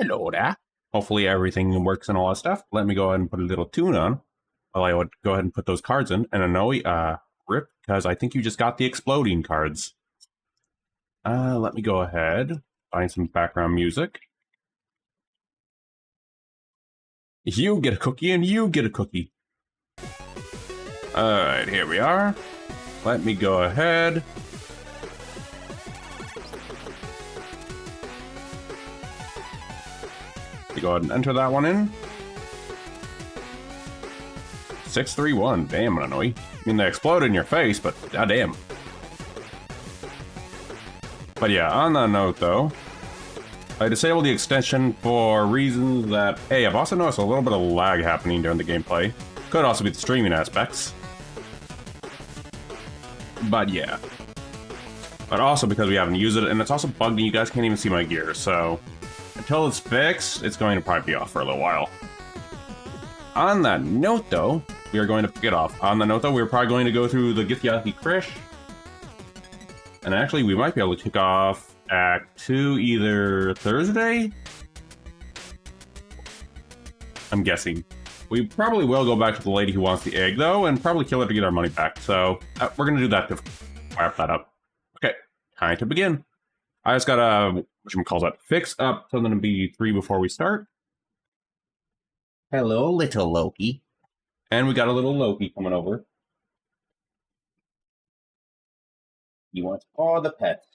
Hello there. Hopefully everything works and all that stuff. Let me go ahead and put a little tune on while I would go ahead and put those cards in. And Anoe, rip, because I think you just got the exploding cards. Let me go ahead, find some background music. You get a cookie and you get a cookie. Alright, here we are. Let me go ahead. Go ahead and enter that one in. 631. Damn, Anoe. I mean, they explode in your face, but goddamn. But yeah, on that note, though, I disabled the extension for reasons that, hey, I've also noticed a little bit of lag happening during the gameplay. Could also be the streaming aspects. But yeah. But also because we haven't used it, and it's also bugged me, you guys can't even see my gear, so until it's fixed, it's going to probably be off for a little while. On that note, though, we are going to pick it off. On the note, though, we're probably going to go through the Githyanki Krish. And actually, we might be able to kick off Act 2 either Thursday? I'm guessing. We probably will go back to the lady who wants the egg, though, and probably kill her to get our money back. So, we're going to do that to wrap that up. Okay, time to begin. I just gotta, fix up something to be 3 before we start. Hello, little Loki. And we got a little Loki coming over. He wants all the pets.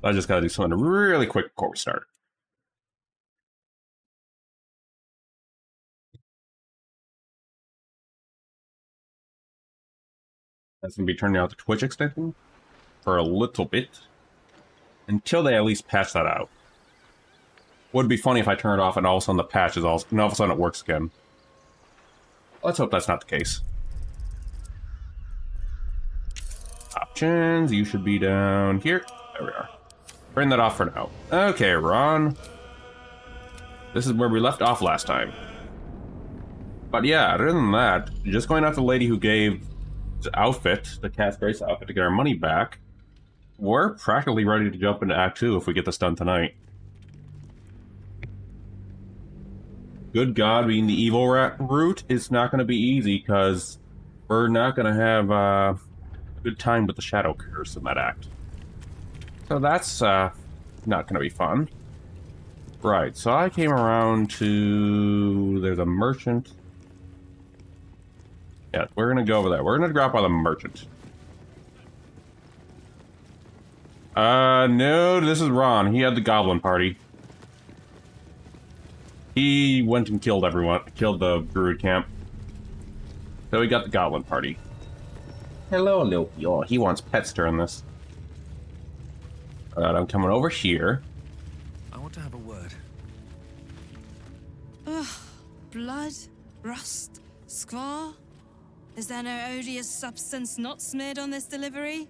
I just gotta do something really quick before we start. That's going to be turning out the Twitch extension for a little bit. Until they at least patch that out. Would be funny if I turn it off and all of a sudden the patch is all... and all of a sudden it works again. Let's hope that's not the case. Options, you should be down here. There we are. Turn that off for now. Okay, Ron. This is where we left off last time. But yeah, other than that, just going after the lady who gave outfit, the Cat's Grace outfit, to get our money back, we're practically ready to jump into Act 2 if we get this done tonight. Good God, being the evil route is not going to be easy, because we're not going to have a good time with the Shadow Curse in that act. So that's not going to be fun. Right, so I came around to... there's a merchant. Yeah, we're gonna go over there. We're gonna drop by the merchant. No, this is Ron. He had the goblin party. He went and killed everyone. Killed the druid camp. So he got the goblin party. Hello, Loki. Oh, he wants pets during this. Alright, I'm coming over here. I want to have a word. Ugh, blood, rust, squar. Is there no odious substance not smeared on this delivery?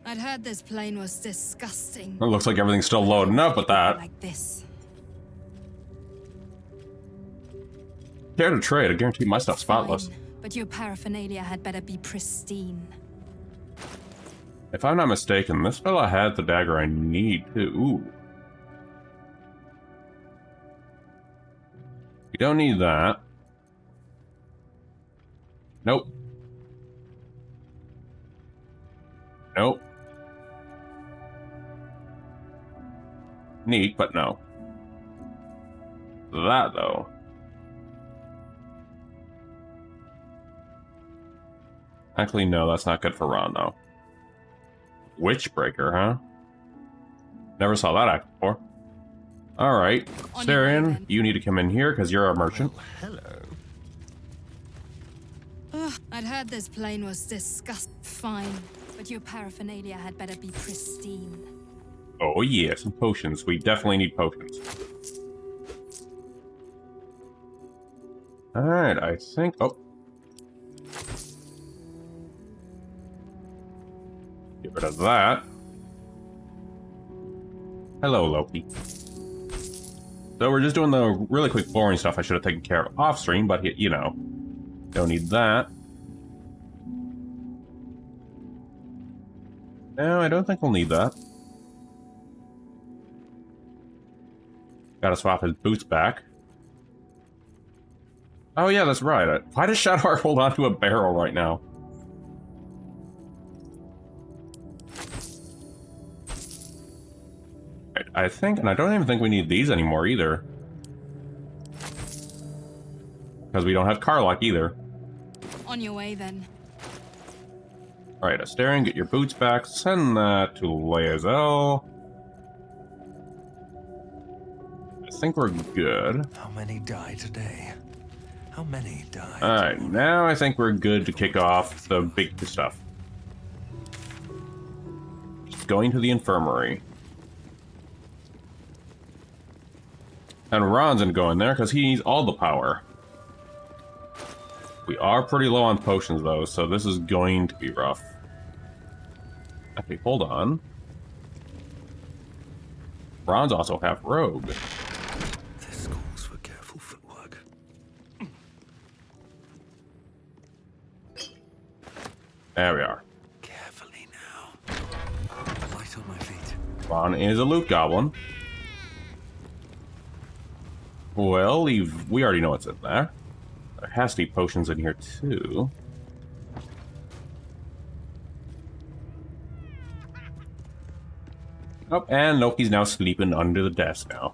I'd heard this plane was disgusting. It looks like everything's still loading up with that. Like this. Care to trade? I guarantee my stuff's spotless. Fine, but your paraphernalia had better be pristine. If I'm not mistaken, this fella had the dagger I need too. Ooh. We don't need that. Nope. Nope. Neat, but no. That, though. Actually, no, that's not good for Ron, though. Witchbreaker, huh? Never saw that act before. Alright, Starion, you need to come in here, because you're a merchant. Well, hello. Ugh, I'd heard this plane was disgusting. Fine, but your paraphernalia had better be pristine. Oh yeah, some potions. We definitely need potions. Alright, I think... oh. Get rid of that. Hello, Loki. So we're just doing the really quick boring stuff I should have taken care of off stream, but you know, don't need that. No, I don't think we'll need that. Gotta swap his boots back. Oh yeah, that's right. Why does Shadowheart hold on to a barrel right now? I think, and I don't even think we need these anymore either. Because we don't have Carlock either. On your way, then. Alright, Astarion, get your boots back. Send that to Lae'zel. I think we're good. How many die today? How many died? Alright, now I think we're good to kick off the big stuff. Just going to the infirmary. And Ron's gonna go in there because he needs all the power. We are pretty low on potions though, so this is going to be rough. Okay, hold on. Ron's also half rogue. This calls for careful footwork. There we are. Carefully now. Light on my feet. Ron is a loot goblin. Well, we already know what's in there. There has to be potions in here too. Oh, and Loki's now sleeping under the desk now.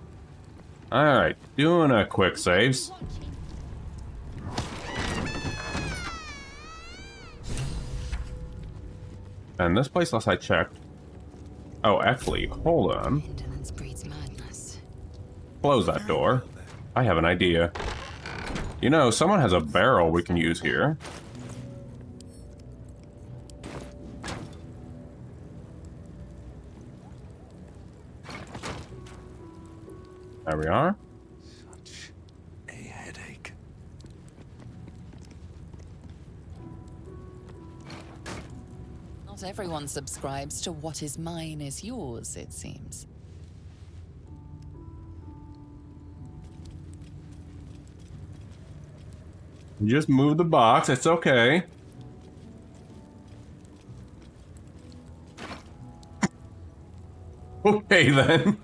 Alright, doing a quick saves. And this place, last I checked... Oh, actually, hold on. Indolence breeds madness. Close that door. I have an idea. You know, someone has a barrel we can use here. There we are. Such a headache. Not everyone subscribes to what is mine is yours, it seems. Just move the box, it's okay. Okay then.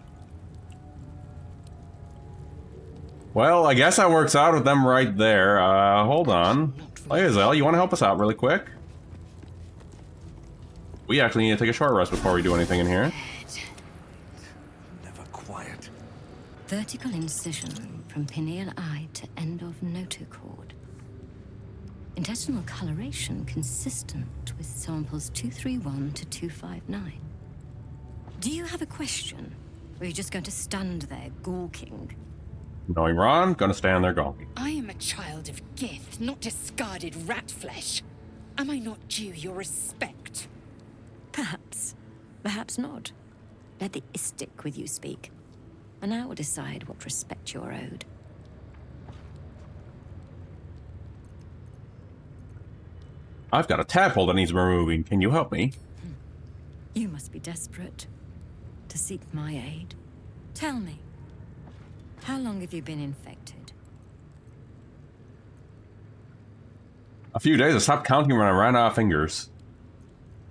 Well, I guess that works out with them right there. Hold on. Lae'zel, you want to help us out really quick? We actually need to take a short rest before we do anything in here. Never quiet. Vertical incision from pineal eye to end of notochord. Intestinal coloration consistent with samples 231 to 259. Do you have a question? Or are you just going to stand there gawking? Knowing Ron, gonna stand there gawking. I am a child of Gith, not discarded rat flesh. Am I not due your respect? Perhaps. Perhaps not. Let the istic with you speak. And I will decide what respect you're owed. I've got a tadpole that needs removing. Can you help me? You must be desperate to seek my aid. Tell me, how long have you been infected? A few days. I stopped counting when I ran out of fingers.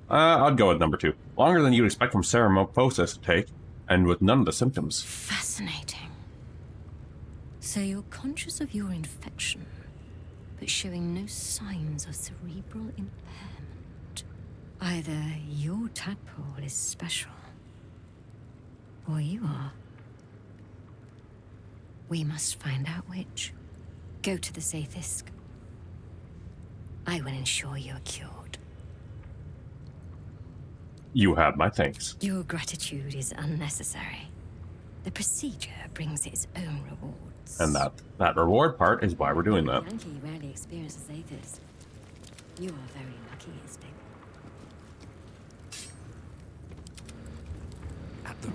I'd go with number 2. Longer than you'd expect from ceramophosis to take, and with none of the symptoms. Fascinating. So you're conscious of your infection, but showing no signs of cerebral impairment. Either your tadpole is special, or you are. We must find out which. Go to the Sathisk. I will ensure you are cured. You have my thanks. Your gratitude is unnecessary. The procedure brings its own rewards. And that reward part is why we're doing that. Yankee rarely experiences Athis. You are very lucky, Istig.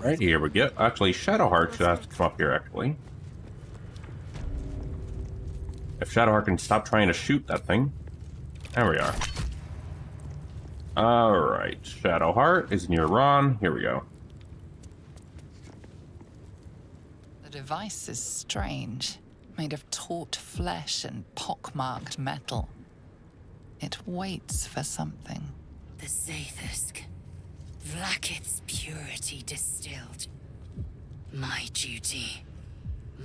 Right here we go. Actually, Shadowheart should have to come up here, actually. If Shadowheart can stop trying to shoot that thing. There we are. Alright, Shadowheart is near Ron. Here we go. The device is strange, made of taut flesh and pockmarked metal. It waits for something. The Zathusk. Vlaakith's purity distilled. My duty.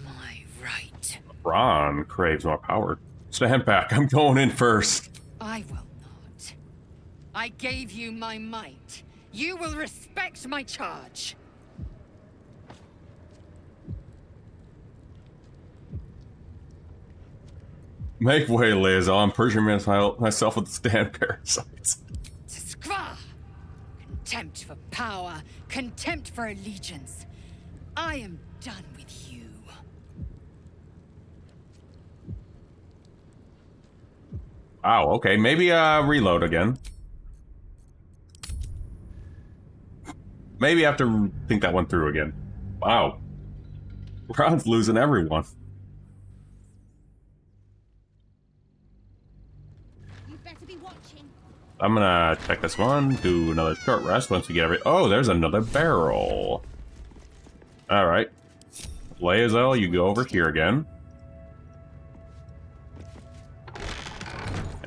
My right. Ron craves more power. Stand back, I'm going in first. I will not. I gave you my might. You will respect my charge. Make way, Liz. I'm purging myself with the stand parasites. Skva! Contempt for power, contempt for allegiance. I am done with you. Wow, okay, maybe reload again. Maybe I have to think that one through again. Wow. Ron's losing everyone. You better be watching. I'm gonna check this one, do another short rest once we get every— oh, there's another barrel. Alright. Laezel, you go over here again.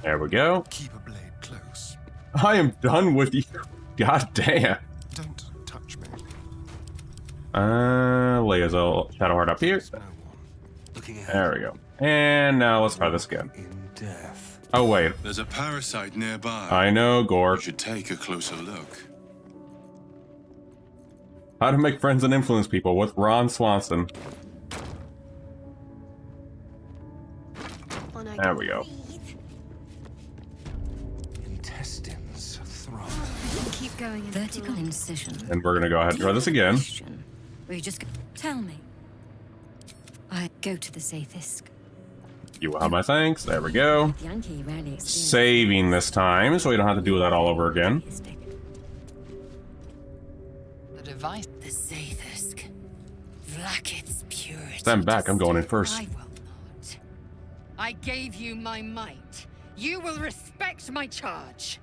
There we go. Keep a blade close. I am done with you. God damn. Don't touch me. Laezel, Shadowheart up here. There's no one. Looking ahead. There we go. And now let's try this again. In death. Oh, wait. There's a parasite nearby. I know, Gore. You should take a closer look. How to make friends and influence people with Ron Swanson. There we go. Intestines throb. Keep going. Vertical incision. And we're gonna go ahead and try this again. Question. Will you just tell me? I go to the Sathisk. You will have my thanks. There we go. Yankee rarely experiences Saving this time, so we don't have to do that all over again. The device. The Sathisk. Vlaakith's purity. Stand back, I'm going in distilled. first. I will not. I gave you my might. You will respect my charge.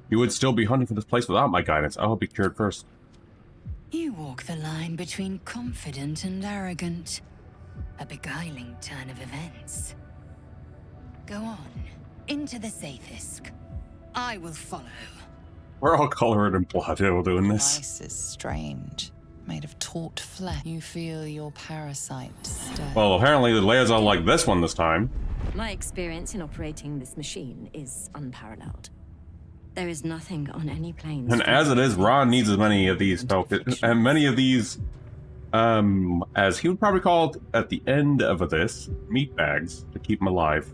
You would still be hunting for this place without my guidance. I will be cured first. You walk the line between confident and arrogant. A beguiling turn of events. Go on, into the Sathisk. I will follow. We're all colored in blood while doing The this. device is strange. Made of taut flesh. You feel your parasite stir. Well, apparently the Laezel like this one this time. My experience in operating this machine is unparalleled. There is nothing on any plane. And as it is, Ron needs as many of these tokens, and many of these, as he would probably call it at the end of this, meat bags to keep him alive.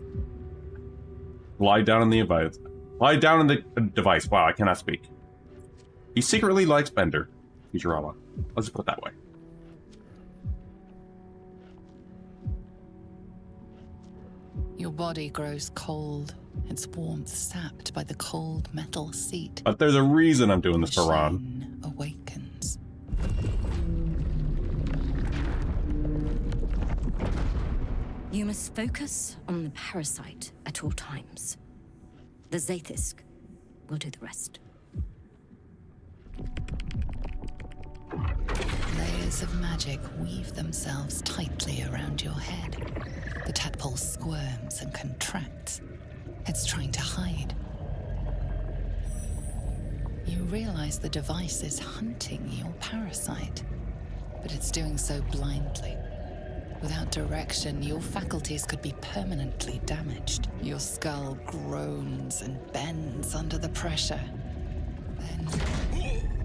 Lie down in the device. Lie down in the device. Wow, I cannot speak. He secretly likes Bender. Futurama. Let's just put it that way. Your body grows cold, its warmth sapped by the cold metal seat. But there's a reason I'm doing this for Ron. Machine awakens. You must focus on the parasite at all times. The Zathisk will do the rest. Layers of magic weave themselves tightly around your head. The tadpole squirms and contracts. It's trying to hide. You realize the device is hunting your parasite, but it's doing so blindly. Without direction, your faculties could be permanently damaged. Your skull groans and bends under the pressure. Then,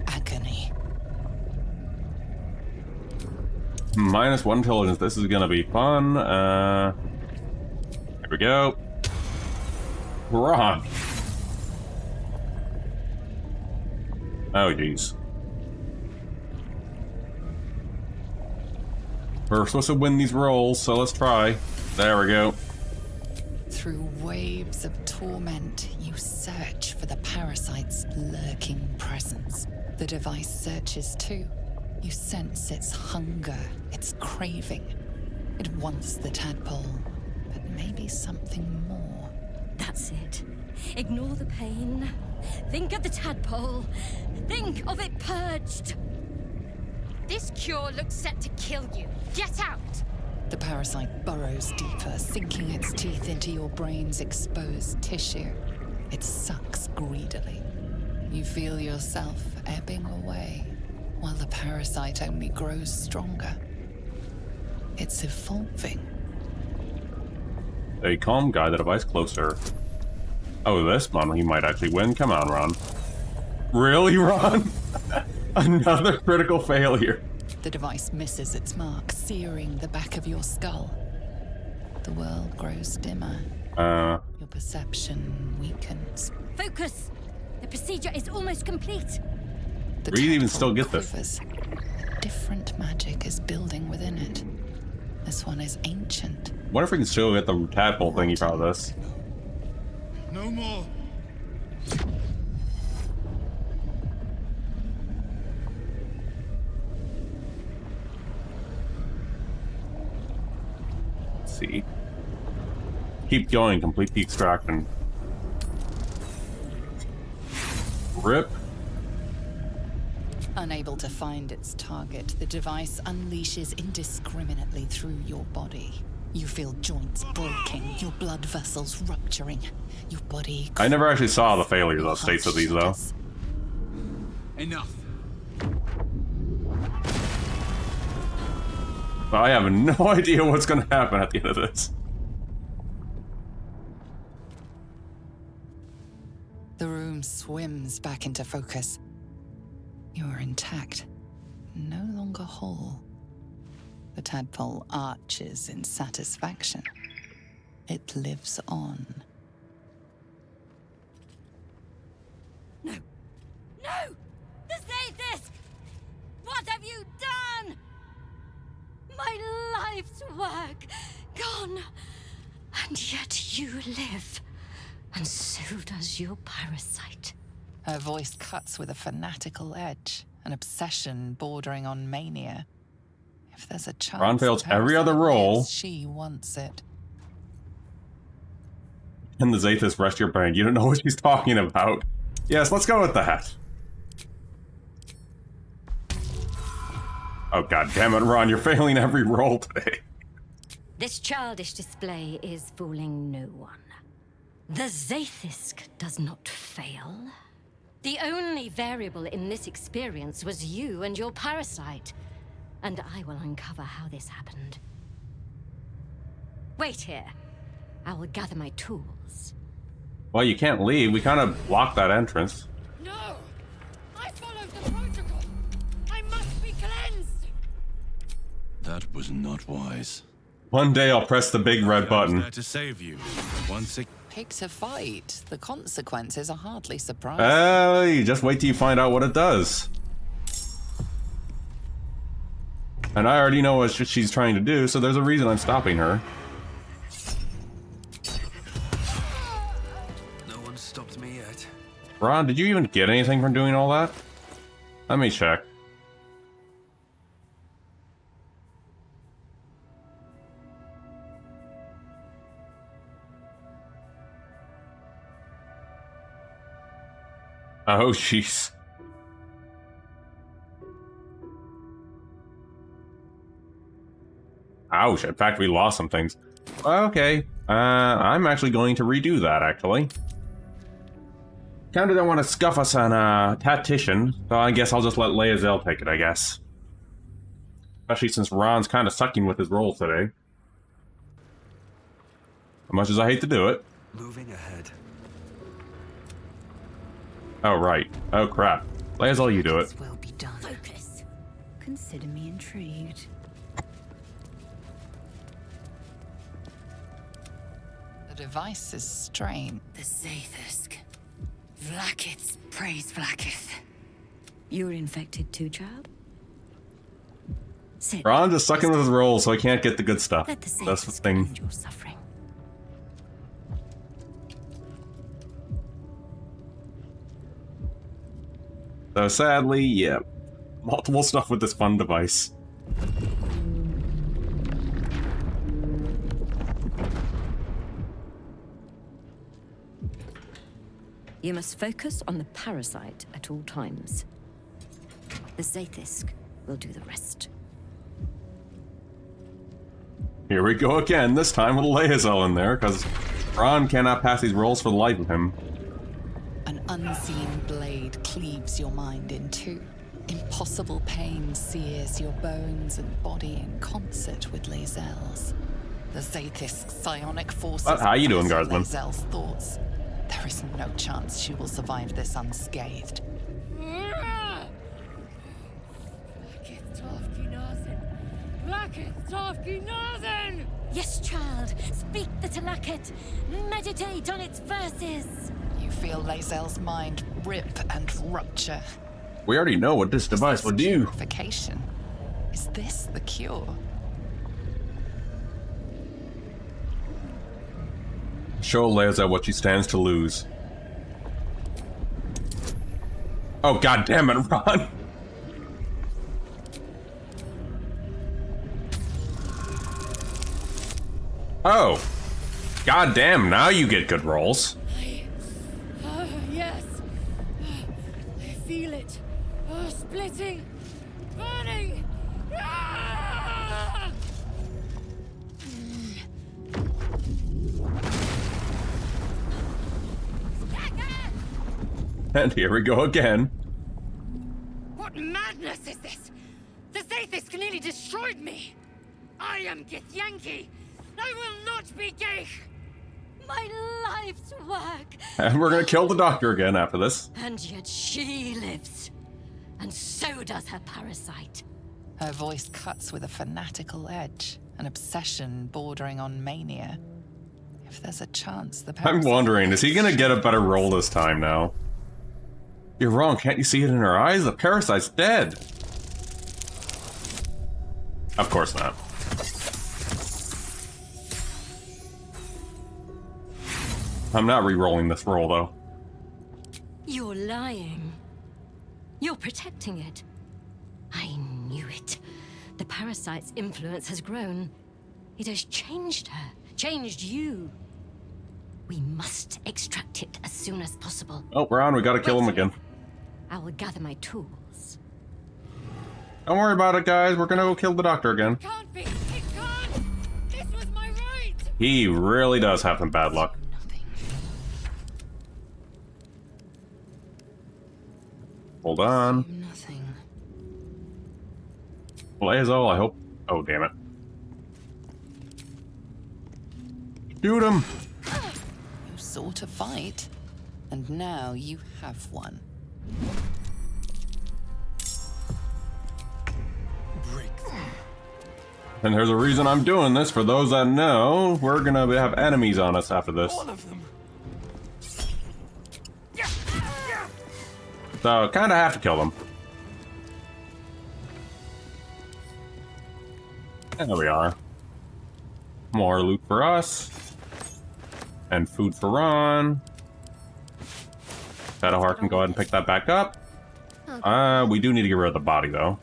agony. -1 intelligence. This is gonna be fun. Here we go. Ron. Oh, jeez. We're supposed to win these rolls, so let's try. There we go. Through waves of torment, you search for the parasite's lurking presence. The device searches too. You sense its hunger, its craving. It wants the tadpole, but maybe something more. That's it. Ignore the pain. Think of the tadpole. Think of it purged. This cure looks set to kill you. Get out! The parasite burrows deeper, sinking its teeth into your brain's exposed tissue. It sucks greedily. You feel yourself ebbing away, while the parasite only grows stronger. It's evolving. A calm guide the device closer. Oh, this one, he might actually win. Come on, Ron. Really, Ron? Another critical failure. The device misses its mark, searing the back of your skull. The world grows dimmer. Your perception weakens. Focus! The procedure is almost complete. The Where do you even tadpole still get this? quivers. Different magic is building within it. This one is ancient. What if we can still get the tadpole thingy out of this? No more. Let's see. Keep going, complete the extraction. Rip. Unable to find its target, the device unleashes indiscriminately through your body. You feel joints breaking, your blood vessels rupturing, your body... I never actually saw the failure though, states of these though. Enough. I have no idea what's gonna happen at the end of this. The room swims back into focus. You are intact, no longer whole. The tadpole arches in satisfaction. It lives on. No! The Zaithis! What have you done? My life's work gone. And yet you live. And so does your parasite. Her voice cuts with a fanatical edge, an obsession bordering on mania. If there's a chance, Ron fails the every other parasite roll. lives, she wants it. And the Zaithis rest your brain. You don't know what she's talking about. Yes, let's go with that. Oh god damn it, Ron, you're failing every roll today. This childish display is fooling no one. The Zaithisk does not fail. The only variable in this experience was you and your parasite. And I will uncover how this happened. Wait here. I will gather my tools. Well, you can't leave. We kind of blocked that entrance. No! I followed the protocol! I must be cleansed! That was not wise. One day I'll press the big red I was button. there to save you. Once again. Pick to fight. The consequences are hardly surprising. You just wait till you find out what it does. And I already know what she's trying to do, so there's a reason I'm stopping her. No one stopped me yet. Ron, did you even get anything from doing all that? Let me check. Oh, jeez. Ouch, in fact, we lost some things. Okay, I'm actually going to redo that, actually. Kinda don't want to scuff us on Tactician, so I guess I'll just let Leazel take it, I guess. Especially since Ron's kind of sucking with his roll today. As much as I hate to do it. Moving ahead. Oh, right. Oh, crap. Leazel, you do it. This will be done. Focus. Consider me intrigued. The device is strained. The Zaithisk. Vlakith praise Vlakith. You're infected too, child? Sit. Ron just sucking with his roll, so I can't get the good stuff. Let the That's the Zaithisk thing. end your suffering. So sadly, yeah. Multiple stuff with this fun device. You must focus on the parasite at all times. The Zaithisk will do the rest. Here we go again, this time with Leazel in there, because Ron cannot pass these rolls for the life of him. An unseen blade cleaves your mind in two. Impossible pain sears your bones and body in concert with Lae'zel's. The Zaithis' psionic forces How you doing, batter Guardsman? Lae'zel's thoughts. There is no chance she will survive this unscathed. Yes, child, speak the Talakit. Meditate on its verses. You feel Lae'zel's mind rip and rupture. We already know what this device will do. Purification. Is this the cure? Show Lae'zel what she stands to lose. Oh, god damn it, Ron! Oh. God damn, now you get good rolls. Yes. I feel it. Oh, splitting. Burning. Ah! And here we go again. What madness is this? The Zaithis nearly destroyed me. I am Githyanki. I will not be gay. My life's work. And we're gonna kill the doctor again after this. And yet she lives. And so does her parasite. Her voice cuts with a fanatical edge, an obsession bordering on mania. If there's a chance the I'm parasite... wondering, is he gonna get a better roll this time now? You're wrong, can't you see it in her eyes? The parasite's dead. Of course not. I'm not re-rolling this roll, though. You're lying. You're protecting it. I knew it. The parasite's influence has grown. It has changed her, changed you. We must extract it as soon as possible. Oh, we're on. We gotta kill him again. I will gather my tools. Don't worry about it, guys. We're gonna go kill the doctor again. Can't be. It can't. This was my right. He really does have some bad luck. Nothing. Hold on. Nothing. Lae'zel, I hope... Oh, damn it. Shoot him! You sought a fight, and now you have one. And there's a reason I'm doing this. For those that know, we're gonna have enemies on us after this. All of them. So, kinda have to kill them. There we are. More loot for us. And food for Ron. Shadowheart can go ahead and pick that back up. We do need to get rid of the body, though.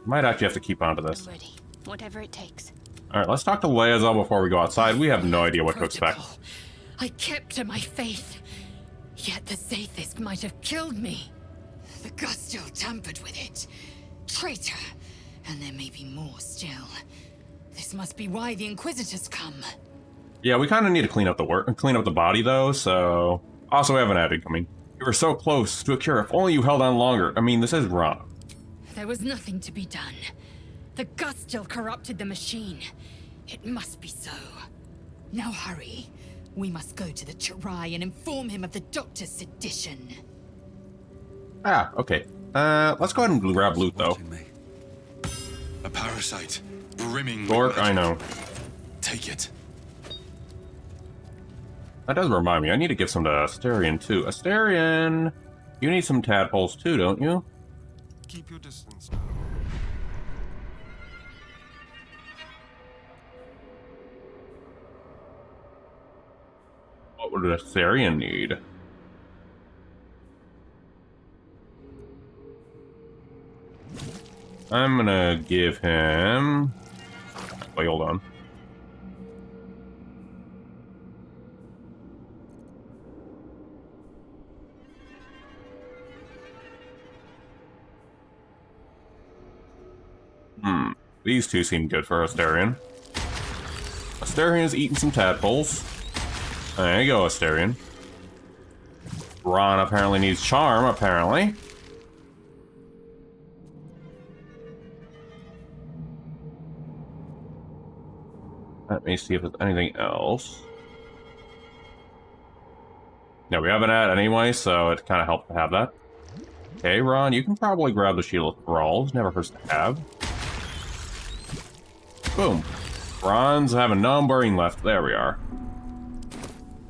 Might actually have to keep onto this. I'm ready. Whatever it takes. Alright, let's talk to Lae'zel before we go outside. We have no idea what to expect. Protocol. I kept to my faith. Yet the Zaithis might have killed me. The Gustil tampered with it. Traitor. And there may be more still. This must be why the Inquisitors come. Yeah, we kind of need to clean up the body, though, so... Also, we have an addict coming. You were so close to a cure. If only you held on longer. I mean, this is wrong. There was nothing to be done. The Gustil corrupted the machine. It must be so. Now hurry. We must go to the Chirai and inform him of the Doctor's sedition. Ah, okay. Let's go ahead and grab loot, though. Watching me. A parasite, brimming. Dork, I know. Take it. That does remind me, I need to give some to Asterion, too. Asterion! You need some tadpoles, too, don't you? Keep your distance now. What would Asterion need? I'm gonna give him... Wait, hold on. These two seem good for Asterion. Asterion's eating some tadpoles. There you go, Asterion. Ron apparently needs charm, apparently. Let me see if there's anything else. No, we haven't had anyway, so it kind of helped to have that. Okay, Ron, you can probably grab the Shield of Thralls. Never hurts to have. Boom. Ron's having no burning left. There we are.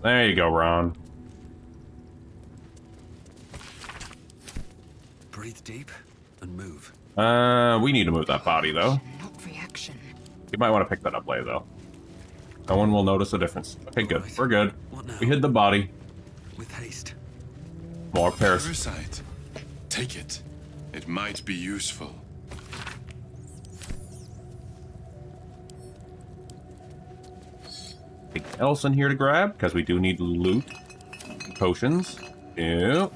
There you go, Ron. Breathe deep and move. We need to move that body, though. Not reaction. You might want to pick that up later, though. No one will notice the difference. Okay, good. Right. We're good. What now? We hid the body. With haste. More pairs. Parasite. Take it. It might be useful. Anything else in here to grab? Because we do need loot. Potions. Yep.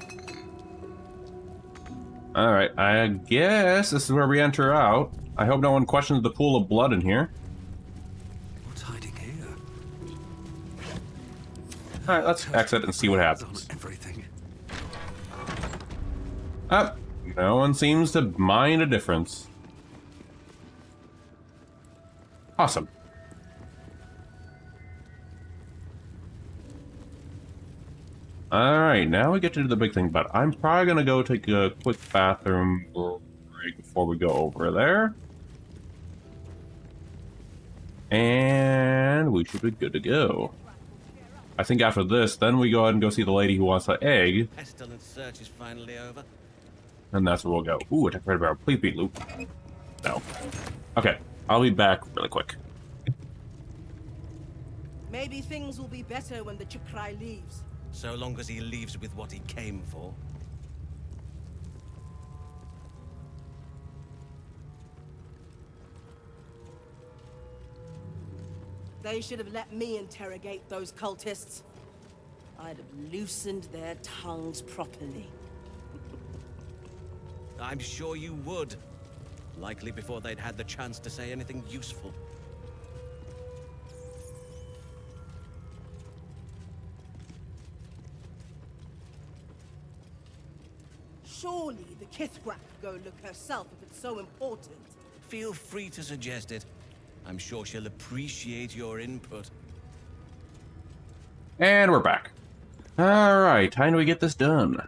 Alright, I guess this is where we enter out. I hope no one questions the pool of blood in here. What's hiding here? Alright, let's exit and see what On happens. everything. No one seems to mind a difference. Awesome. Alright, now we get to do the big thing, but I'm probably gonna go take a quick bathroom break before we go over there. And we should be good to go. I think after this, then we go ahead and go see the lady who wants the egg, Pestilence search is finally over. and that's where we'll go. Ooh, attack red barrel. Please beat loop. No. Okay, I'll be back really quick. Maybe things will be better when the Chukrai leaves. So long as he leaves with what he came for. They should have let me interrogate those cultists. I'd have loosened their tongues properly. I'm sure you would. Likely before they'd had the chance to say anything useful. Surely the Kithrak could go look herself if it's so important. Feel free to suggest it. I'm sure she'll appreciate your input. And we're back. Alright, time do we get this done?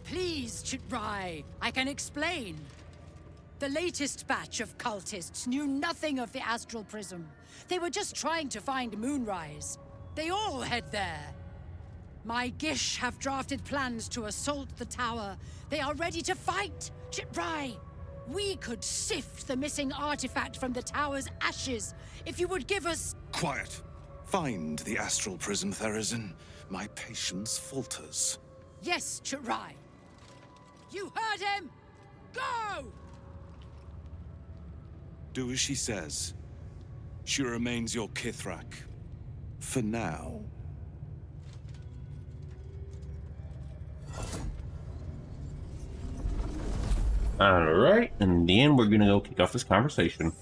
Please, Chitrai, I can explain. The latest batch of cultists knew nothing of the Astral Prism. They were just trying to find Moonrise. They all head there. My Gish have drafted plans to assault the tower. They are ready to fight, Chitrai. We could sift the missing artifact from the tower's ashes if you would give us... Quiet. Find the astral prism, Therazin. My patience falters. Yes, Chitrai. You heard him! Go! Do as she says. She remains your Kithrak. For now. Alright, and then we're gonna go kick off this conversation.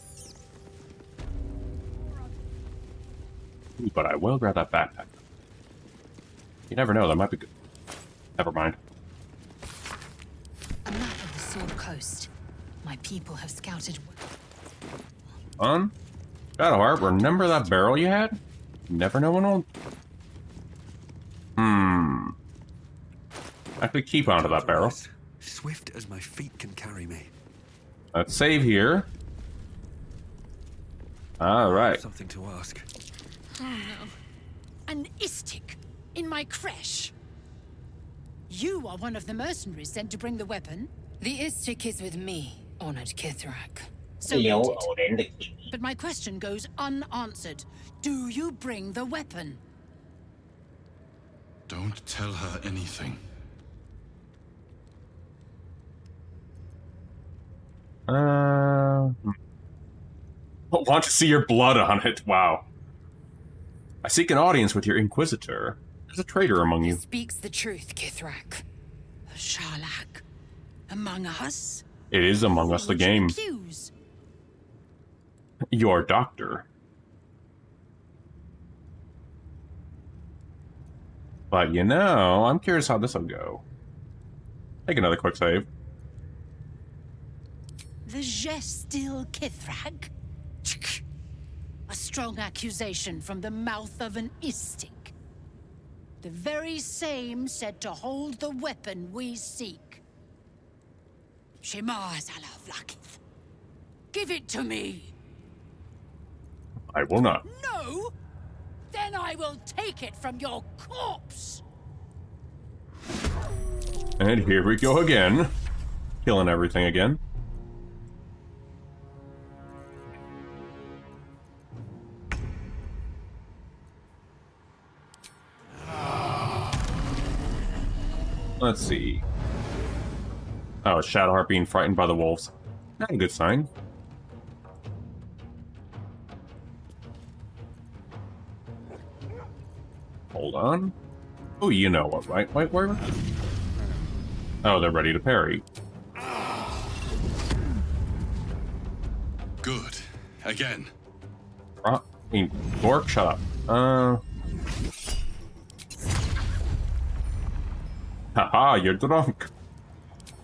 Ooh, but I will grab that backpack. You never know, that might be good. Never mind. A map of the Sword Coast. My people have scouted. Shadowheart, remember that barrel you had? Never know when will. Actually, keep onto that barrel. Swift as my feet can carry me. Let's save here. Alright. Something to ask. Oh no. An Istik in my creche. You are one of the mercenaries sent to bring the weapon. The Istik is with me, honored Kithrak. So noted. But my question goes unanswered. Do you bring the weapon? Don't tell her anything. Want to see your blood on it? Wow. I seek an audience with your Inquisitor. There's a traitor among you. Speaks the truth, Kithrak. A Sharlak? Among us? It is Among Us, the Who would you game. accuse? Your doctor. But you know, I'm curious how this will go. Take another quick save. The Gestil Kithrak? A strong accusation from the mouth of an Istik. The very same said to hold the weapon we seek. Shema Zalavlakith. Give it to me! I will not. No! Then I will take it from your corpse! And here we go again. Killing everything again. Let's see. Oh, Shadowheart being frightened by the wolves. Not a good sign. Hold on. Oh, you know what, right? Wait, where? Oh, they're ready to parry. Good. Again. I mean, Gork, shut up. Haha, you're drunk.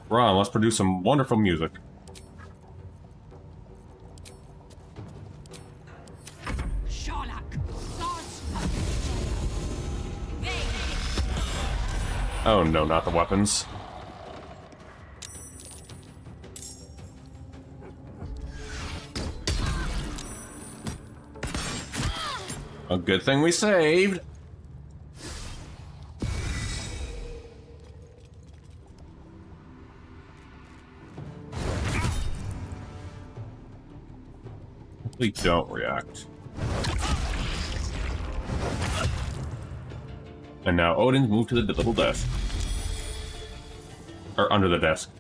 Ron, let's produce some wonderful music. Oh no, not the weapons. A good thing we saved. Please don't react. And now Odin's moved to the little desk. Or under the desk.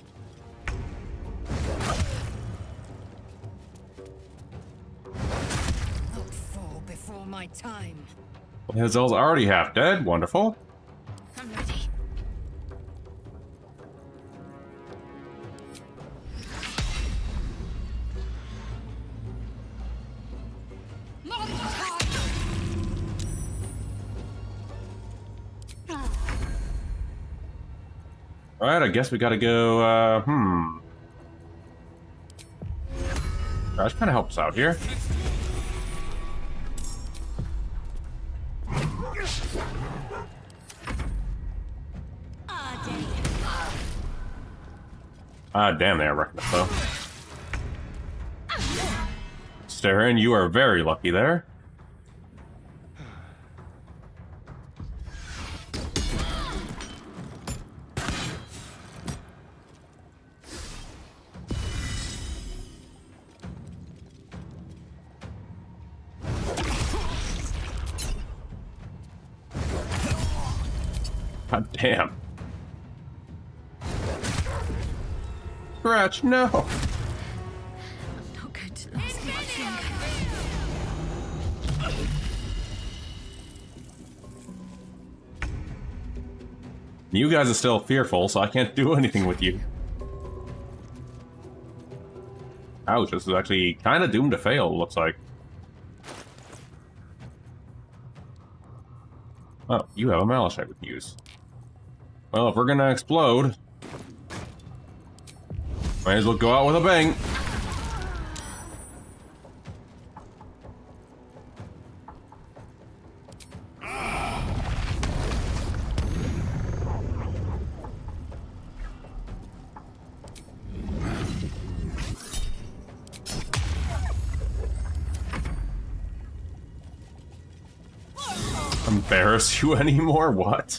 Not fall before my time. Well, Hazel's already half dead. Wonderful. I'm ready. Alright, I guess we gotta go, Crash kinda helps out here. Ah, damn, they are wrecking the foe. Starin, you are very lucky there. God damn. Scratch, no! I'm not going to last much longer. You guys are still fearful, so I can't do anything with you. Ouch, this is actually kind of doomed to fail, looks like. Oh, you have a malachite we can use. Well, if we're gonna explode, might as well go out with a bang. Embarrass you anymore? What?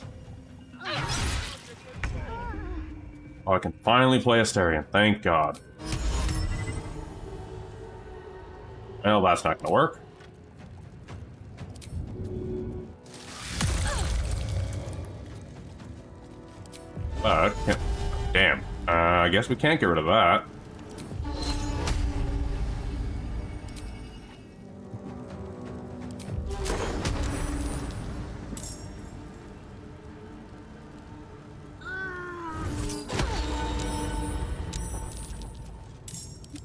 Oh, I can finally play Astarion. Thank God. Well, that's not gonna work. But, damn. I guess we can't get rid of that.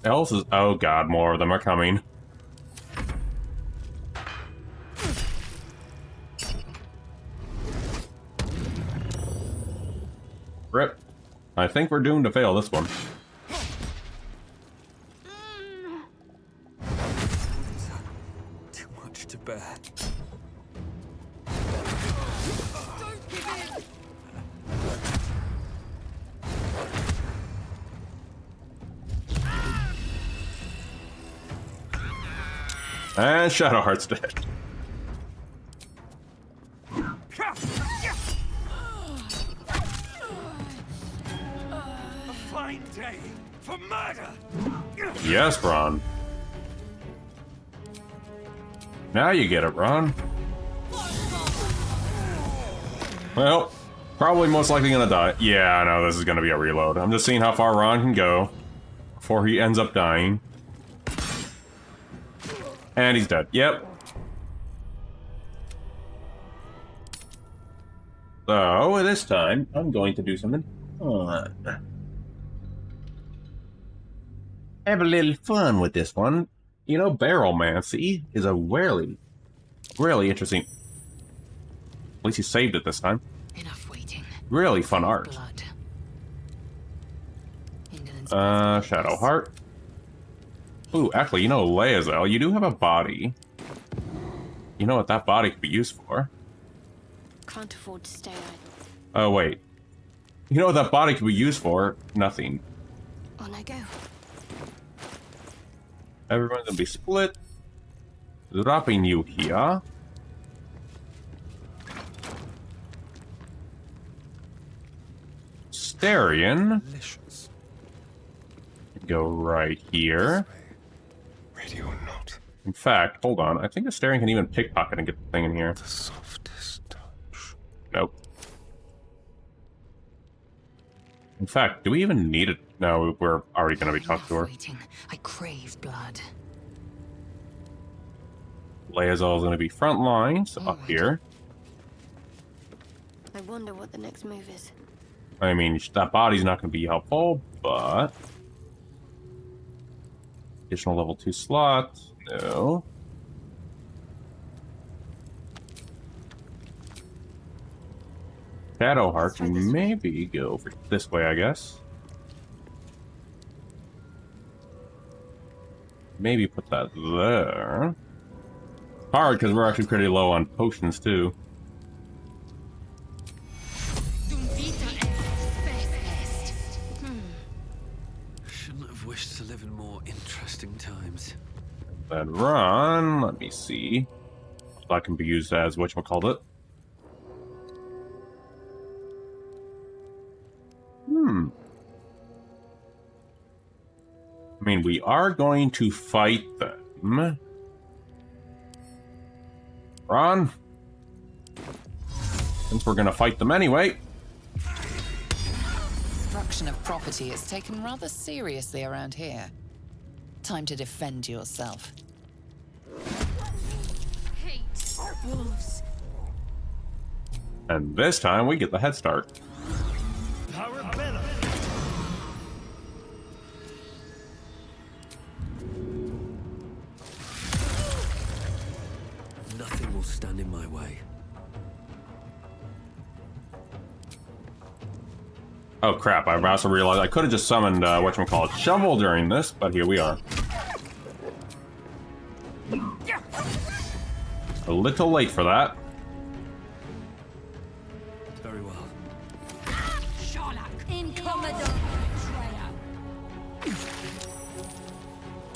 Else is, oh god, more of them are coming. I think we're doomed to fail this one. Too much to bear. Don't give in! And Shadowheart's dead. A fine day for murder! Yes, Ron. Now you get it, Ron. Well, probably most likely gonna die. Yeah, I know this is gonna be a reload. I'm just seeing how far Ron can go before he ends up dying. And he's dead. Yep. So, this time, I'm going to do something fun. Have a little fun with this one. You know, barrelmancy is a really interesting... At least he saved it this time. Enough waiting. Really fun art. Blood. Shadowheart. Ooh, actually, you know, Laezel, you do have a body. You know what that body could be used for? Can't afford to stay idle. Oh, wait. You know what that body could be used for? Nothing. On I go. Everyone's gonna be split. Dropping you here. Starion. Delicious. Go right here. Radio not. In fact, hold on. I think Astarion can even pickpocket and get the thing in here. The softest touch. Nope. In fact, do we even need it? No, we're already going to be talking to her. Waiting. I crave blood. Laezel is going to be front line, so up here. I wonder what the next move is. I mean, that body's not going to be helpful, but... Additional level 2 slots. No. Shadowheart can maybe go over this way, I guess. Maybe put that there. Hard, because we're actually pretty low on potions, too. Shouldn't have wished to live in more interesting times. Then run. Let me see. That can be used as whatchamacallit. I mean, we are going to fight them. Ron? Since we're going to fight them anyway. Destruction of property is taken rather seriously around here. Time to defend yourself. Hate wolves. And this time we get the head start. Nothing will stand in my way. Oh crap, I also realized I could have just summoned, whatchamacallit, Shovel during this, but here we are. A little late for that. Very well.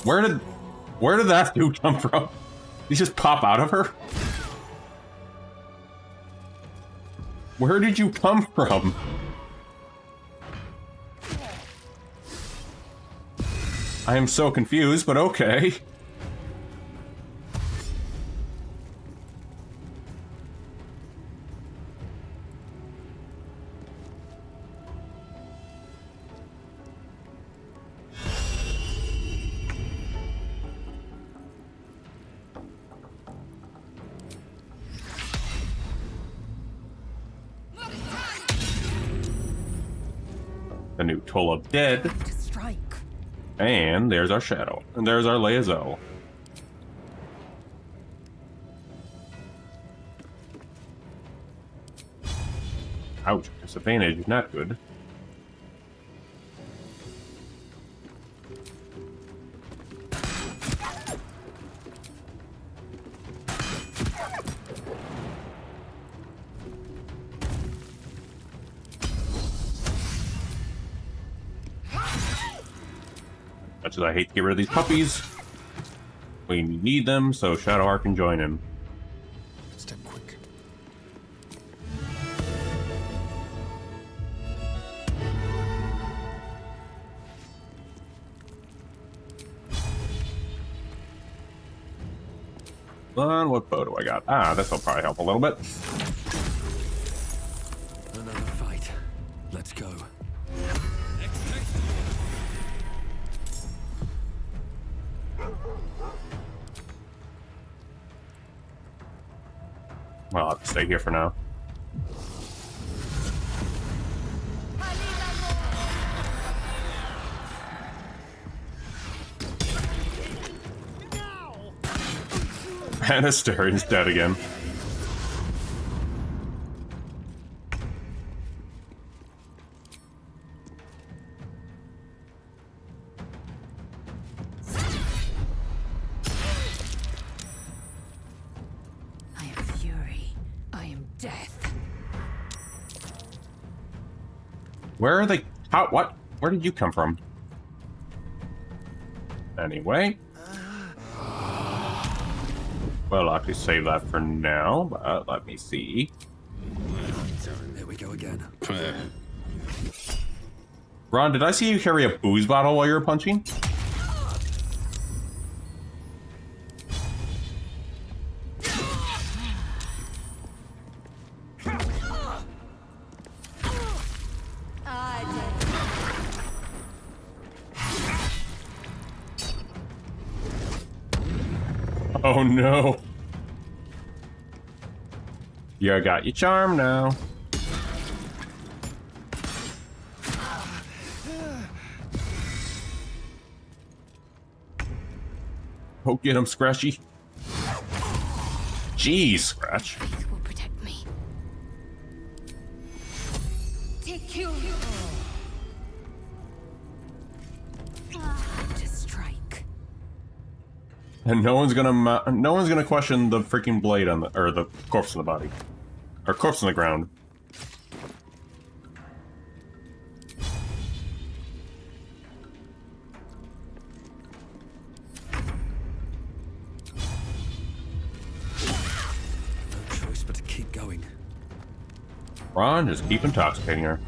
Where did that dude come from? Did he just pop out of her? Where did you come from? I am so confused, but okay. The new Toll of Dead. To strike. And there's our Shadow. And there's our Laezel. Ouch, disadvantage, not good. Much as I hate to get rid of these puppies, we need them so Shadowheart can join in. Step quick. And what bow do I got? Ah, this will probably help a little bit. Another fight. Let's go. Well, I'll have to stay here for now. And Asterian's dead again. I am fury. I am death. Where are they? How? What? Where did you come from? Anyway. Well, I'll actually save that for now, but let me see. There we go again. Ron, did I see you carry a booze bottle while you were punching? Oh no. You got your charm now. Oh, get him, Scratchy. Jeez, Scratch. Faith will protect me. Take you. To strike. And no one's gonna question the freaking blade on the, or the corpse in the body. Or corpse on the ground. No choice but to keep going. Ron, just keep intoxicating her.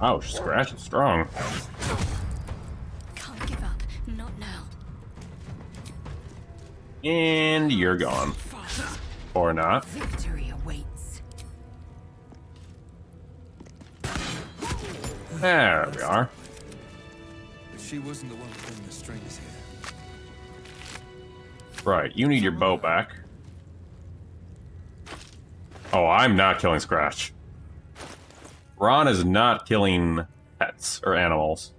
Oh, Scratch is strong. Can't give up. Not now. And you're gone. Or not. Victory awaits. There we are. But she wasn't the one pulling the strings here. Right, you need your bow back. Oh, I'm not killing Scratch. Ron is not killing pets or animals.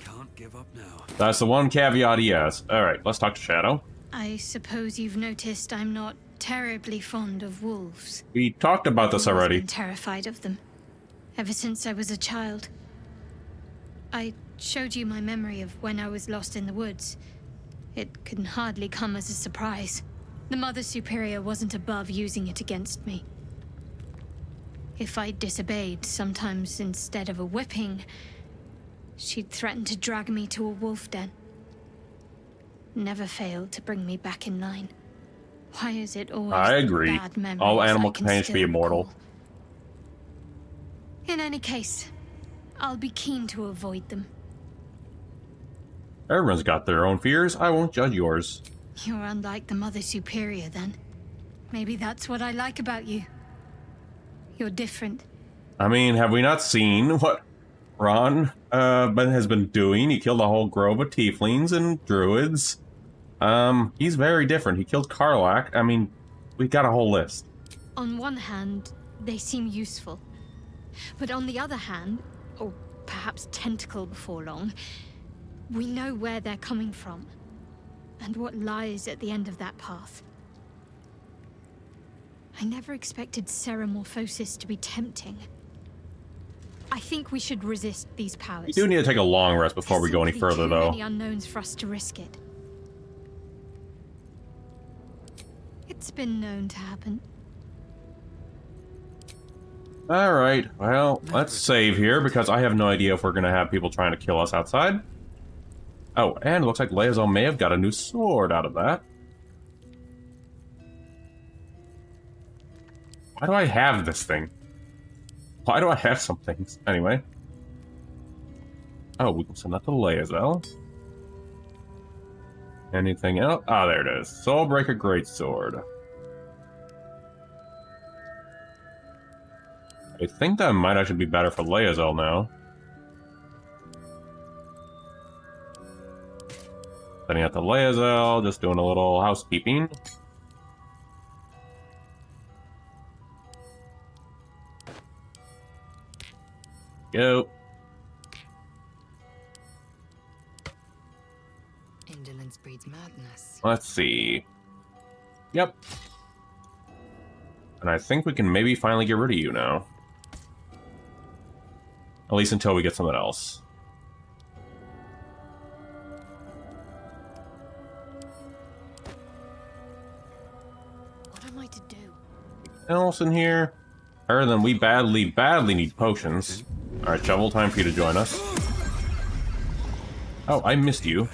Can't give up now. That's the one caveat he has. Alright, let's talk to Shadow. I suppose you've noticed I'm not terribly fond of wolves. We talked about this I've always already. been terrified of them. Ever since I was a child. I showed you my memory of when I was lost in the woods. It can hardly come as a surprise. The Mother Superior wasn't above using it against me. If I disobeyed, sometimes instead of a whipping, she'd threaten to drag me to a wolf den. Never failed to bring me back in line. Why is it always I agree. bad memories All I animal can companions should be still immortal. recall? In any case, I'll be keen to avoid them. Everyone's got their own fears. I won't judge yours. You're unlike the Mother Superior, then. Maybe that's what I like about you. You're different. I mean, have we not seen what Ron has been doing? He killed a whole grove of tieflings and druids. He's very different. He killed Karlach. I mean, we got a whole list. On one hand, they seem useful. But on the other hand, or perhaps tentacle before long, we know where they're coming from. And what lies at the end of that path. I never expected Ceramorphosis to be tempting. I think we should resist these powers. We do need to take a long rest before we go any Simply further, too though. many unknowns for us to risk it. It's been known to happen. Alright, well, let's save here, because I have no idea if we're gonna have people trying to kill us outside. Oh, and it looks like Leazol may have got a new sword out of that. Why do I have this thing? Why do I have some things? Anyway. Oh, we can send that to Leazol. Anything else? Ah, there it is. Soulbreaker Greatsword. I think that might actually be better for Leazol now. Sending out to Leazol, just doing a little housekeeping. Go. Indolence breeds madness. Let's see. Yep. And I think we can maybe finally get rid of you now. At least until we get something else. What am I to do? Else in here? Other than we badly need potions. Alright, Shovel, time for you to join us. Oh, I missed you.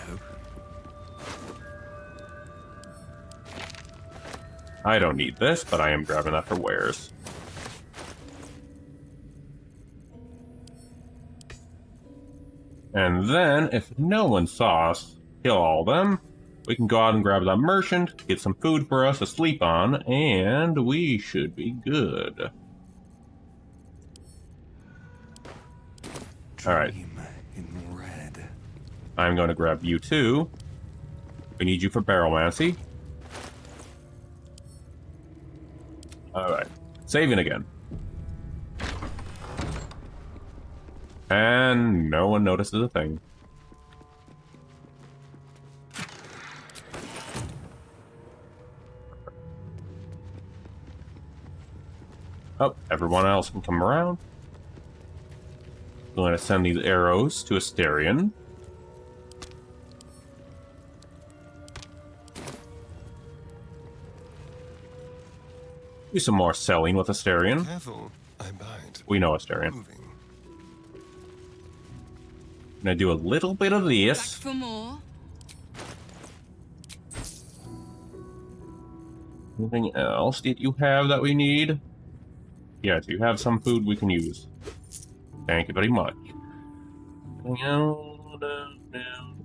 I don't need this, but I am grabbing that for wares. And then, if no one saw us kill all of them, we can go out and grab that merchant, get some food for us to sleep on, and we should be good. Alright. I'm going to grab you too. We need you for Barrelmancy. Alright. Saving again. And no one notices a thing. Oh, everyone else can come around. I'm going to send these arrows to Asterion. Do some more selling with Asterion. Careful, I'm behind. We know Asterion. I'm gonna do a little bit of this. Back for more. Anything else that you have that we need? Yes, you have some food we can use. Thank you very much.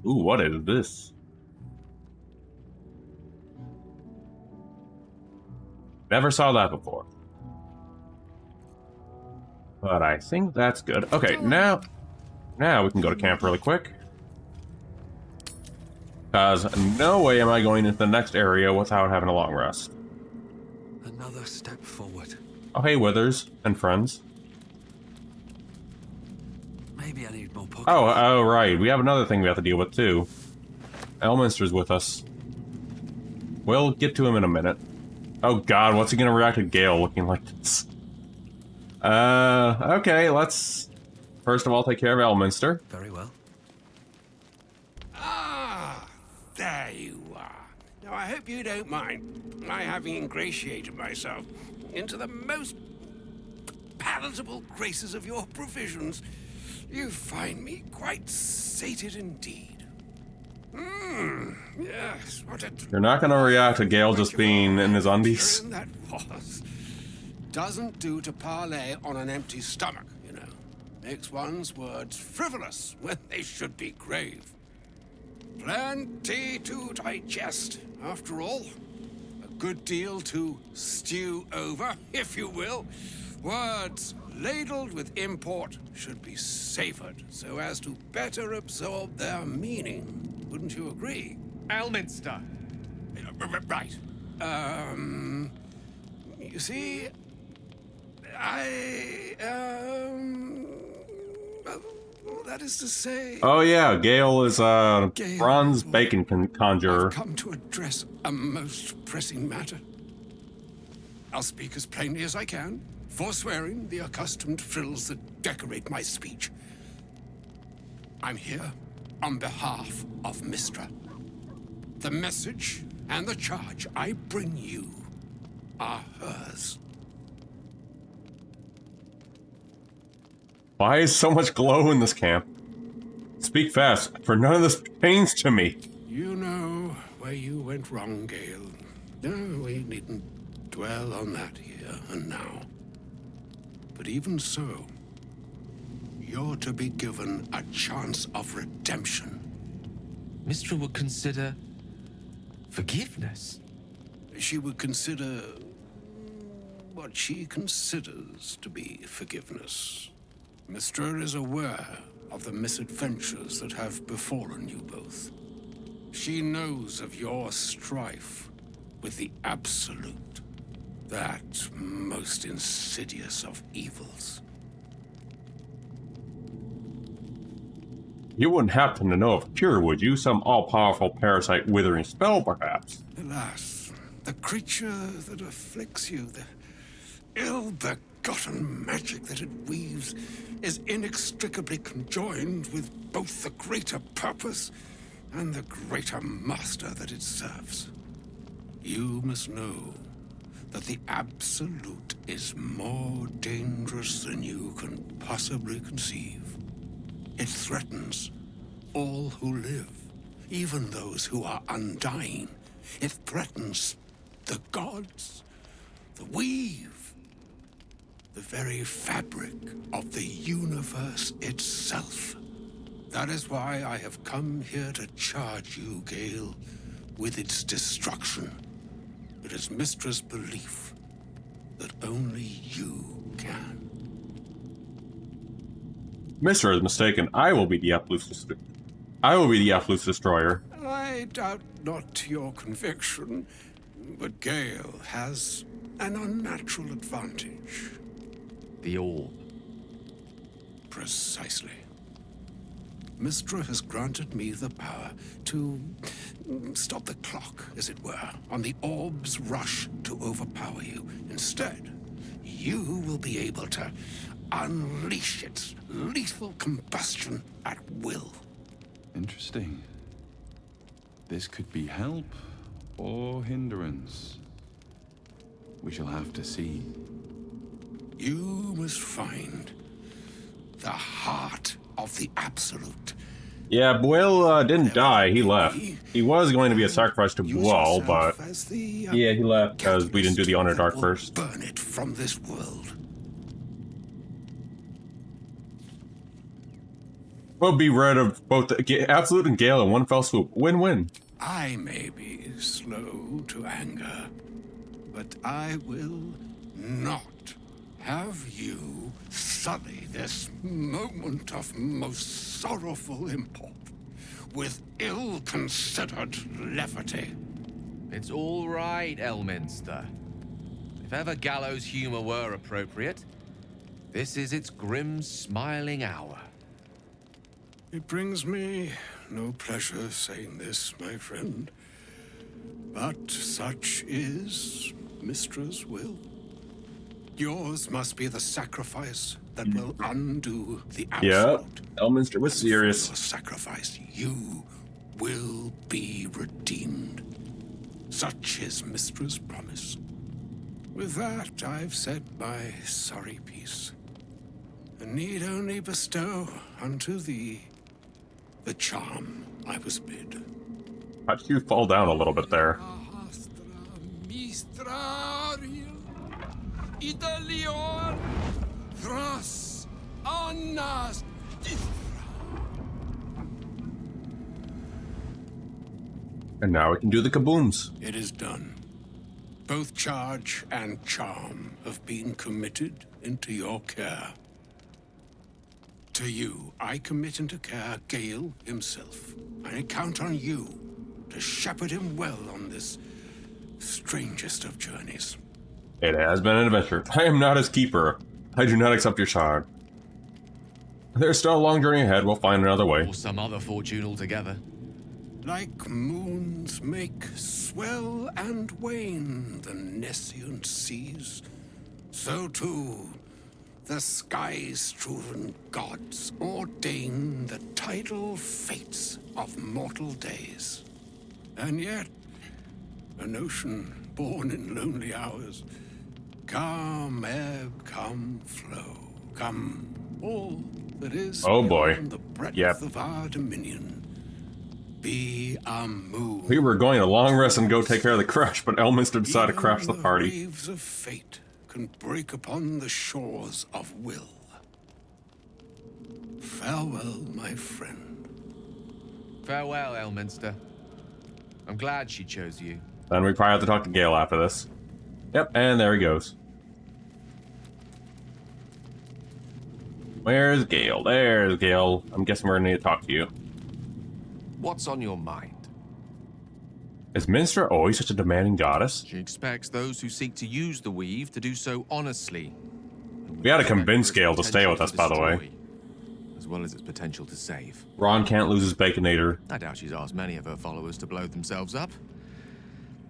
Ooh, what is this? Never saw that before. But I think that's good. Okay, now we can go to camp really quick. Because no way am I going into the next area without having a long rest. Another step forward. Oh, hey, Withers and friends. Maybe I need more pockets. Oh, right. We have another thing we have to deal with, too. Elminster's with us. We'll get to him in a minute. Oh, God, what's he gonna react to Gale looking like this? Okay, let's first of all take care of Elminster. Very well. Ah, there you are. Now, I hope you don't mind my having ingratiated myself into the most palatable graces of your provisions. You find me quite sated indeed. Yes, what a... You're not gonna react to Gale just being in his undies. that was. Doesn't do to parley on an empty stomach, you know. Makes one's words frivolous when they should be grave. Plenty to digest, after all. A good deal to stew over, if you will. Words ladled with import should be savored so as to better absorb their meaning. Wouldn't you agree? Elminster. Right. You see, well, that is to say... Oh yeah, Gale is bronze bacon conjurer. I've come to address a most pressing matter. I'll speak as plainly as I can. forswearing the accustomed frills that decorate my speech. I'm here on behalf of Mystra. The message and the charge I bring you are hers. Why is so much glow in this camp? Speak fast, for none of this pertains to me. You know where you went wrong, Gale. No, we needn't dwell on that here and now. But even so, you're to be given a chance of redemption. Mystra would consider forgiveness. She would consider what she considers to be forgiveness. Mystra is aware of the misadventures that have befallen you both. She knows of your strife with the Absolute, that most insidious of evils. You wouldn't happen to know of a cure, would you? Some all-powerful parasite withering spell, perhaps? Alas, the creature that afflicts you, the ill-begotten magic that it weaves, is inextricably conjoined with both the greater purpose and the greater master that it serves. You must know that the Absolute is more dangerous than you can possibly conceive. It threatens all who live, even those who are undying. It threatens the gods, the weave, the very fabric of the universe itself. That is why I have come here to charge you, Gale, with its destruction. It is Mystra's belief that only you can. Mystra is mistaken. I will be the Absolute's destroyer. I doubt not your conviction, but Gale has an unnatural advantage. The orb. Precisely. Mystra has granted me the power to stop the clock, as it were, on the orb's rush to overpower you. Instead, you will be able to unleash its lethal combustion at will. Interesting. This could be help or hindrance. We shall have to see. You must find the heart of the Absolute. Yeah, Buell didn't die, he left. He was going to be a sacrifice to Buell, but yeah, he left because we didn't do the Underdark first. Burn it from this world. We'll be rid of both the Absolute and Gale in one fell swoop. Win-win. I may be slow to anger, but I will not have you sully this moment of most sorrowful import with ill-considered levity. It's all right, Elminster. If ever gallows humor were appropriate, this is its grim, smiling hour. It brings me no pleasure saying this, my friend, but such is Mystra's will. Yours must be the sacrifice that will undo the Absolute. Yeah, Elminster was serious. For your sacrifice, you will be redeemed. Such is Mystra's promise. With that, I've said my sorry piece, and need only bestow unto thee the charm I was bid. How'd you fall down a little bit there? And now we can do the kabooms. It is done. Both charge and charm have been committed into your care. To you, I commit into care Gale himself. I count on you to shepherd him well on this strangest of journeys. It has been an adventure. I am not his keeper. I do not accept your shard. There's still a long journey ahead. We'll find another way. Or some other fortune altogether. Like moons make swell and wane the nescient seas, So too, the sky-strewn gods ordain the tidal fates of mortal days. And yet, an ocean born in lonely hours, come ebb, come flow, come all that is Oh boy. beyond the breadth Yep. of our dominion. Be a moon. We were going to long rest and go take care of the crash, but Elminster decided to crash the party. Waves of fate can break upon the shores of will. Farewell, my friend. Farewell, Elminster. I'm glad she chose you. Then we probably have to talk to Gale after this. Yep, and there he goes. Where's Gale? There's Gale. I'm guessing we're gonna need to talk to you. What's on your mind? Is Minster always such a demanding goddess? She expects those who seek to use the weave to do so honestly. We gotta convince Gale to stay with us, by the way. As well as its potential to save. Ron can't lose his Baconator. I doubt she's asked many of her followers to blow themselves up.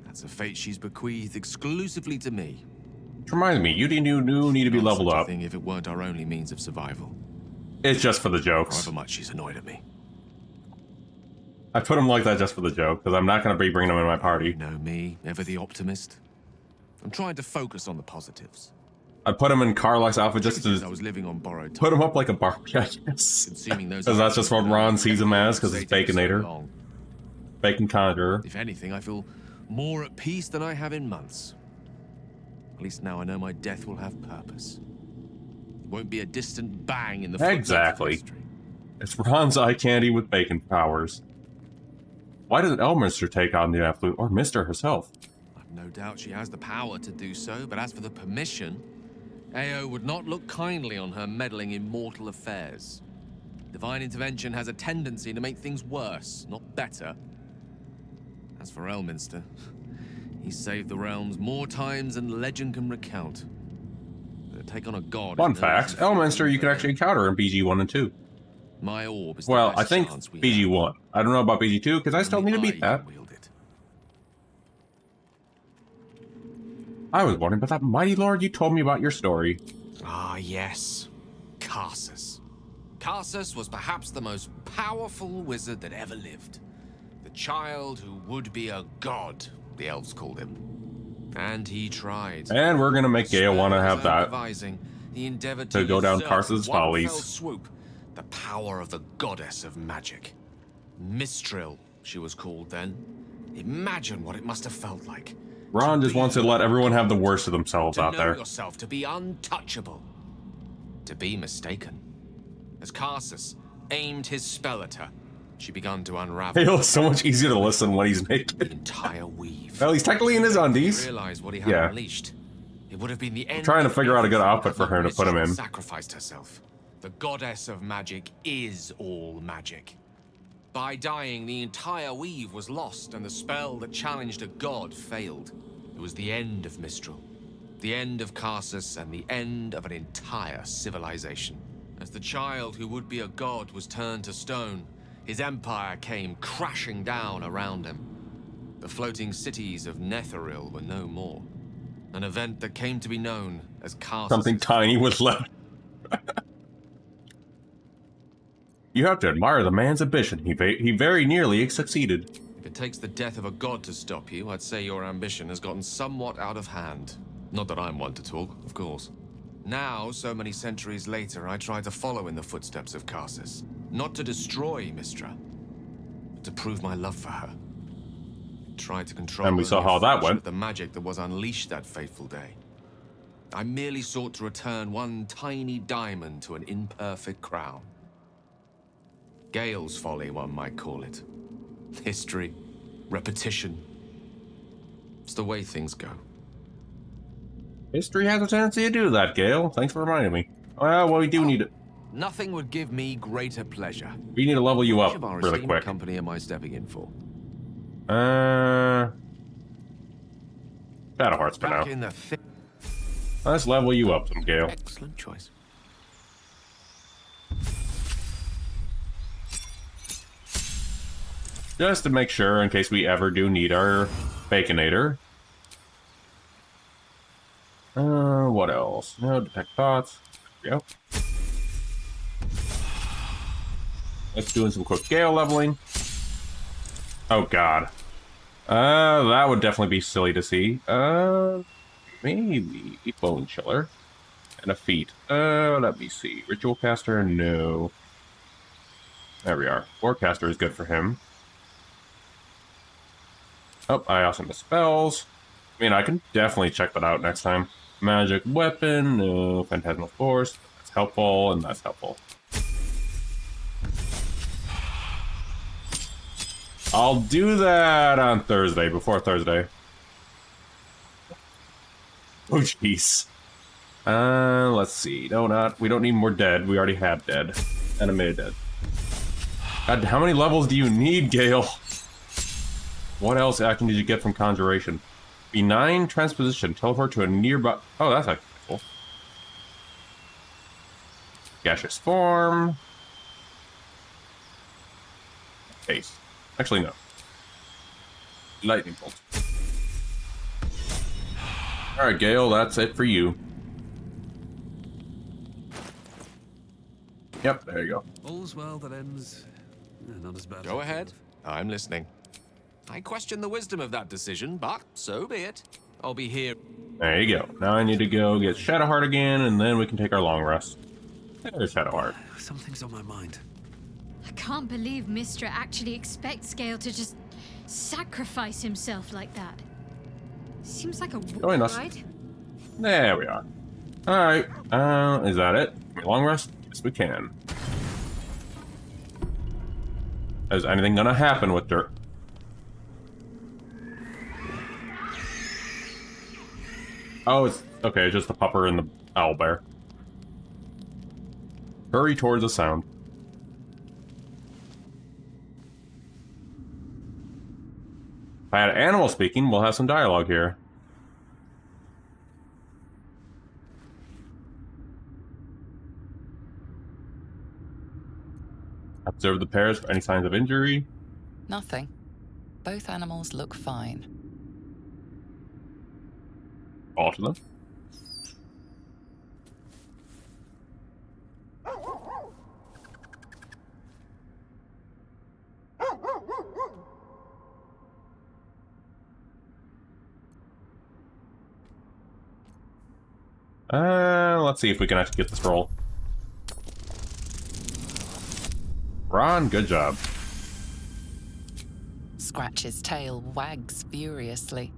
That's a fate she's bequeathed exclusively to me. Which reminds me, you do need to be leveled up. If it weren't our only means of survival. It's just for the jokes. However much she's annoyed at me. I put him like that just for the joke, because I'm not going to be bringing him in my party. You know me, ever the optimist. I'm trying to focus on the positives. I put him in Carla's outfit just to I was living on borrowed time. put him up like a Barbie, I guess. Because that's just what Ron sees him as, because it's Baconator. Bacon Conjurer. If anything, I feel more at peace than I have in months. At least now I know my death will have purpose. It won't be a distant bang in the footsteps of Exactly. history. It's Ron's eye candy with bacon powers. Why doesn't Elminster take on the Absolute, or Mister herself? I've no doubt she has the power to do so, but as for the permission, Ao would not look kindly on her meddling in mortal affairs. Divine intervention has a tendency to make things worse, not better. As for Elminster, he's saved the realms more times than legend can recount. But to take on a god... Fun fact, Elminster you can actually encounter in BG 1 and 2. My orb is Well, the I best think chance we BG have. 1. I don't know about BG 2, because I still need to beat that. Wield it. I was wondering about that mighty lord you told me about your story. Ah, yes. Karsus. Karsus was perhaps the most powerful wizard that ever lived. The child who would be a god, the elves called him. And he tried. And we're gonna make Gale want to have that. Devising, he endeavored To go down usurp Karsus' with one follies. fell swoop, the power of the goddess of magic. Mistril, she was called then. Imagine what it must have felt like. Ron just wants to let everyone have the worst of themselves To out know there. yourself, to be untouchable. To be mistaken. As Karsus aimed his spell at her, she began to unravel. Gale is so much easier to listen when he's naked. The entire weave. Well, he's technically in his undies. Realized what he had Yeah. unleashed. It would have been the end. I'm trying to of figure out a good everything outfit for had her to put him Mistril in. Sacrificed herself. The goddess of magic is all magic. By dying, the entire weave was lost, and the spell that challenged a god failed. It was the end of Mistral, the end of Karsus, and the end of an entire civilization. As the child who would be a god was turned to stone, his empire came crashing down around him. The floating cities of Netheril were no more. An event that came to be known as Karsus. Something tiny was left. You have to admire the man's ambition. He very nearly succeeded. If it takes the death of a god to stop you, I'd say your ambition has gotten somewhat out of hand. Not that I'm one to talk, of course. Now, so many centuries later, I try to follow in the footsteps of Karsus. Not to destroy Mistra, but to prove my love for her. Try to control And we saw how that went. the magic that was unleashed that fateful day. I merely sought to return one tiny diamond to an imperfect crown. Gale's folly, one might call it. History, repetition. It's the way things go. History has a tendency to do that, Gale. Thanks for reminding me. Well, we do need to... Nothing would give me greater pleasure. We need to level you Which up of our really esteemed quick. company am I stepping in for? Shadow Hearts for now. Back in the Let's level you up some, Gale. Excellent choice. Just to make sure, in case we ever do need our Baconator. What else? No, detect thoughts. There we go. Let's doing some quick Gale leveling. Oh god. That would definitely be silly to see. Maybe Bone Chiller. And a feat. Let me see. Ritual Caster? No. There we are. Forecaster is good for him. Oh, I also missed spells. I mean, I can definitely check that out next time. Magic Weapon, no. Phantasmal Force, that's helpful, and that's helpful. I'll do that on Thursday, before Thursday. Oh, jeez. Let's see. No, we don't need more dead. We already have dead. Animated dead. God, how many levels do you need, Gale? What else action did you get from Conjuration? Benign Transposition. Teleport to a nearby... Oh, that's actually cool. Gaseous Form. Haste. Actually, no. Lightning Bolt. Alright, Gale, that's it for you. Yep, there you go. All's well that ends... not as bad. Go ahead. I'm listening. I question the wisdom of that decision, but so be it. I'll be here. There you go. Now I need to go get Shadowheart again, and then we can take our long rest. There's Shadowheart. Something's on my mind. I can't believe Mistra actually expects Gale to just sacrifice himself like that. Seems like a Join us. right? There we are. Alright, is that it? Can we long rest? Yes, we can. Is anything gonna happen with dirt? Oh, it's okay, it's just the pupper and the owlbear. Hurry towards the sound. If I had animal speaking, we'll have some dialogue here. Observe the pairs for any signs of injury. Nothing. Both animals look fine. All to them. Let's see if we can actually get the scroll. Ron, good job. Scratch's tail wags furiously.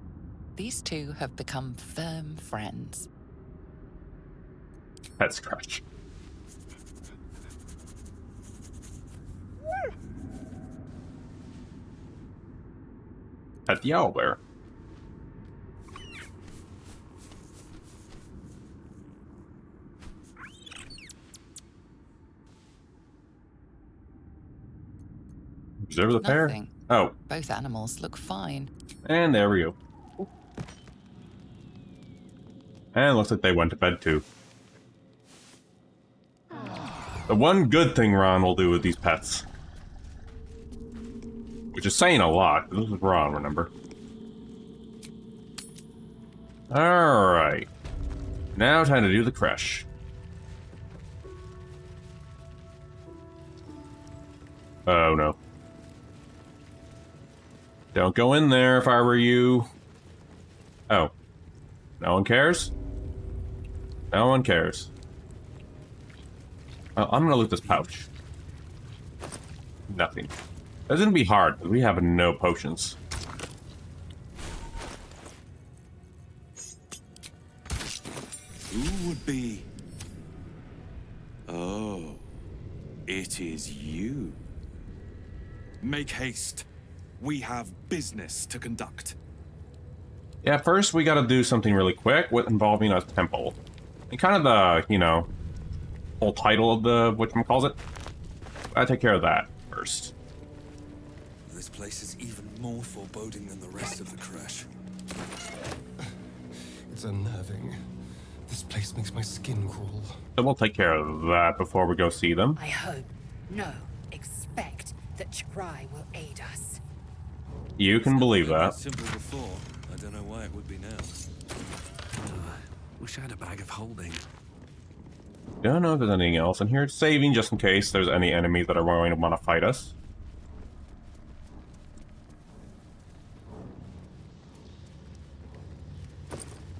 These two have become firm friends. Pet Scratch. Pet the owlbear. Observe the pair? Nothing. Oh. Both animals look fine. And there we go. And it looks like they went to bed too. The one good thing Ron will do with these pets. Which is saying a lot. This is Ron, remember? Alright. Now time to do the crash. Oh no. Don't go in there if I were you. Oh. No one cares? No one cares. I'm gonna loot this pouch. Nothing. That's gonna be hard, because we have no potions. Who would be... Oh, it is you. Make haste. We have business to conduct. Yeah, first we gotta do something really quick with involving a temple. And kind of the, you know, whole title of the, whatchamacallit. Gotta take care of that first. This place is even more foreboding than the rest of the crash. It's unnerving. This place makes my skin crawl. So we'll take care of that before we go see them. I hope, no, expect that Chikrai will aid us. You can believe that. Simple before. I don't know why it would be now. Wish I had a bag of holding. Don't know if there's anything else in here. Saving just in case there's any enemies that are going to want to fight us.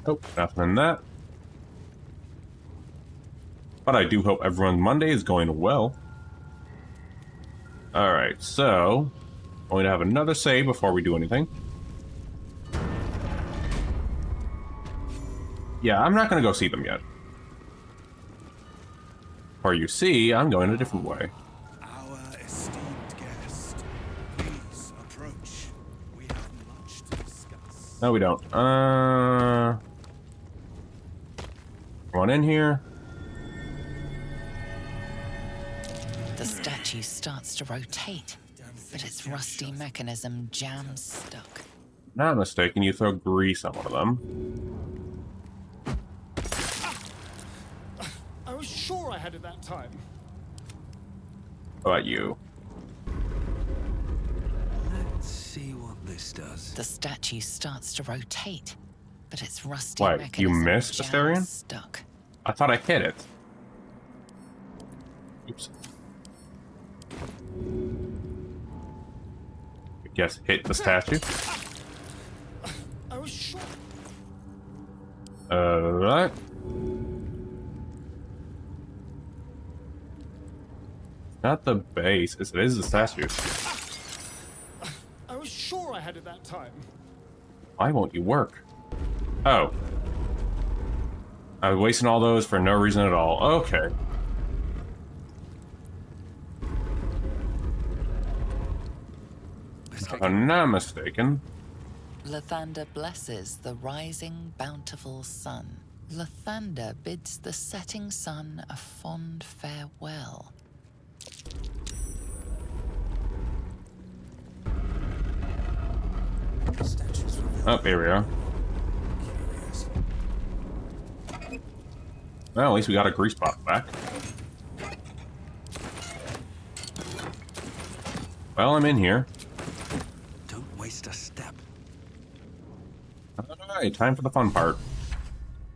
Oh, nothing in that. But I do hope everyone's Monday is going well. Alright, so... I'm going to have another save before we do anything. Yeah, I'm not going to go see them yet. Or you see, I'm going a different way. Our esteemed guest, please approach. We have much to discuss. No, we don't. Come on in here. The statue starts to rotate, but its rusty mechanism jams stuck. Not mistaken, you throw grease on one of them. I was sure I had it that time. How about you? Let's see what this does. The statue starts to rotate, but its rusty Wait, you mechanism missed, jams Asterion? stuck. I thought I hit it. Oops. I guess hit the statue. I was sure. Alright. Not the base, it is the statue. I was sure I had it that time. Why won't you work? Oh. I was wasting all those for no reason at all. Okay. If I'm not mistaken. Lathander blesses the rising, bountiful sun. Lathander bids the setting sun a fond farewell. Oh, here we are. Well, at least we got a grease pot back. Well, I'm in here. Don't waste a step. Alright, time for the fun part.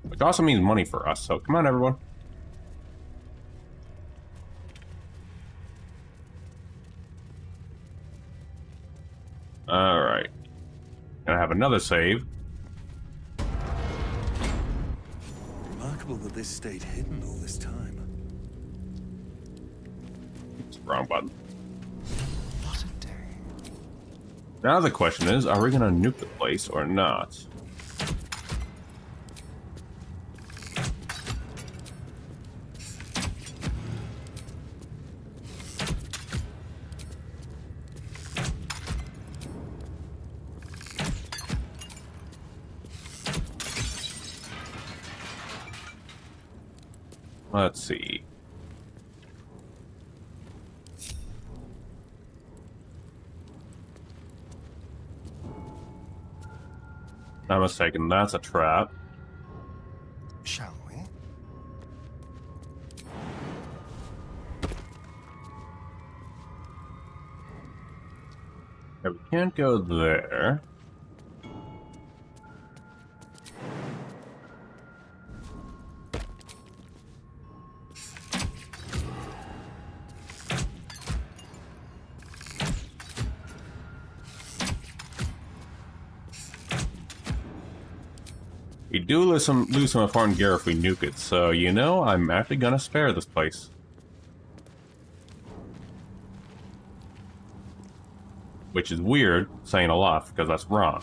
Which also means money for us, so come on, everyone. Alright. Gonna have another save. Remarkable that this stayed hidden all this time. It's the wrong button. What a day. Now the question is, are we gonna nuke the place or not? Let's see. Not mistaken, that's a trap. Shall we? Okay, we can't go there. We do lose some important gear if we nuke it, so you know, I'm actually gonna spare this place. Which is weird, saying a lot, because that's wrong.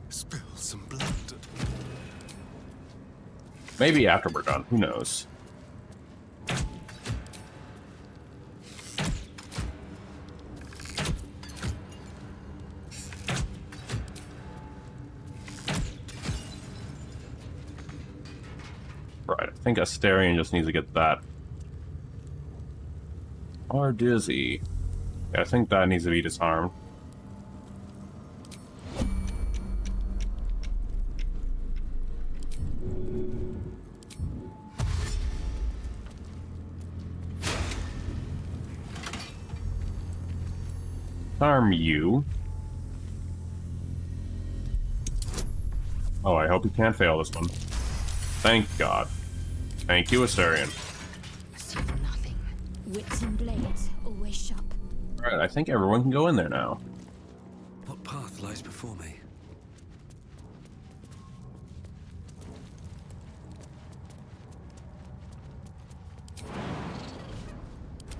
Spill some blood. Maybe after we're done, who knows? Right, I think Asterion just needs to get that. Or Dizzy. Yeah, I think that needs to be disarmed. disarm you. Oh, I hope you can't fail this one. Thank God. Thank you, Astarion. Nothing. Wits and blades, always sharp. Alright, I think everyone can go in there now. What path lies before me?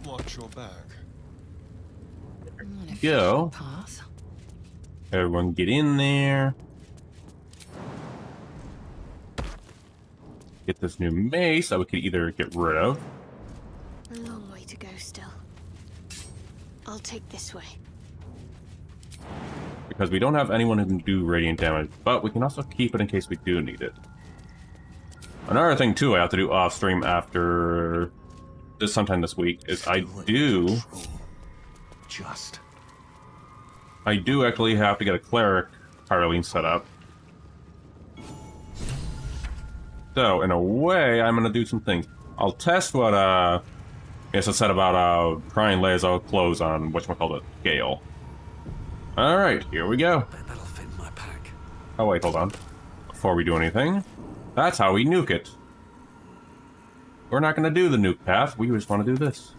Watch your back. Go. Everyone get in there. Get this new mace that we could either get rid of. A long way to go still. I'll take this way. Because we don't have anyone who can do radiant damage, but we can also keep it in case we do need it. Another thing too I have to do off stream after this sometime this week is I do actually have to get a cleric Harleen set up. So in a way I'm gonna do some things. I'll test what yes, I said about trying laser close on whatchamacallit, Gale. Alright, here we go. That'll fit in my pack. Oh wait, hold on. Before we do anything, that's how we nuke it. We're not gonna do the nuke path, we just wanna do this.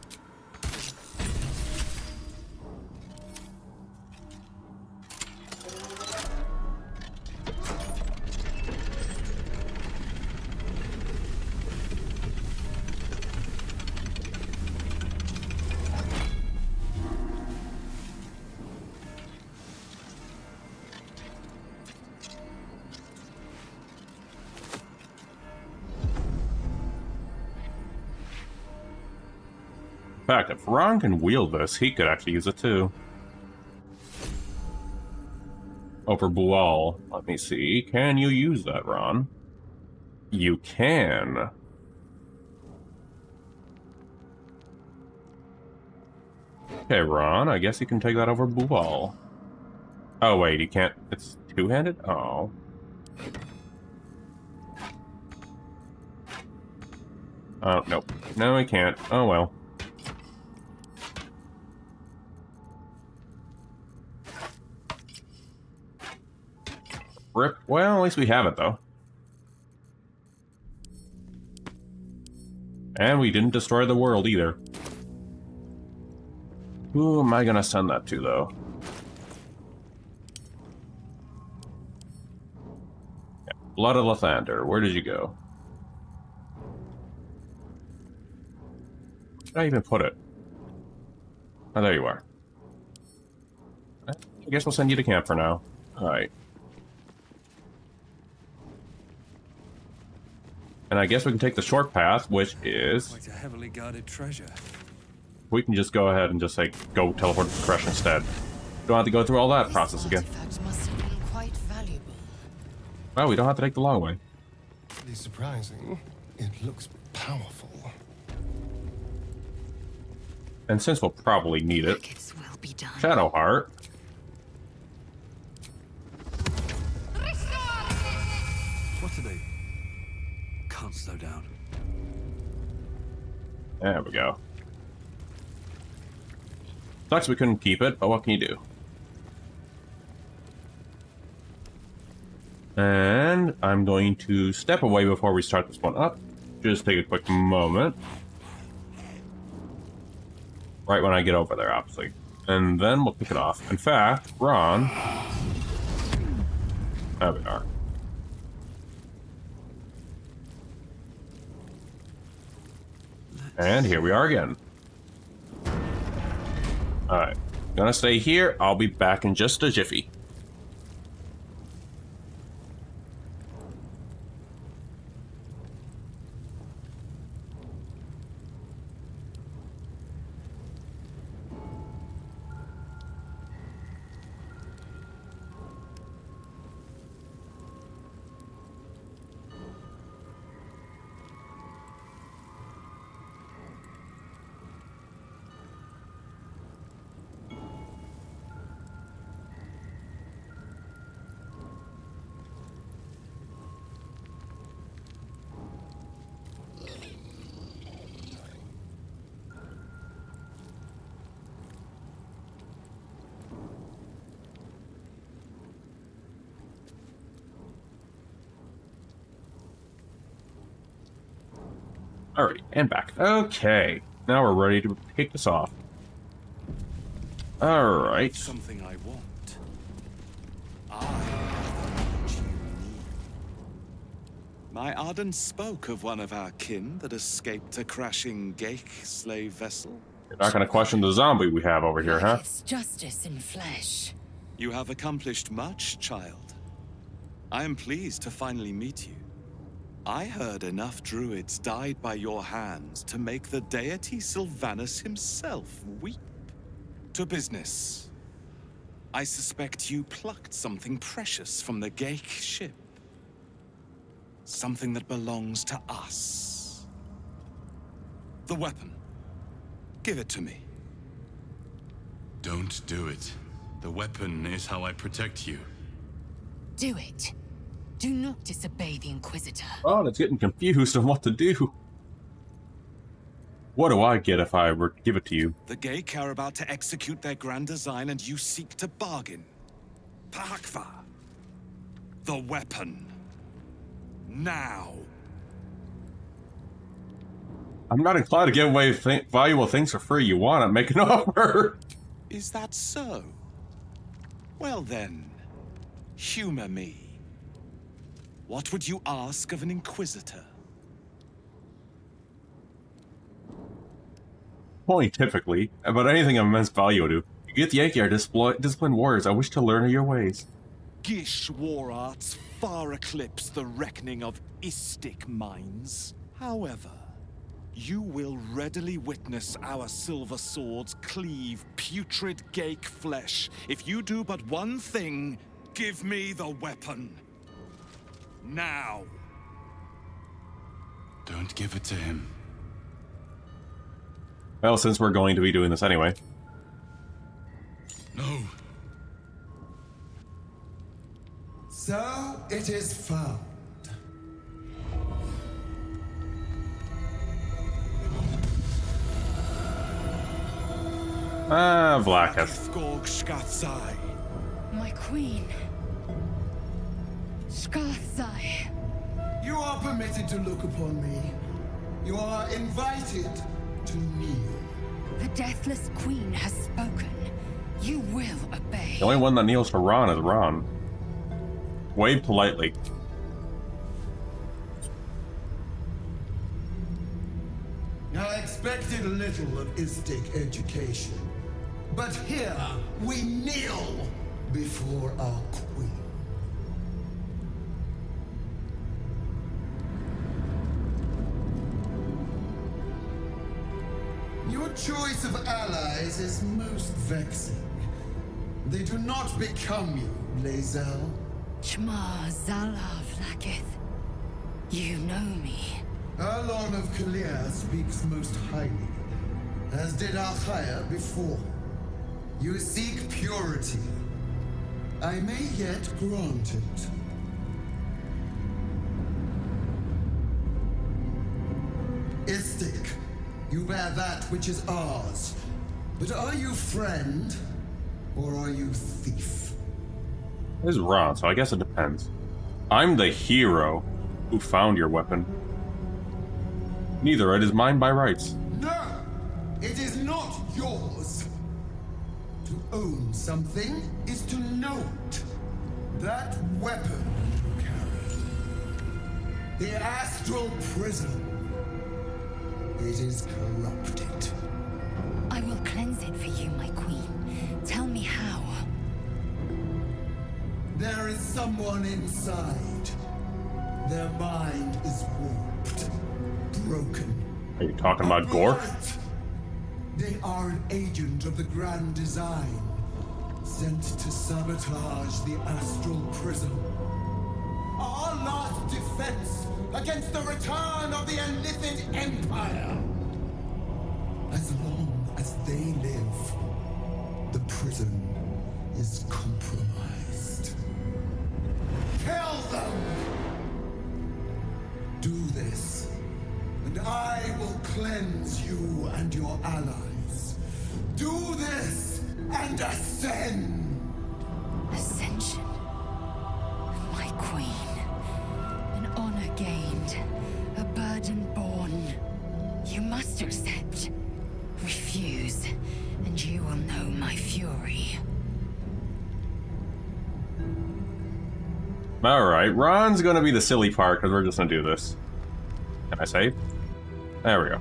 In fact, if Ron can wield this, he could actually use it too. Over Bual. Let me see. Can you use that, Ron? You can. Okay, Ron, I guess you can take that over Bual. Oh, wait, you can't. It's two-handed? Oh. Oh, nope. No, he can't. Oh, well. Rip. Well, at least we have it, though. And we didn't destroy the world, either. Who am I gonna send that to, though? Yeah. Blood of Lathander. Where did you go? Where did I even put it? Oh, there you are. I guess we'll send you to camp for now. Alright. And I guess we can take the short path, which is... Quite a heavily guarded treasure. We can just go ahead and just, like, go teleport to Crush instead. Don't have to go through all that process again. Must have been quite valuable. Well, we don't have to take the long way. Pretty surprising. It looks powerful. And since we'll probably need it, Shadowheart. What are they? Can't slow down. There we go. Sucks we couldn't keep it, but what can you do? And I'm going to step away before we start this one up. Just take a quick moment. Right when I get over there, obviously. And then we'll pick it off. In fact, Ron... There we are. And here we are again. Alright. Gonna stay here. I'll be back in just a jiffy. Alright, and back. Okay, now we're ready to kick this off. Alright. Something I want. I have the knowledge you need. My Arden spoke of one of our kin that escaped a crashing Geik slave vessel. You're not gonna question the zombie we have over here, huh? It's justice in flesh. You have accomplished much, child. I am pleased to finally meet you. I heard enough druids died by your hands to make the deity Sylvanus himself weep. To business. I suspect you plucked something precious from the Geik ship. Something that belongs to us. The weapon. Give it to me. Don't do it. The weapon is how I protect you. Do it. Do not disobey the Inquisitor. Oh, it's getting confused on what to do. What do I get if I were to give it to you? The Geik are about to execute their grand design and you seek to bargain. Pahakva. The weapon. Now. I'm not inclined to give away valuable things for free. You want to make an offer. Is that so? Well then, humor me. What would you ask of an Inquisitor? Pontifically, about anything of immense value to. You get the Yankee are disciplined warriors. I wish to learn your ways. Gish war arts far eclipse the reckoning of Istic minds. However, you will readily witness our silver swords cleave putrid Geik flesh if you do but one thing: give me the weapon. Now. Don't give it to him. Well, since we're going to be doing this anyway. No. So it is found. Ah, Vlaakith. My queen. Skathzai. You are permitted to look upon me. You are invited to kneel. The Deathless Queen has spoken. You will obey. The only one that kneels for Ron is Ron. Wave politely. I expected little of Istic education, but here we kneel before our queen. Your choice of allies is most vexing. They do not become you, Lae'zel. Chma Zala Vlaakith. You know me. Arlon of Kalir speaks most highly, as did Alchaya before. You seek purity. I may yet grant it. Istic, you bear that which is ours. But are you friend, or are you thief? This is Ron, so I guess it depends. I'm the hero who found your weapon. Neither, it is mine by rights. No! It is not yours! To own something is to know it. That weapon you carry. The astral prism. It is corrupted. I will cleanse it for you, my queen. Tell me how. There is someone inside. Their mind is warped. Broken. Are you talking about Gore? They are an agent of the Grand Design, sent to sabotage the Astral Prism. Our last defense against the return of the Enlithid Empire. As long as they live, the prison is compromised. Kill them! Do this, and I will cleanse you and your allies. Do this, and ascend! Ascension. My queen. An honor gained. A burden borne. must accept. Refuse, and you will know my fury. Alright, Ron's gonna be the silly part, because we're just gonna do this. Can I save? There we go.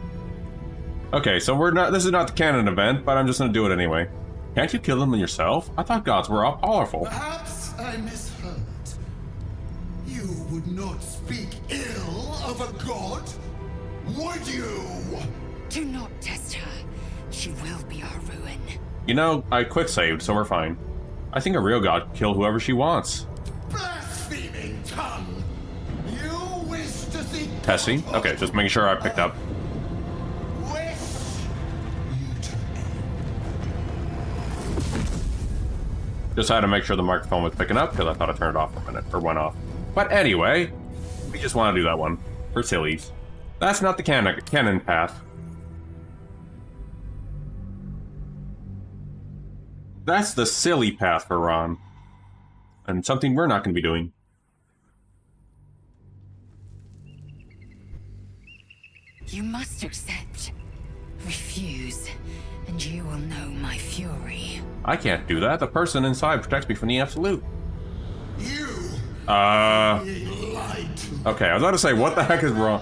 Okay, so we're not- this is not the canon event, but I'm just gonna do it anyway. Can't you kill them yourself? I thought gods were all powerful. Perhaps I misheard. You would not speak ill of a god, would you? Do not test her. She will be our ruin. You know, I quick saved, so we're fine. I think a real god can kill whoever she wants. Blaspheming tongue! You wish to see Tessie? Okay, just making sure I picked up. Just had to make sure the microphone was picking up because I thought I turned it off for a minute, or went off. But anyway, we just want to do that one for sillies. That's not the canon path. That's the silly path for Ron. And something we're not going to be doing. You must accept. Refuse, and you will know my fury. I can't do that. The person inside protects me from the absolute. You. Okay, I was about to say, what the heck is wrong?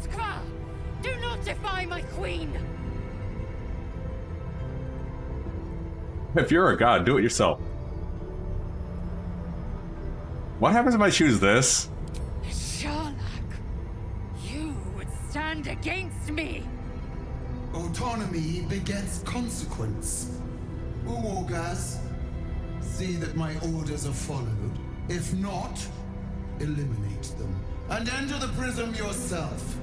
Skva, do not defy my queen. If you're a god, do it yourself. What happens if I choose this? Sharlak, you would stand against me. Autonomy begets consequence. Uogas, see that my orders are followed. If not, eliminate them. And enter the prism yourself.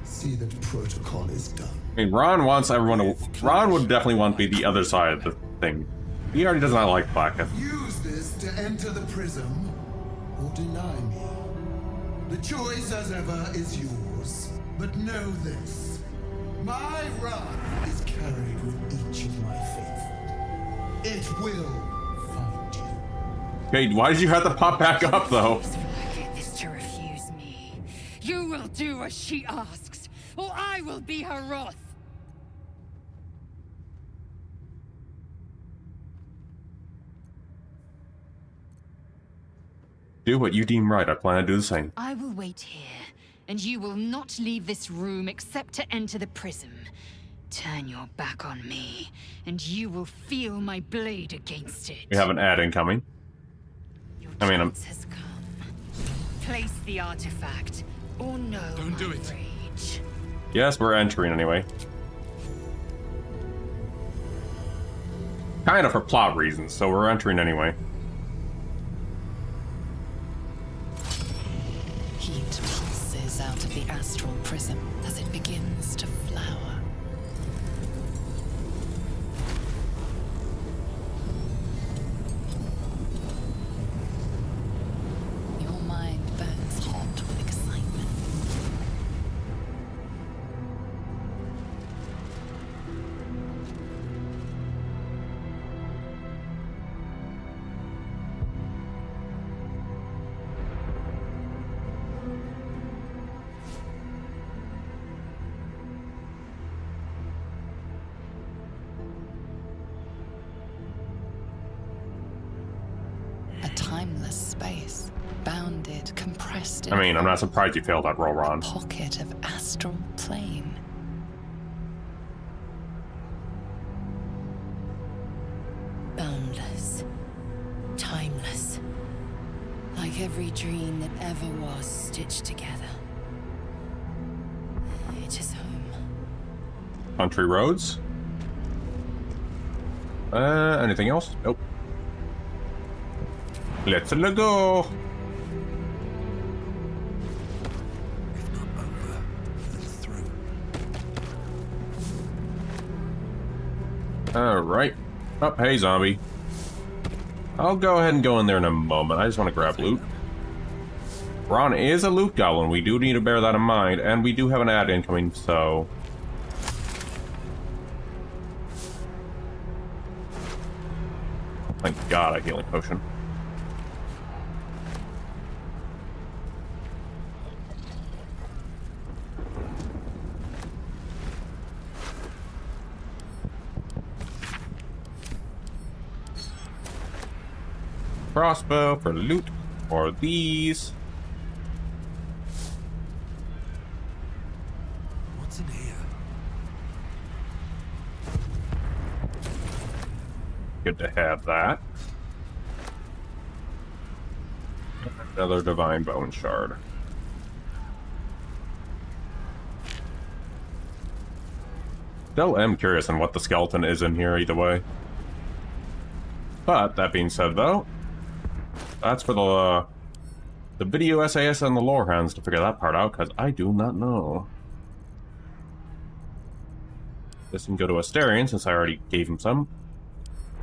See that protocol is done. I mean, Ron wants everyone to... Ron would definitely want to be the other side of the thing. He already does not like Blacketh. Use this to enter the prism, or deny me. The choice, as ever, is yours. But know this. My wrath is carried with each of my faithful. It will find you. Okay, why did you have to pop back up, though? Get this to refuse me. You will do as she asks, or I will be her wrath. Do what you deem right. I plan to do the same. I will wait here, and you will not leave this room except to enter the prism. Turn your back on me, and you will feel my blade against it. We have an ad incoming. I mean, Has come. Place the artifact, or no. Don't do it. Rage. Yes, we're entering anyway. Kind of for plot reasons, so we're entering anyway. Heat pulses out of the astral prism as it begins to flower. Your mind burns hot with excitement. A timeless space, bounded, compressed in I mean, I'm not surprised you failed that roll, Ron. pocket of astral plane. Boundless. Timeless. Like every dream that ever was stitched together. It is home. Country roads? Anything else? Nope. Let's go. Alright. Oh, hey, zombie. I'll go ahead and go in there in a moment. I just want to grab loot. Ron is a loot goblin. We do need to bear that in mind. And we do have an ad incoming, so... Thank God, a healing potion. crossbow for loot, or these. What's in here? Good to have that. Another divine bone shard. Still am curious on what the skeleton is in here either way. But that being said, though, that's for the video SAS and the lore hounds to figure that part out, because I do not know. This can go to Asterion since I already gave him some.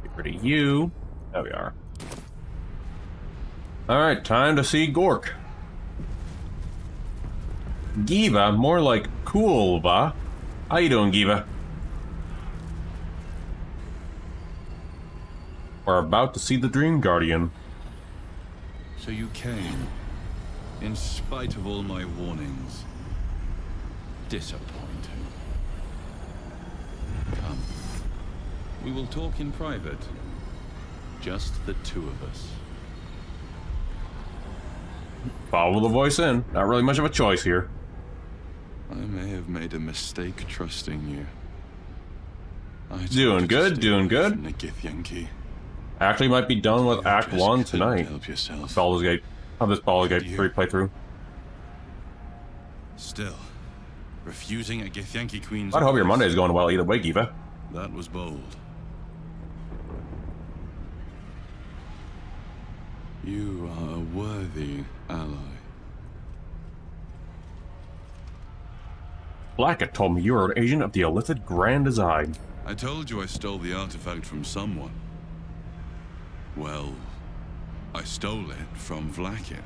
Get rid of you. There we are. Alright, time to see Gork. Giva, more like Coolva. How you doing, Giva? We're about to see the Dream Guardian. So you came, in spite of all my warnings. Disappointing. Come. We will talk in private. Just the two of us. Follow the voice in. Not really much of a choice here. I may have made a mistake trusting you. Doing good, doing good. Actually might be done with Act 1 tonight. Baldur's Gate. Of this Baldur's Gate 3 playthrough. Still, refusing a Githyanki Queen's... I hope your Monday's going well either way, Giva. That was bold. You are a worthy ally. Blackett told me you were an agent of the Illithid Grand Design. I told you I stole the artifact from someone. Well, I stole it from Vlaakith.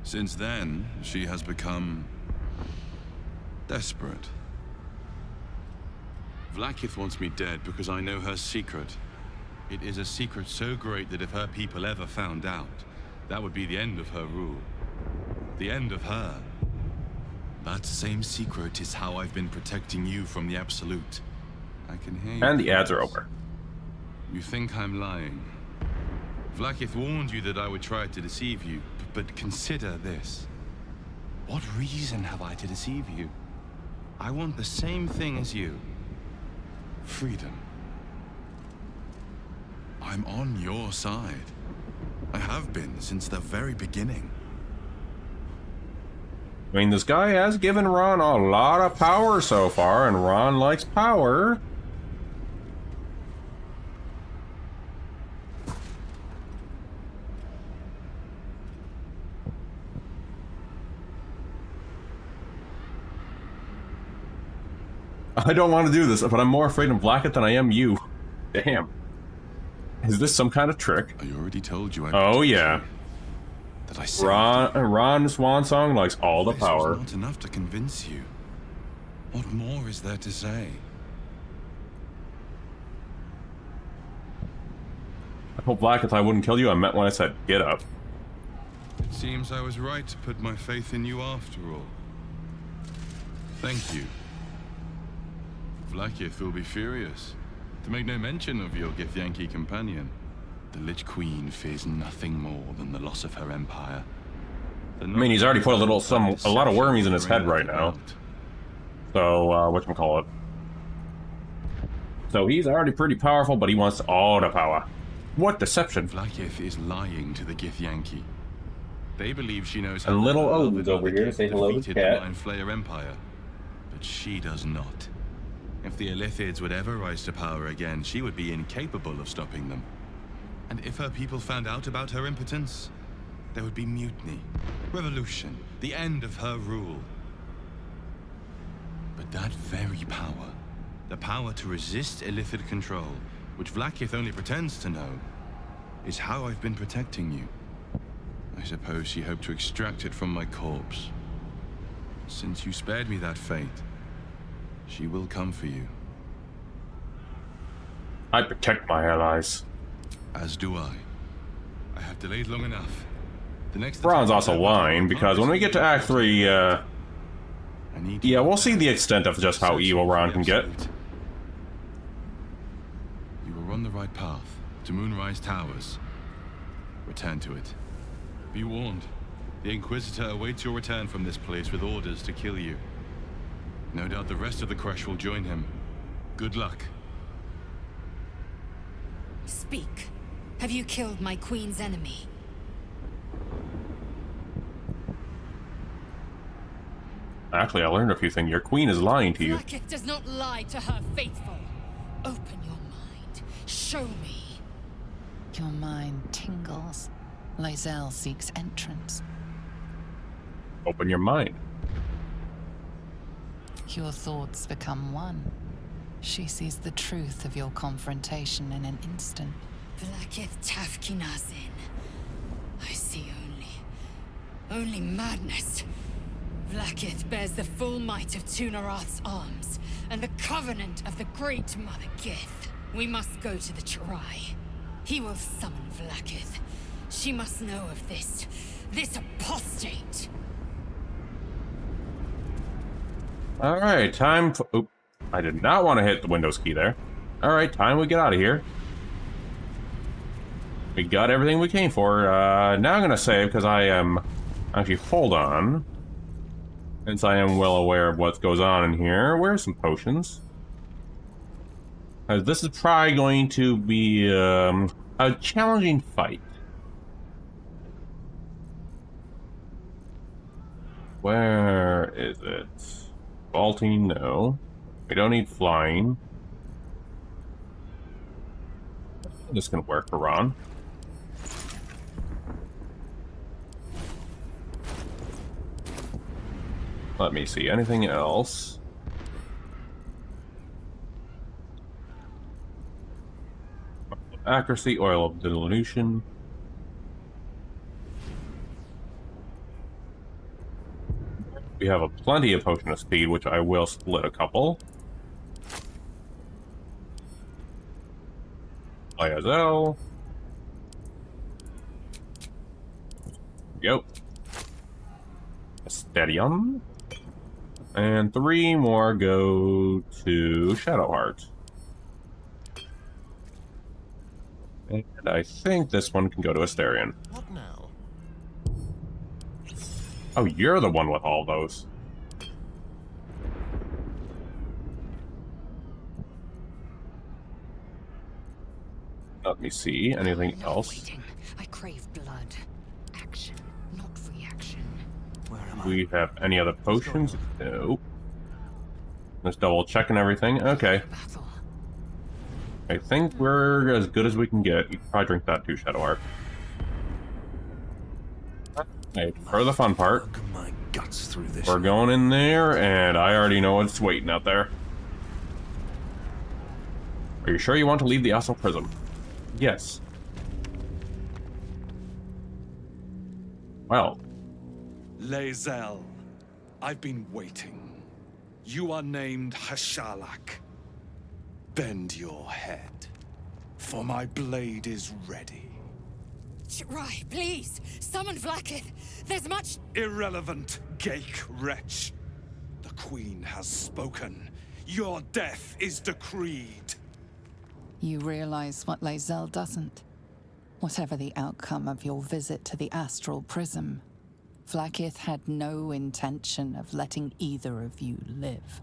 Since then, she has become... desperate. Vlaakith wants me dead because I know her secret. It is a secret so great that if her people ever found out, that would be the end of her rule. The end of her. That same secret is how I've been protecting you from the Absolute. I can hear you. And the ads are over. You think I'm lying. Vlaakith warned you that I would try to deceive you, but consider this. What reason have I to deceive you? I want the same thing as you. Freedom. I'm on your side. I have been since the very beginning. I mean, this guy has given Ron a lot of power so far, and Ron likes power. I don't want to do this, but I'm more afraid of Blackett than I am you. Damn. Is this some kind of trick? I already told you. Oh yeah. That I said Ron Swansong likes all the power. This was not enough to convince you. What more is there to say? I hope Blackett I wouldn't kill you. I meant when I said get up. It seems I was right to put my faith in you after all. Thank you. Vlaakith will be furious. To make no mention of your Githyanki companion. The Lich Queen fears nothing more than the loss of her empire. I mean, he's already put a lot of wormies in his head right now. So, whatchamacallit. So he's already pretty powerful, but he wants all the power. What deception. Vlaakith is lying to the Githyanki. They believe she knows how and little Owen's over here to say hello to the cat. Blind Flayer Empire. But she does not. If the Illithids would ever rise to power again, she would be incapable of stopping them. And if her people found out about her impotence, there would be mutiny, revolution, the end of her rule. But that very power, the power to resist Illithid control, which Vlaakith only pretends to know, is how I've been protecting you. I suppose she hoped to extract it from my corpse. Since you spared me that fate, she will come for you. I protect my allies. As do I. I have delayed long enough. The next Ron's also lying, because when we get to Act 3, yeah, we'll see the extent of just how evil Ron can get. You are on the right path, to Moonrise Towers. Return to it. Be warned. The Inquisitor awaits your return from this place with orders to kill you. No doubt the rest of the crush will join him. Good luck. Speak. Have you killed my queen's enemy? Actually, I learned a few things. Your queen is lying to you. Blacketh does not lie to her faithful. Open your mind. Show me. Your mind tingles. Lae'zel seeks entrance. Open your mind. Your thoughts become one. She sees the truth of your confrontation in an instant. Blacketh Tafkinazin. I see only madness. Blacketh bears the full might of Tunarath's arms, and the covenant of the Great Mother Gith. We must go to the Chirai. He will summon Blacketh. She must know of this apostate. Alright, time for... Oop. I did not want to hit the Windows key there. Alright, time we get out of here. We got everything we came for. Now I'm going to save, because I am... Actually, hold on. Since I am well aware of what goes on in here. Where's some potions? This is probably going to be a challenging fight. Where is it? Vaulting, no. We don't need flying. This can work for Ron. Let me see. Anything else? Accuracy, oil of dilution. We have a plenty of potion of speed, which I will split a couple. Lae'zel. Yep. Stadium. And 3 more go to Shadowheart. And I think this one can go to Asterion. What now? Oh, you're the one with all those. Let me see. Anything else? Waiting. I crave blood. Action, not reaction. Do we have any other potions? No. Just double checking everything. Okay. I think we're as good as we can get. You can probably drink that too, Shadowheart. Right, for the fun part. My guts through this. We're going in there, and I already know what's waiting out there. Are you sure you want to leave the Astral Prism? Yes. Well. Lae'zel, I've been waiting. You are named Hashalak. Bend your head, for my blade is ready. Chirai, please! Summon Blacketh! There's much... Irrelevant, Gake wretch. The Queen has spoken. Your death is decreed. You realize what Lae'zel doesn't. Whatever the outcome of your visit to the Astral Prism, Blacketh had no intention of letting either of you live.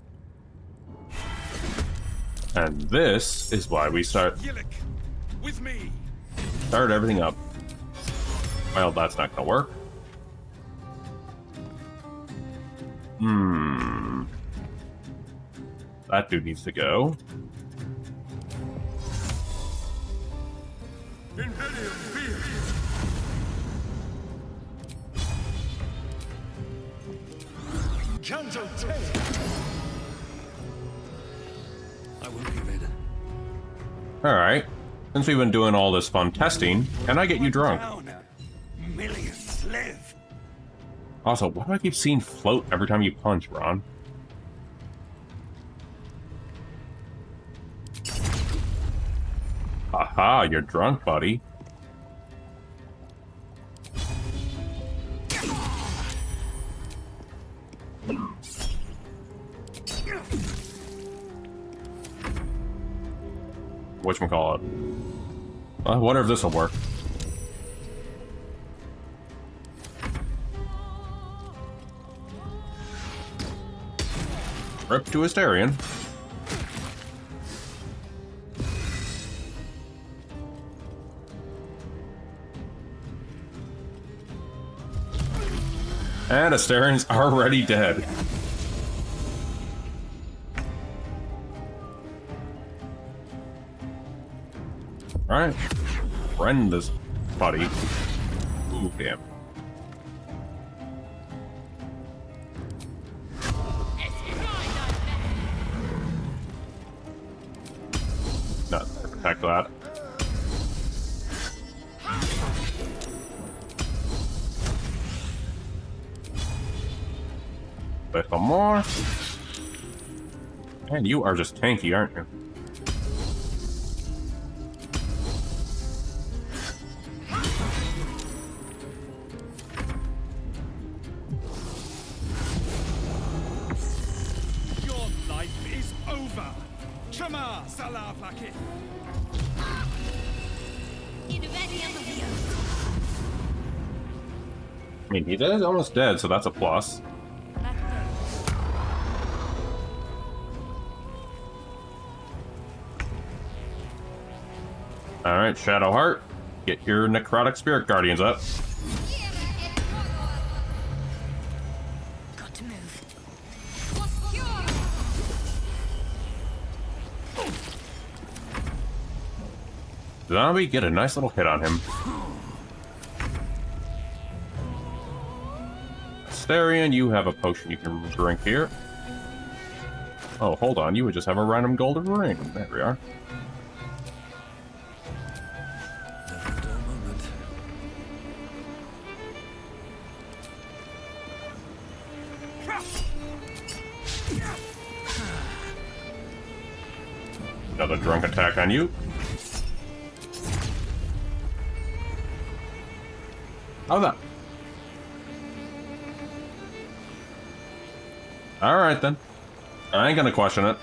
And this is why we start everything up. Well, that's not gonna work. That dude needs to go. I won't give in. Alright. Since we've been doing all this fun testing, can I get you drunk? Millions live. Also, why do I keep seeing float every time you punch, Ron? Aha, you're drunk, buddy. Whatchamacallit? I wonder if this will work. Rip to Asterion. And Asterian's already dead. Alright. Rend this buddy. Ooh, damn. Not to protect that. Little more. And you are just tanky, aren't you? Your life is over. Chama Salafaki. I mean, he is almost dead, so that's a plus. Alright, Shadowheart. Get your necrotic spirit guardians up. Got to move. Zombie, get a nice little hit on him. Asterion, you have a potion you can drink here. Oh, hold on, you would just have a random golden ring. There we are. Never a dull moment. Another drunk attack on you. How's that? Alright then. I ain't gonna question it.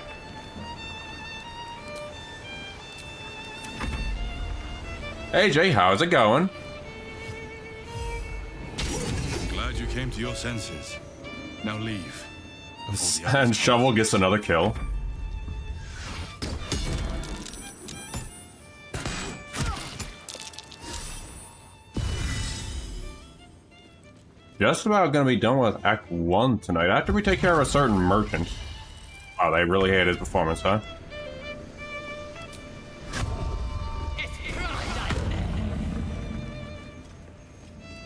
Hey Jay, how's it going? Glad you came to your senses. Now leave. And Shovel gets another kill. Just about gonna be done with Act 1 tonight, after we take care of a certain merchant. Oh, they really hate his performance, huh?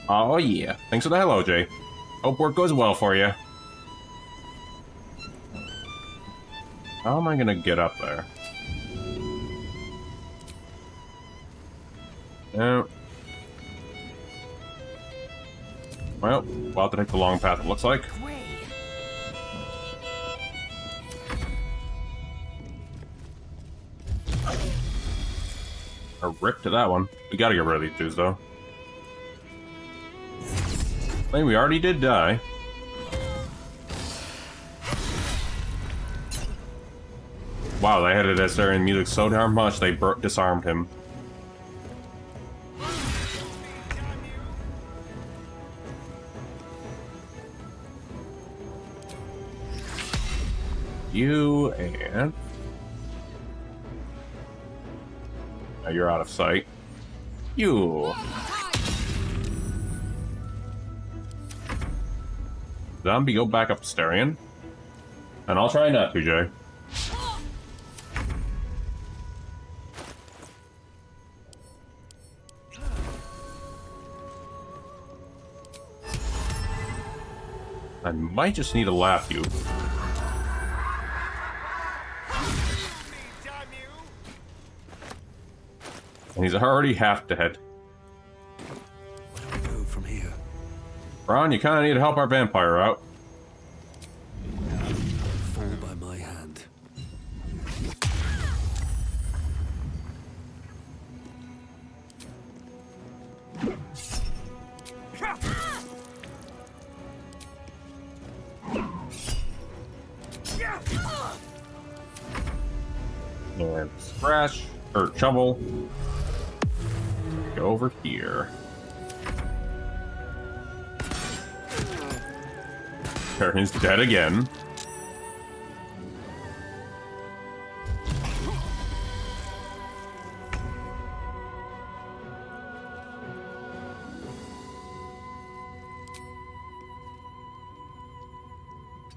Oh yeah. Thanks for the hello, Jay. Hope work goes well for you. How am I gonna get up there? No. Well, we'll have to take the long path, it looks like. A rip to that one. We gotta get rid of these dudes, though. I think we already did die. Wow, they had it as there in music so darn much they disarmed him. You and... Now you're out of sight. You! Zombie, go back up Asterion. And I'll try not to, Jay. I might just need to laugh you. And he's already half dead. Where do we go from here? Ron, you kind of need to help our vampire out. Fall by my hand. And scratch, or shovel. Go over here. There, he's dead again.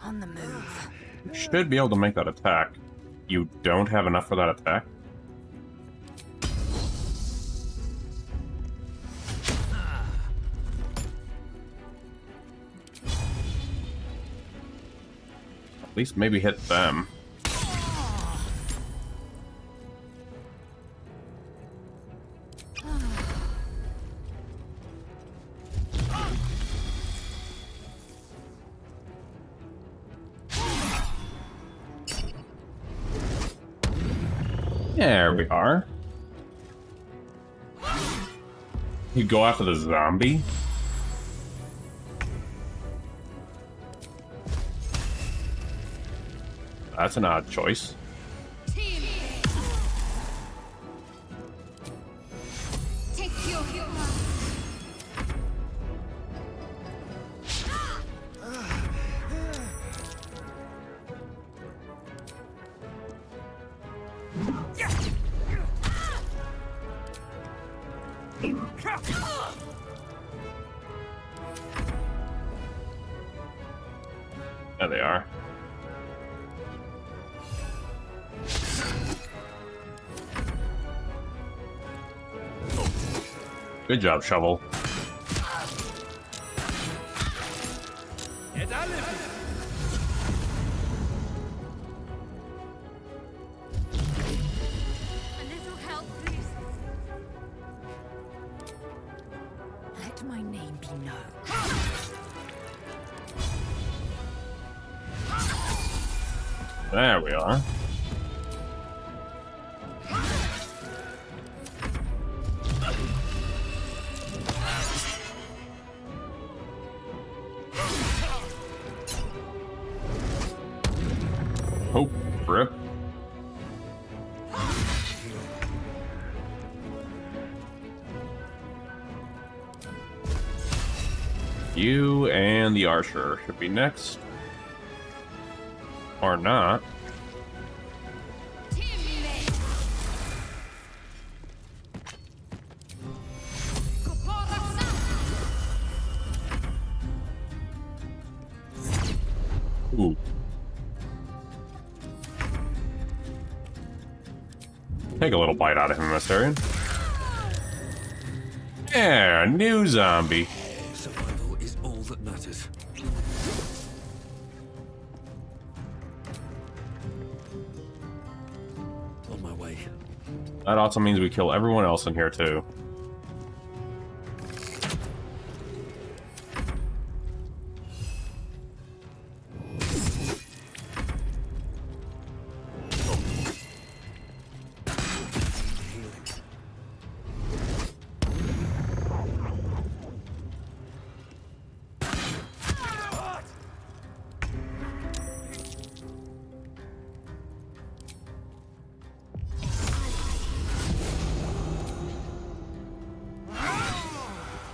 On the move. You should be able to make that attack. You don't have enough for that attack? At least maybe hit them. There we are. You go after the zombie? That's an odd choice. There they are. Good job, Shovel. Let my name be known. There we are. Oh, rip. You and the Archer should be next. Or not. Ooh. Take a little bite out of him, Astarion. Yeah, new zombie. Survival is all that matters. On my way. That also means we kill everyone else in here, too.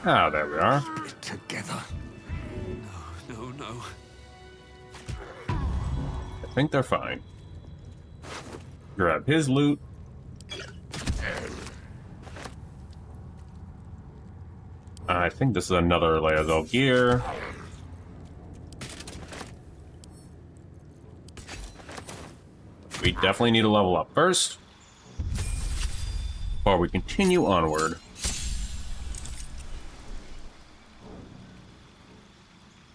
Ah, there we are. Together. No, no, no. I think they're fine. Grab his loot. I think this is another Lae'zel gear. We definitely need to level up first, before we continue onward.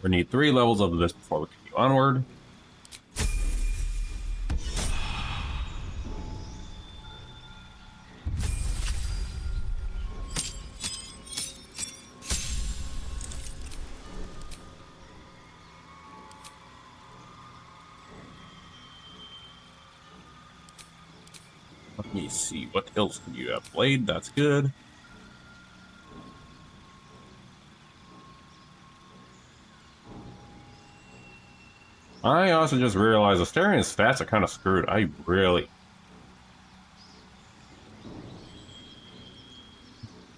We need 3 levels of this before we continue onward. Let me see, what else can you have? Blade, that's good. I also just realized Astarion's stats are kind of screwed.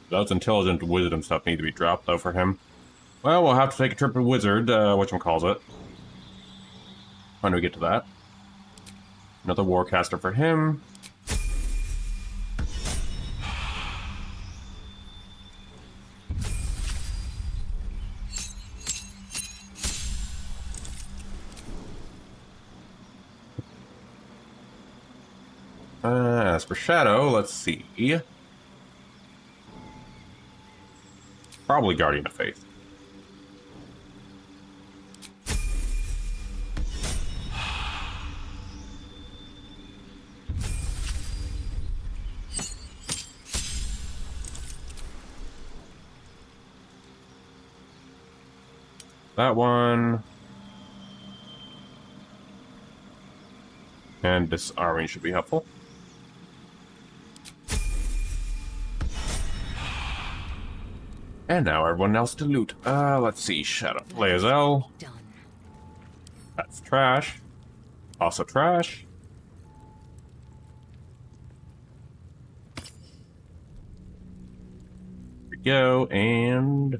Those intelligent wisdom stuff need to be dropped, though, for him. Well, we'll have to take a trip to Wizard, whatchamacallit. When do we get to that? Another Warcaster for him. As for Shadow, let's see. Probably Guardian of Faith. That one. And disarming should be helpful. And now everyone else to loot. Let's see. Shadow. Lae'zel. That's trash. Also trash. Here we go. And...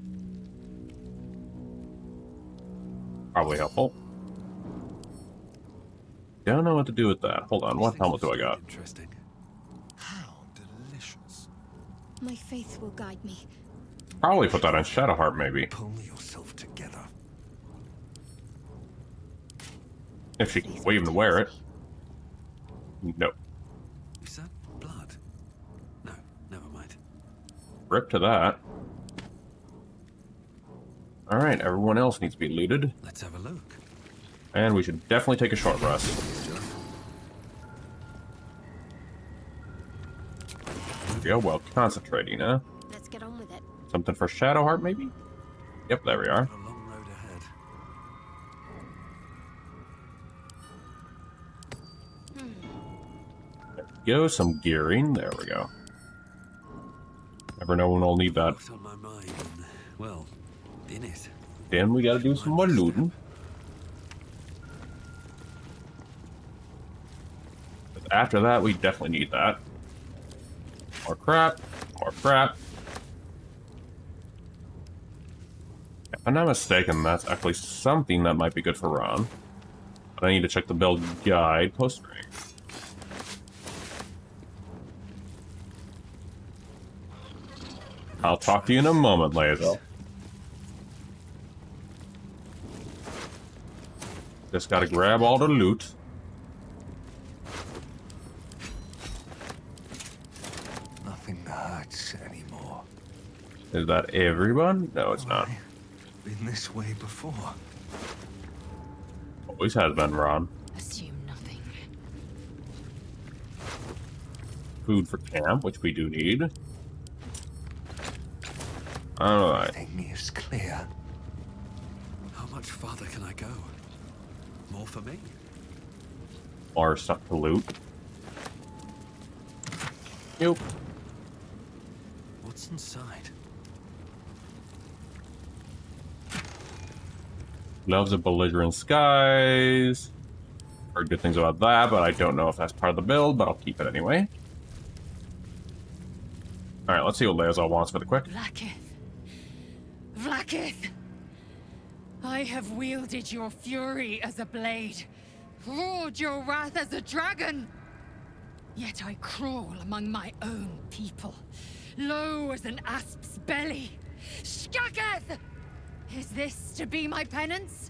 probably helpful. Don't know what to do with that. Hold on. What helmet do I got? Interesting. How delicious. My faith will guide me. Probably put that on Shadowheart, maybe. Pull yourself together. If she can wait even wear it. Nope. Is that blood? No, never mind. Rip to that. Alright, everyone else needs to be looted. Let's have a look. And we should definitely take a short rest. There we go, well, concentrating, huh? Let's get on with it. Something for Shadowheart, maybe? Yep, there we are. A long road ahead. There we go, some gearing. There we go. Never know when we'll need that. What's on my mind? Well, in it. Then we gotta do some more looting. But after that, we definitely need that. More crap. More crap. If I'm not mistaken, that's actually something that might be good for Ron. But I need to check the build guide post-ring. I'll talk to you in a moment, Lae'zel. Just gotta grab all the loot. Nothing hurts anymore. Is that everyone? No, it's not. Been this way before. Always has been, Ron. Assume nothing. Food for camp, which we do need. Alright. Everything is clear. How much farther can I go? More for me? More stuff to loot. Nope. What's inside? Loves of belligerent skies. Heard good things about that, but I don't know if that's part of the build, but I'll keep it anyway. Alright, let's see what Lae'zel wants for the quick. Vlaakith. Vlaakith! I have wielded your fury as a blade, roared your wrath as a dragon. Yet I crawl among my own people, low as an asp's belly. Skaketh! Is this to be my penance?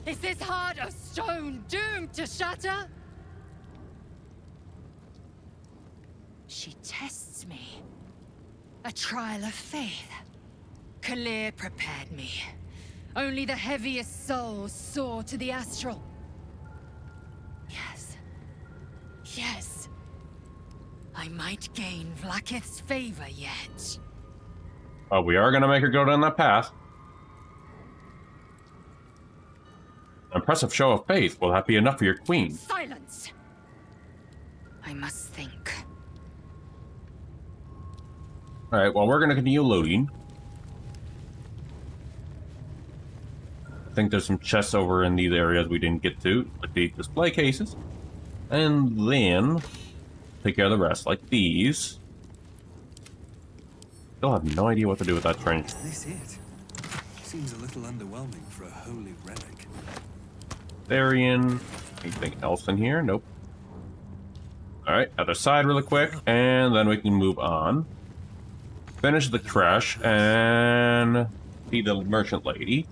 Is this heart of stone doomed to shatter? She tests me. A trial of faith. Kalir prepared me. Only the heaviest souls soar to the astral. Yes. Yes. I might gain Vlaakith's favor yet. Oh, we are gonna make her go down that path. Impressive show of faith. Will that be enough for your queen? Silence! I must think. Alright, well, we're gonna continue looting. I think there's some chests over in these areas we didn't get to, like the display cases. And then take care of the rest, like these. Still have no idea what to do with that train. Is this it? Seems a little underwhelming for a holy relic. Therian. Anything else in here? Nope. Alright, other side really quick, and then we can move on. Finish the crash and see the merchant lady.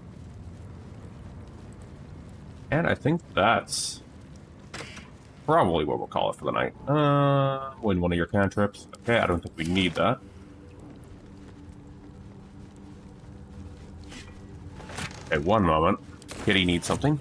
And I think that's probably what we'll call it for the night. Win one of your cantrips. Okay, I don't think we need that. Okay, one moment. Kitty needs something.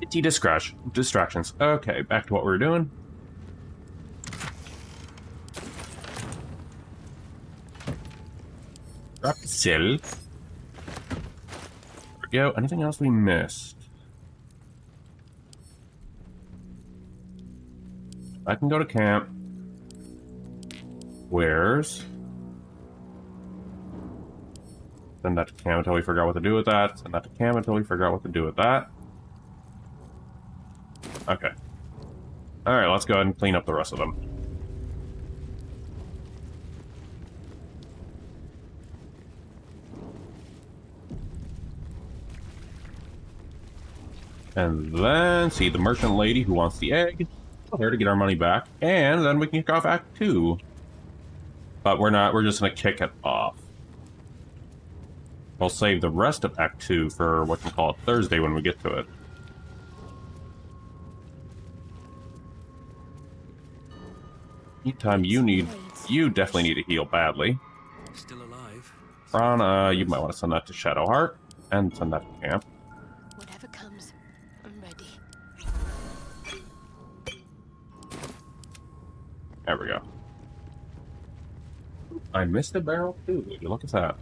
Kitty distractions. Okay, back to what we were doing. Drop the cell. There we go. Anything else we missed? I can go to camp. Where's? Send that to camp until we figure out what to do with that. Send that to camp until we figure out what to do with that. Okay. Alright, let's go ahead and clean up the rest of them. And then see the merchant lady who wants the egg. Tell her to get our money back. And then we can kick off Act 2. But we're not, we're just gonna kick it off. We'll save the rest of Act 2 for what you call it Thursday when we get to it. Anytime you definitely need to heal badly. Still alive. Ron, you might want to send that to Shadowheart and send that to camp. Whatever comes, I'm ready. There we go. I missed a barrel too. Look at that.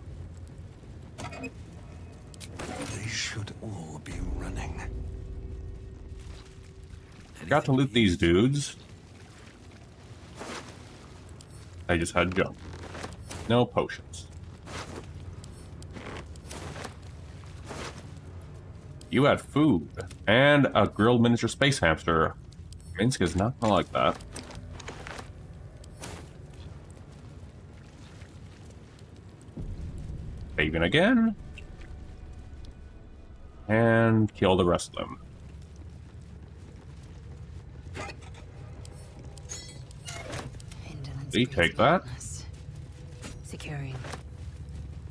They should all be running. Got to loot these dudes. I just had junk. No potions. You had food and a grilled miniature space hamster. Minsk is not gonna like that. Saving again. And kill the rest of them. We take that. Securing.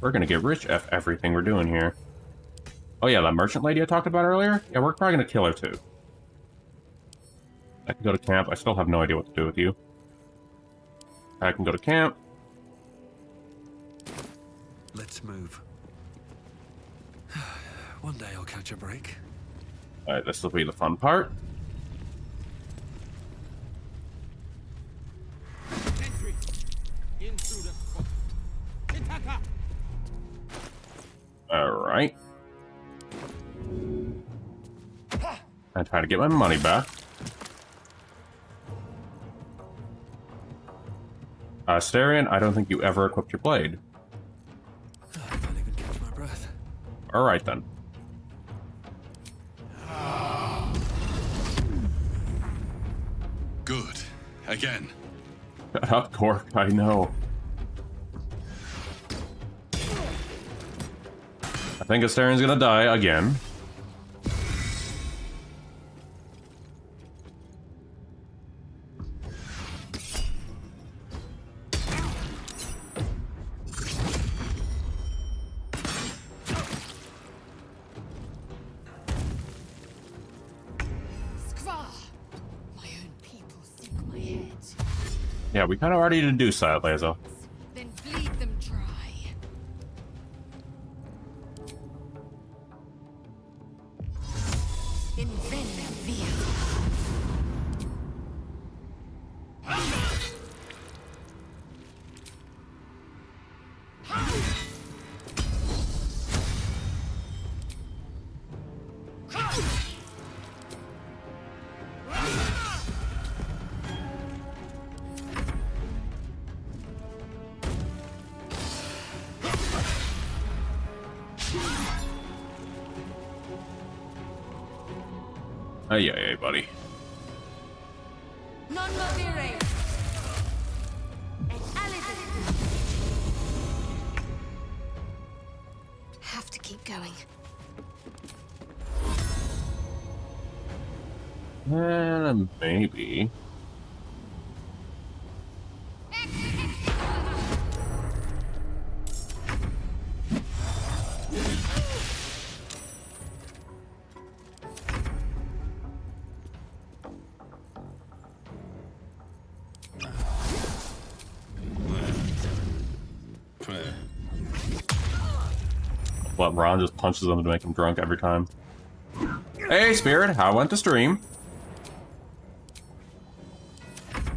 We're gonna get rich F everything we're doing here. Oh yeah, that merchant lady I talked about earlier? Yeah, we're probably gonna kill her too. I can go to camp. I still have no idea what to do with you. I can go to camp. Let's move. One day I'll catch a break. Alright, this will be the fun part. Alright. I try to get my money back. Asterion, I don't think you ever equipped your blade. I can't even catch my breath. Alright then. Good. Again. Shut up, Cork, I know. I think Astarion's gonna die again. Yeah, we kind of already deduced that, Lazo. Then bleed them dry. In venom via. Hey, hey, buddy. Non movere. Have to keep going. Maybe. But Ron just punches him to make him drunk every time. Hey, Spirit, how went the stream?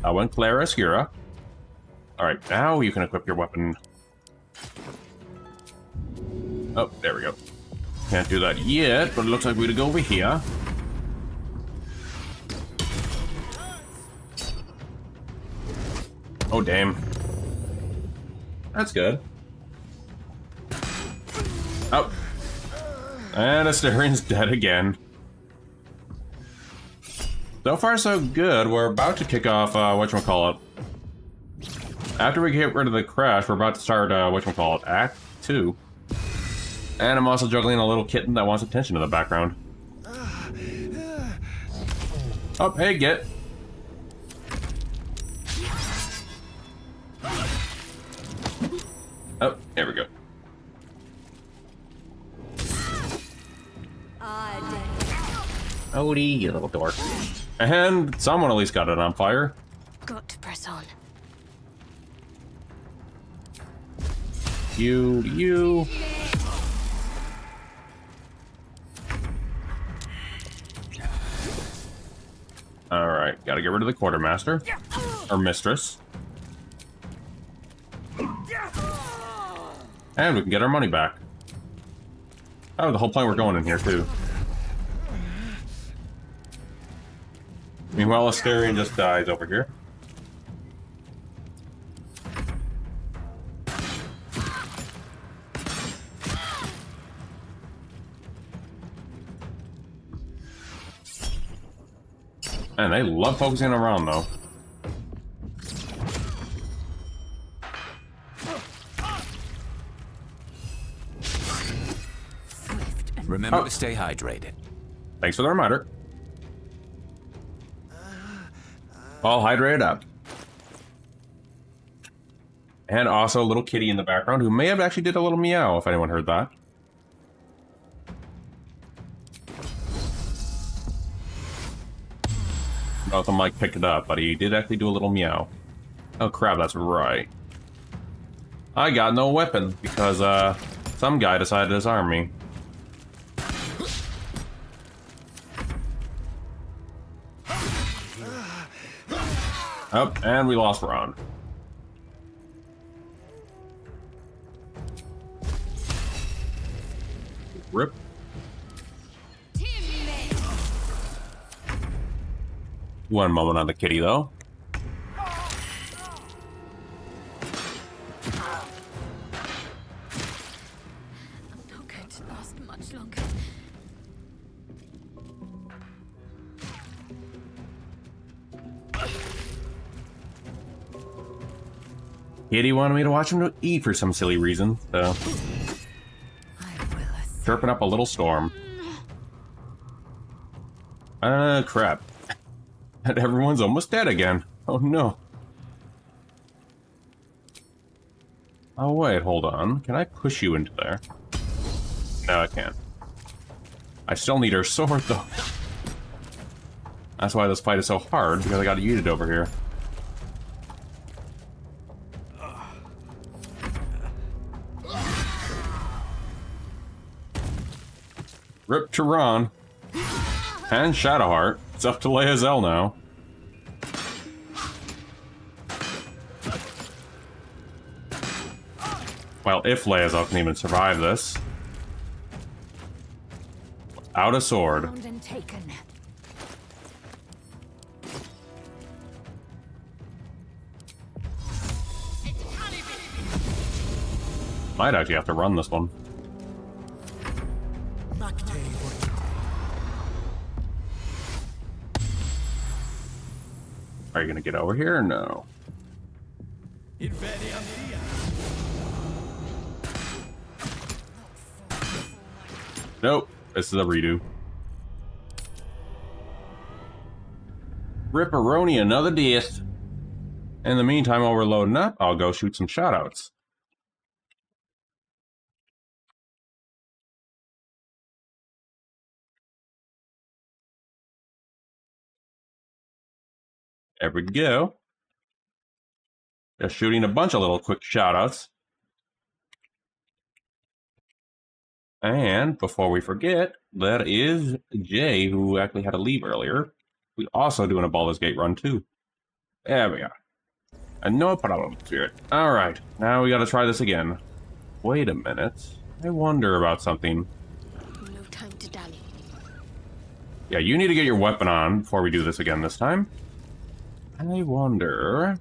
How went Clara Oscura? Alright, now you can equip your weapon. Oh, there we go. Can't do that yet, but it looks like we gotta go over here. Oh, damn. That's good. Oh. And Asterian's dead again. So far, so good. We're about to kick off, whatchamacallit. After we get rid of the crash, we're about to start, whatchamacallit, Act 2. And I'm also juggling a little kitten that wants attention in the background. Oh, hey, get. Oh, there we go. Odie, you little dork. And someone at least got it on fire. Got to press on. You. Alright, gotta get rid of the quartermaster. Or mistress. And we can get our money back. Oh, the whole point we're going in here, too. Meanwhile, Asterian just dies over here. And they love focusing around, though. Remember to stay hydrated. Thanks for the reminder. All hydrated up. And also a little kitty in the background who may have actually did a little meow, if anyone heard that. I don't know if the mic picked it up, but he did actually do a little meow. Oh crap, that's right. I got no weapon, because, some guy decided to disarm me. Oh, and we lost Ron. Rip. One moment on the kitty, though. I'm not going to last much longer. Kitty wanted me to watch him eat for some silly reason, so... Chirping up a little storm. Crap. And everyone's almost dead again. Oh no. Oh wait, hold on. Can I push you into there? No, I can't. I still need her sword, though. That's why this fight is so hard, because I got yeeted over here. Rip to Ron. And Shadowheart. It's up to Leazel now. Well, if Leazel can even survive this. Without a sword. Found and taken. Might actually have to run this one. Are you gonna get over here or no? Nope, this is a redo. Ripperoni, another death. In the meantime, while we're loading up, I'll go shoot some shoutouts. There we go. Just shooting a bunch of little quick shoutouts. And before we forget, that is Jay, who actually had to leave earlier. We also doing a Baldur's Gate run too. There we are. And no problem, Spirit. Alright, now we gotta try this again. Wait a minute. I wonder about something. No time to dally. Yeah, you need to get your weapon on before we do this again this time. I wonder...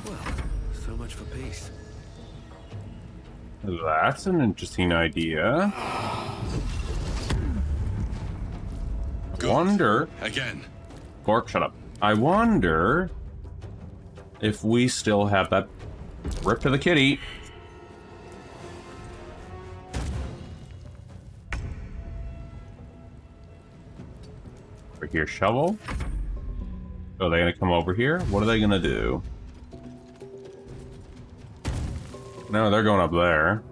Well, so much for peace. That's an interesting idea. Wonder... Again. Gork, shut up. I wonder if we still have that rip to the kitty. Over here, shovel. Oh, are they gonna come over here? What are they gonna do? No, they're going up there.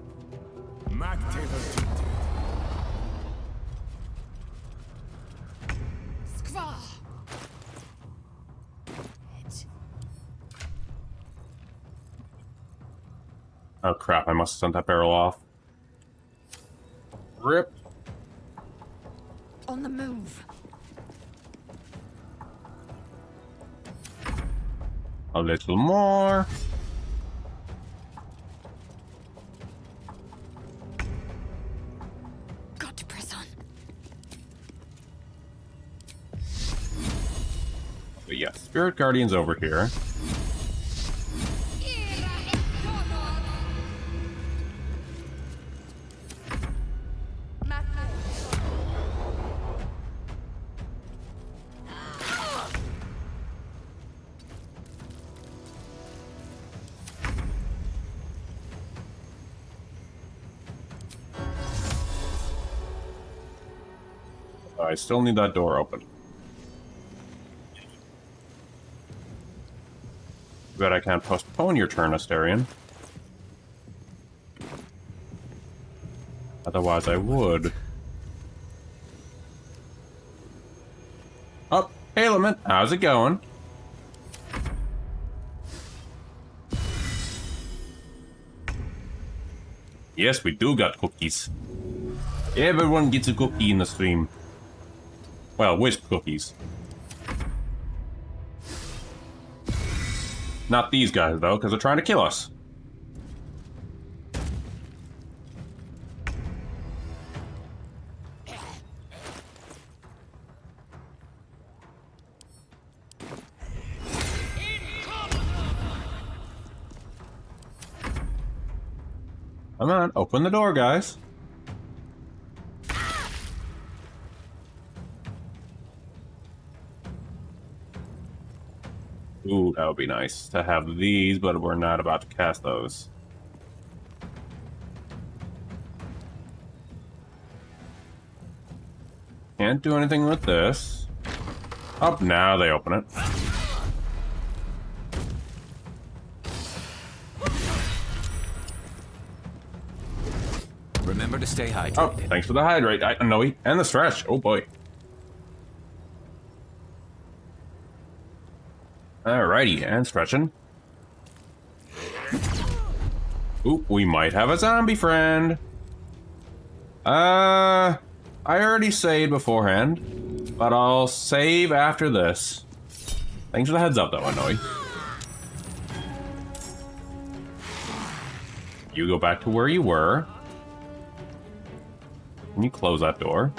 Oh crap, I must have sent that barrel off. Rip. On the move. A little more. Got to press on. But yeah, Spirit Guardian's over here. I still need that door open. Bet I can't postpone your turn, Asterion. Otherwise I would. Oh, hey Lament, how's it going? Yes, we do got cookies. Everyone gets a cookie in the stream. Well, wisp cookies. Not these guys, though, because they're trying to kill us. Come on, open the door, guys. Ooh, that would be nice to have these, but we're not about to cast those. Can't do anything with this. Up now they open it. Remember to stay hydrated. Oh, thanks for the hydrate. I know, and the stretch. Oh boy. Alrighty, and stretching. Oop, we might have a zombie friend. I already saved beforehand, but I'll save after this. Thanks for the heads up, though, Anoi. You go back to where you were. Can you close that door?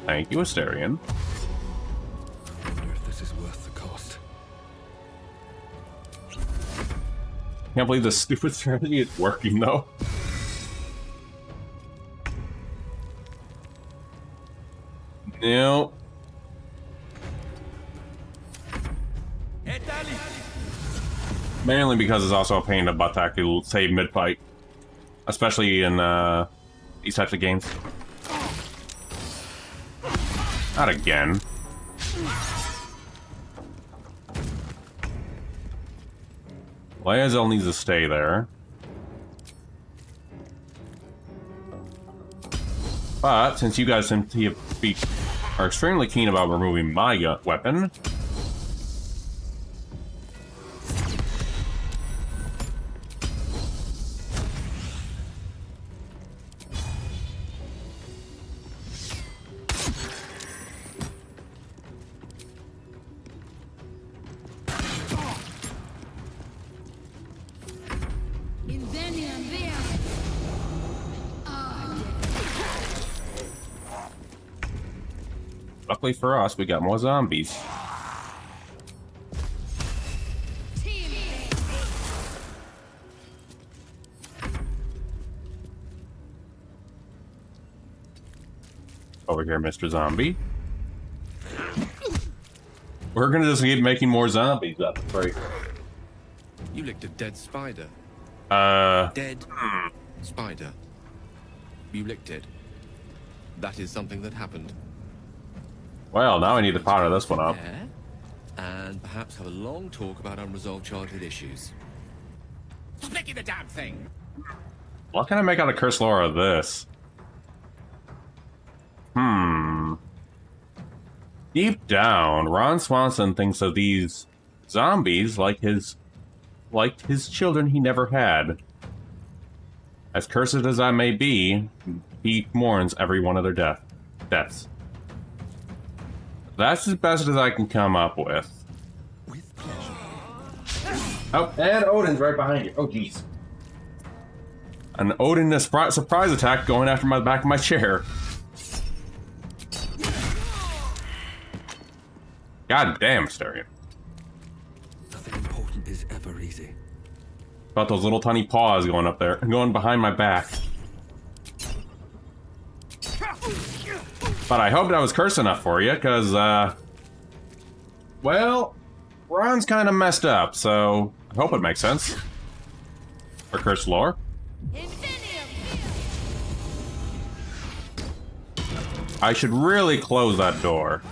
Thank you, Asterion. Can't believe this stupid strategy is working, though. No. Mainly because it's also a pain in the butt to actually save mid-fight. Especially in these types of games. Not again. Laezel needs to stay there. But since you guys seem to are extremely keen about removing my weapon, luckily for us, we got more zombies. Over here, Mr. Zombie. We're gonna just keep making more zombies up, right? You licked a dead spider. Dead Spider. You licked it. That is something that happened. Well, now I need to powder this one up. And perhaps have a long talk about unresolved childhood issues. Stop licking the damn thing! What can I make out of Curse Lore of this? Deep down, Ron Swanson thinks of these zombies like his children he never had. As cursed as I may be, he mourns every one of their deaths. That's as best as I can come up with. Oh, and Odin's right behind you. Oh, jeez. An Odin surprise attack going after my back of my chair. God damn, Asterion. Nothing important is ever easy. About those little tiny paws going up there and going behind my back. But I hope that was curse enough for you, because, well, Ron's kind of messed up, so I hope it makes sense. For Curse Lore. I should really close that door.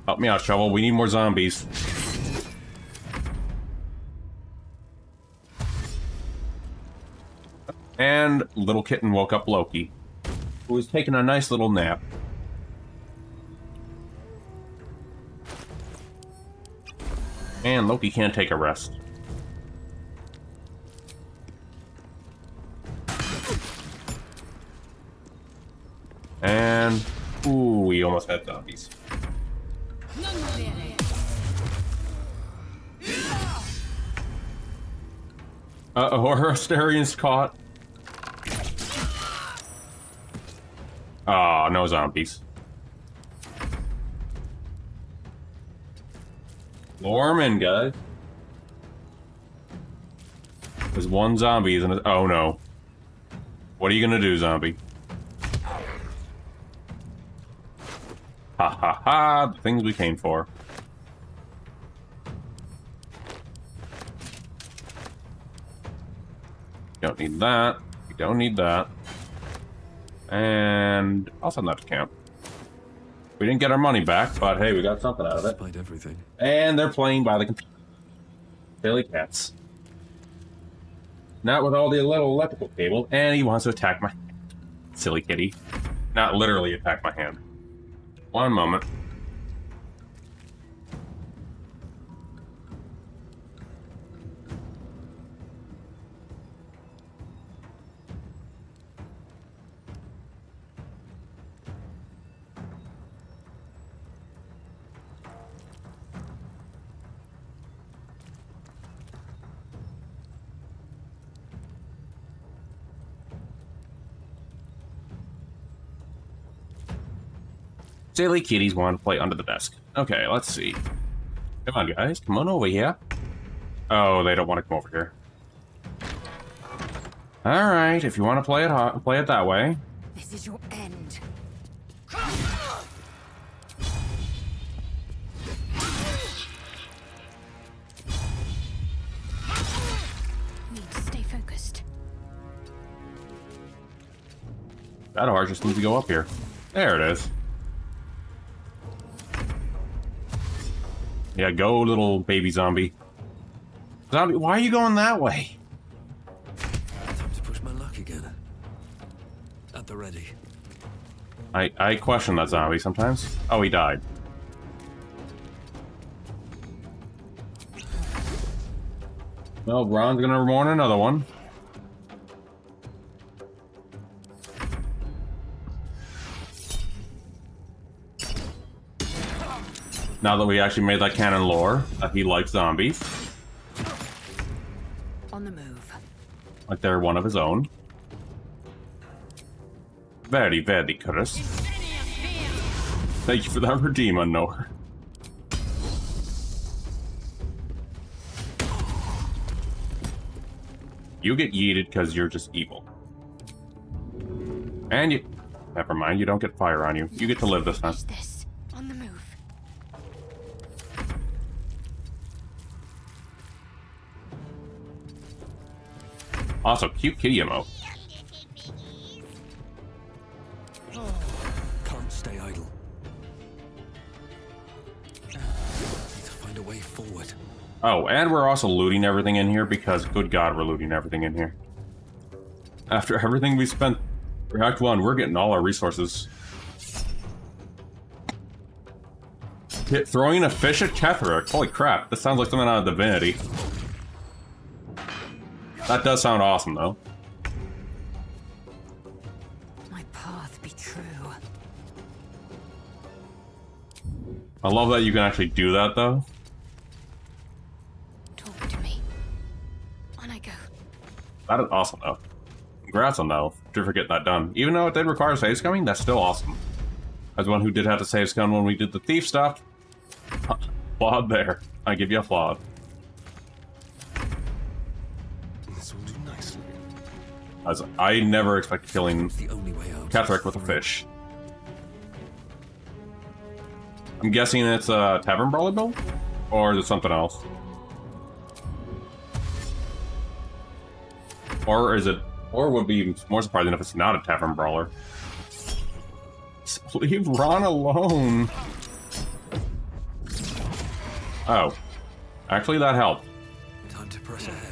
Help me out, Shovel. We need more zombies. And little kitten woke up Loki, who was taking a nice little nap. And Loki can't take a rest. And ooh, we almost had zombies. Her Asterian's caught. Oh, no zombies. Lure 'em in, guys. There's one zombie, isn't it? Oh no. What are you gonna do, zombie? Ha ha ha, the things we came for. Don't need that. We don't need that. And I'll send that to camp. We didn't get our money back, but hey, we got something out of it. Despite everything. And they're playing by the computer. Silly cats. Not with all the little electrical cable, and he wants to attack my silly kitty. Not literally attack my hand. One moment. Silly kitties want to play under the desk. Okay, let's see. Come on, guys. Come on over here. Oh, they don't want to come over here. Alright, if you want to play it that way. This is your end. Need to stay focused. That horse just needs to go up here. There it is. Yeah, go little baby zombie. Zombie, why are you going that way? Time to push my luck again. At the ready. I question that zombie sometimes. Oh, he died. Well, Ron's gonna warn another one. Now that we actually made that canon lore, that he likes zombies. On the move. Like they're one of his own. Very, very curious. Thank you for that redeem, unknower. You get yeeted because you're just evil. And you... Never mind, you don't get fire on you. You get to live this time. This on the move. Also, cute kitty emote. Can't stay idle. Need to find a way forward. Oh, and we're also looting everything in here because, good God, we're looting everything in here. After everything we spent for Act 1, we're getting all our resources. Throwing a fish at Ketherick. Holy crap, this sounds like something out of Divinity. That does sound awesome, though. My path be true. I love that you can actually do that, though. Talk to me. On I go. That is awesome, though. Congrats on that, for getting that done. Even though it did require save scumming, that's still awesome. As one who did have to save scum when we did the thief stuff. Flawed there. I give you a flawed. This will do nicely. As I never expected killing Ketherick with a fish. I'm guessing it's a Tavern Brawler build? Or is it something else? Or is it... Or would be even more surprising if it's not a Tavern Brawler. Just leave Ron alone. Oh. Actually, that helped. Time to press ahead.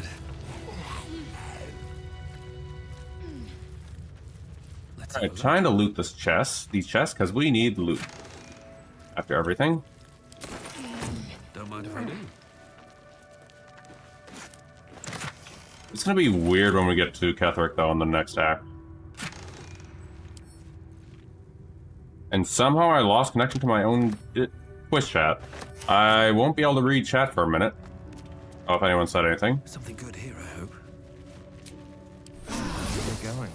Alright, trying to loot these chests, because we need loot. After everything. Don't mind if I do. It's gonna be weird when we get to Ketherick, though, in the next act. And somehow I lost connection to my own Twitch chat. I won't be able to read chat for a minute. Oh, if anyone said anything. Something good here, I hope. Where are we going?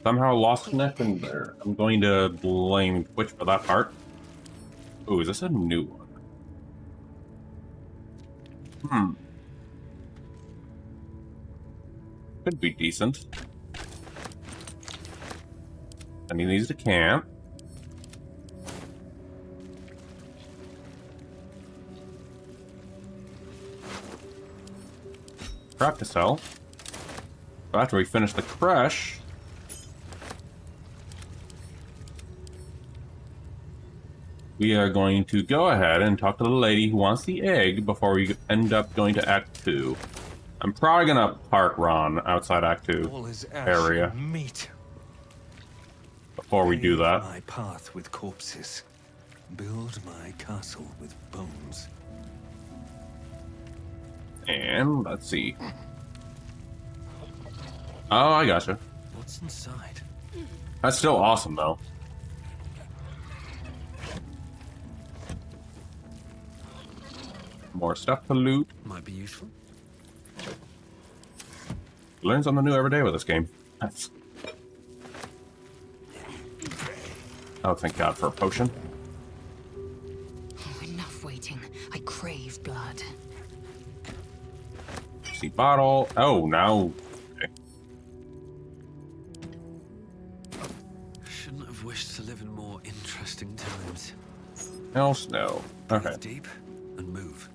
Somehow lost connection there. I'm going to blame Twitch for that part. Ooh, is this a new one? Could be decent. Sending these to camp. Crap to sell. So after we finish the crush, we are going to go ahead and talk to the lady who wants the egg before we end up going to Act 2. I'm probably gonna park Ron outside Act 2 area Meat. before we do that. My path with corpses. Build my castle with bones. And let's see. Oh, I gotcha. What's inside? That's still awesome, though. More stuff to loot. Might be useful. Learn something new every day with this game. Oh, thank God for a potion. Oh, enough waiting. I crave blood. See bottle. Oh, now. Okay. Shouldn't have wished to live in more interesting times. Else, no. Okay. Breathe deep and move.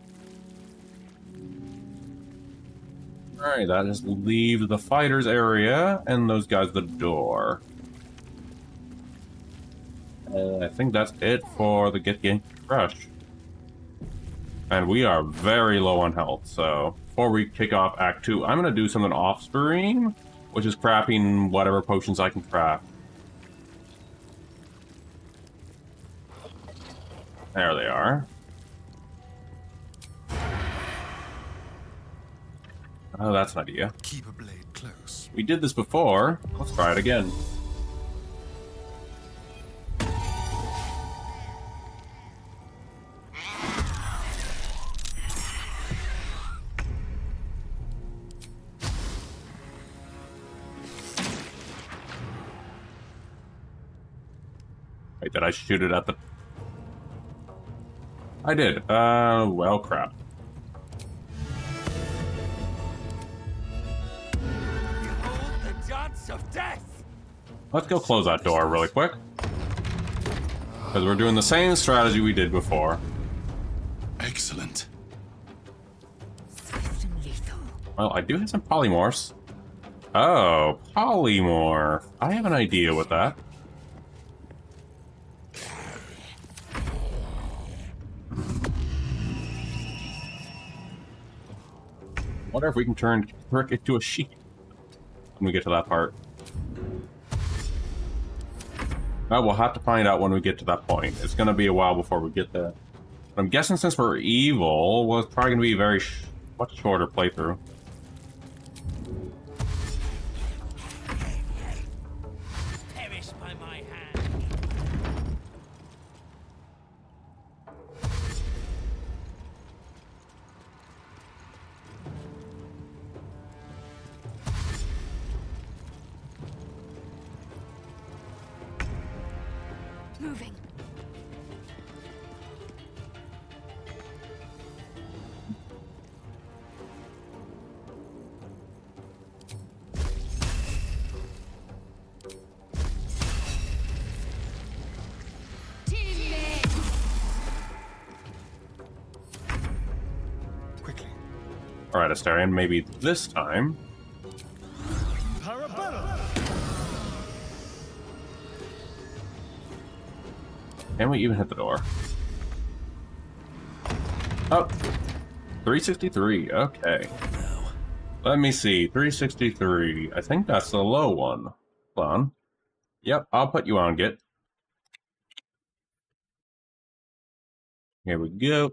Alright, that just leaves the fighters area and those guys the door. I think that's it for the Get Crush. And we are very low on health, so before we kick off Act 2, I'm going to do something off-screen, which is crafting whatever potions I can craft. There they are. Oh, that's an idea. Keep a blade close. We did this before. Let's try it again. Wait, did I shoot it at the... I did. Well, crap. Of death. Let's go close that door really quick. Because we're doing the same strategy we did before. Excellent. Swift and lethal. Well, I do have some polymorphs. Oh, polymorph. I have an idea with that. Wonder if we can turn Crick into a sheep when we get to that part. Well, we'll have to find out when we get to that point. It's going to be a while before we get there. But I'm guessing since we're evil, well, it's probably going to be a very much shorter playthrough. Perish by my hand. Moving. Quickly. Alright, Astarion, maybe this time. Can we even hit the door? Oh, 363. Okay. Let me see. 363. I think that's the low one. Hold on. Yep, I'll put you on, Git. Here we go.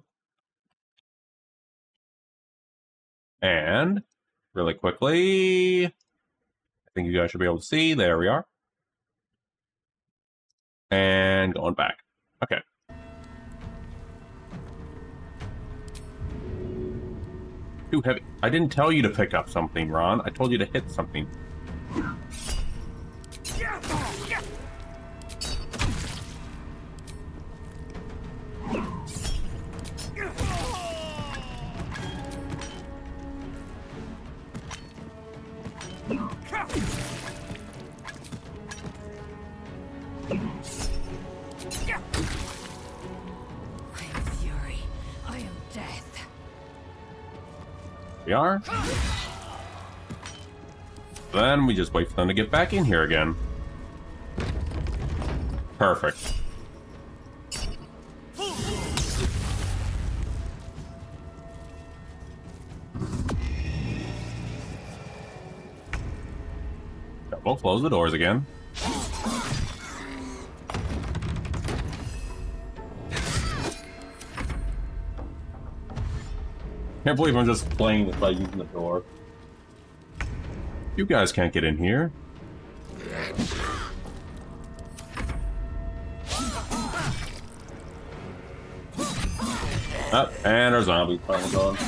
And, really quickly, I think you guys should be able to see. There we are. And going back. Okay. Too heavy. I didn't tell you to pick up something, Ron. I told you to hit something. We are. Then we just wait for them to get back in here again. Perfect. We'll close the doors again. Can't believe I'm just playing this by using the door. You guys can't get in here. Oh, and our zombie's finally gone.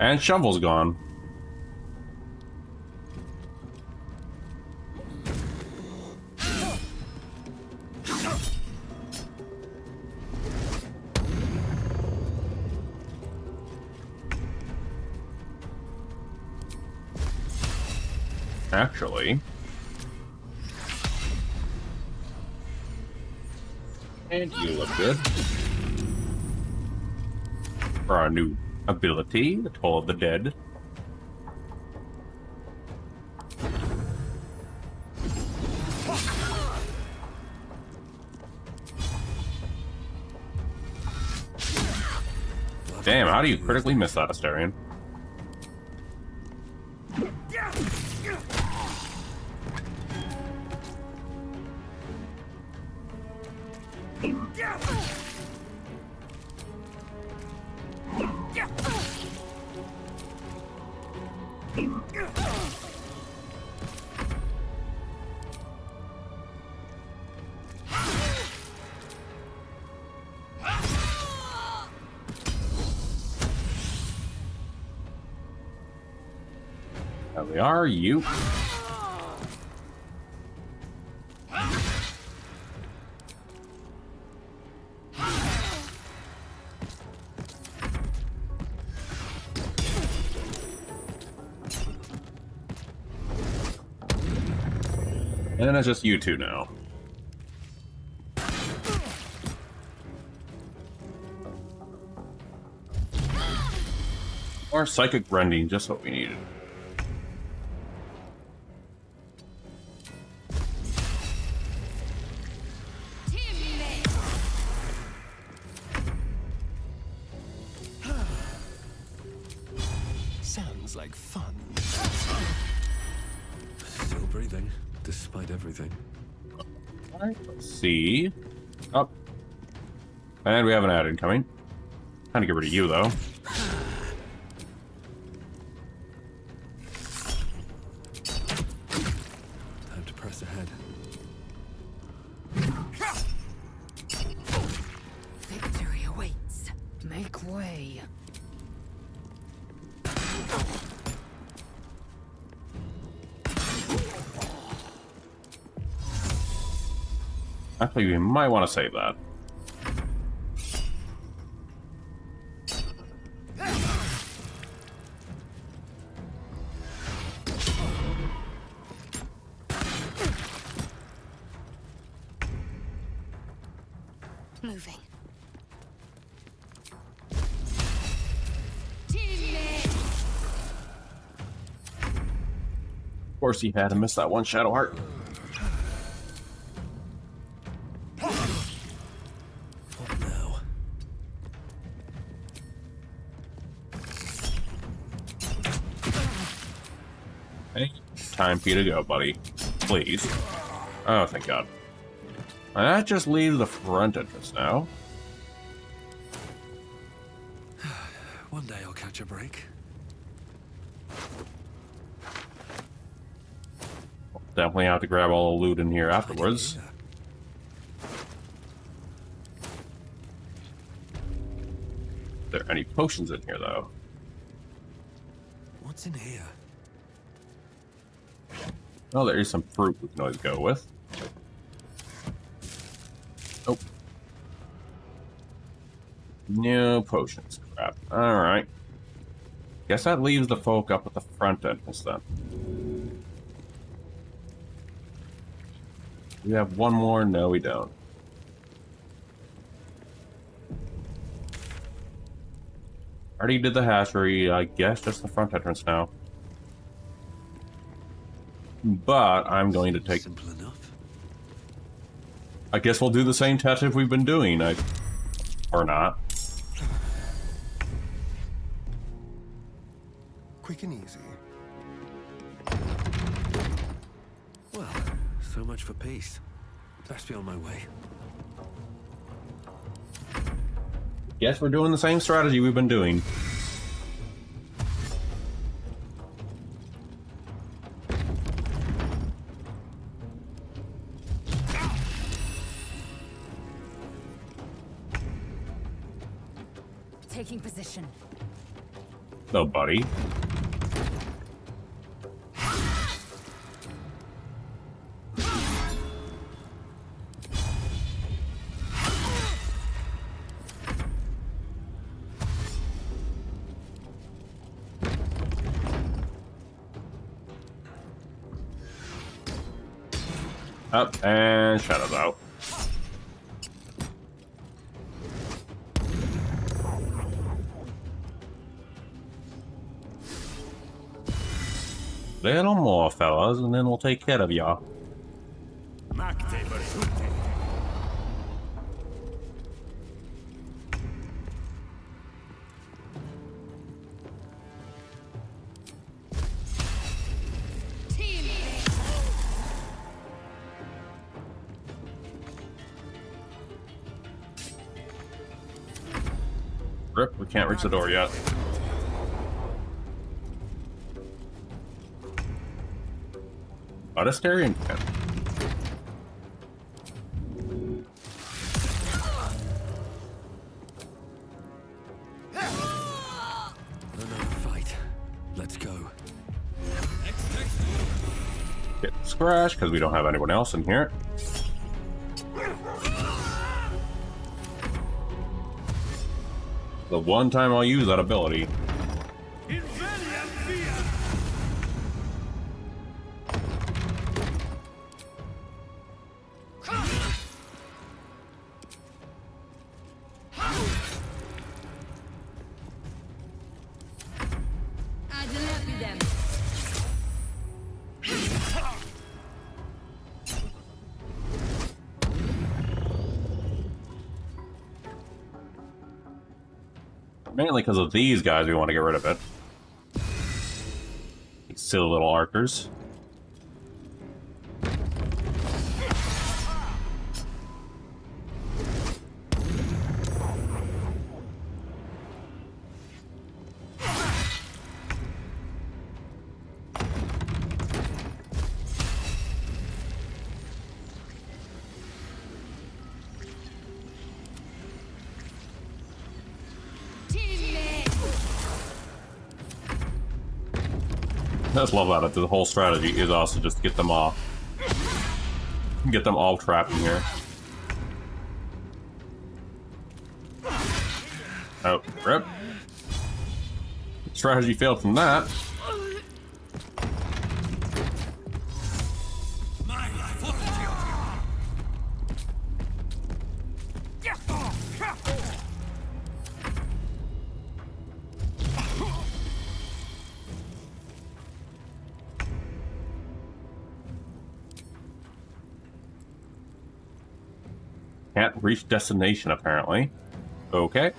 And Shovel's gone. Actually. And you look good. For our new ability, the Toll of the Dead. Damn, how do you critically miss that, Asterion? There we are, you. And then it's just you two now. Or psychic rending, just what we needed. Sounds like fun. Still breathing, despite everything. Alright, let's see. Up. And we have an ad incoming. Time to get rid of you, though. Time to press ahead. Victory awaits. Make way. Actually, we might want to save that. Moving. Of course, he had to miss that one Shadow Heart. What now? Hey, time for you to go, buddy. Please. Oh, thank God. And that just leaves the front entrance now. One day I'll catch a break. Definitely have to grab all the loot in here afterwards. Are there any potions in here, though? What's in here? Oh, there is some fruit we can always go with. Oh. No potions. Crap. Alright. Guess that leaves the folk up at the front entrance then. We have one more? No, we don't. Already did the hatchery. I guess just the front entrance now. But I'm going to take... Simple enough. I guess we'll do the same tentative we've been doing. Or not. Quick and easy. Well, so much for peace. Best be on my way. Guess we're doing the same strategy we've been doing. Taking position. No, buddy. Up and shadows out. Little more, fellas, and then we'll take care of y'all. Rip, we can't reach the door yet. Audestarian can. Another fight. Let's go. Get scratched because we don't have anyone else in here. The one time I'll use that ability. Mainly because of these guys, we want to get rid of it. These silly little archers. I just love that. The whole strategy is also just get them all trapped in here. Oh, rip. Strategy failed from that. Can't reach destination, apparently. Okay.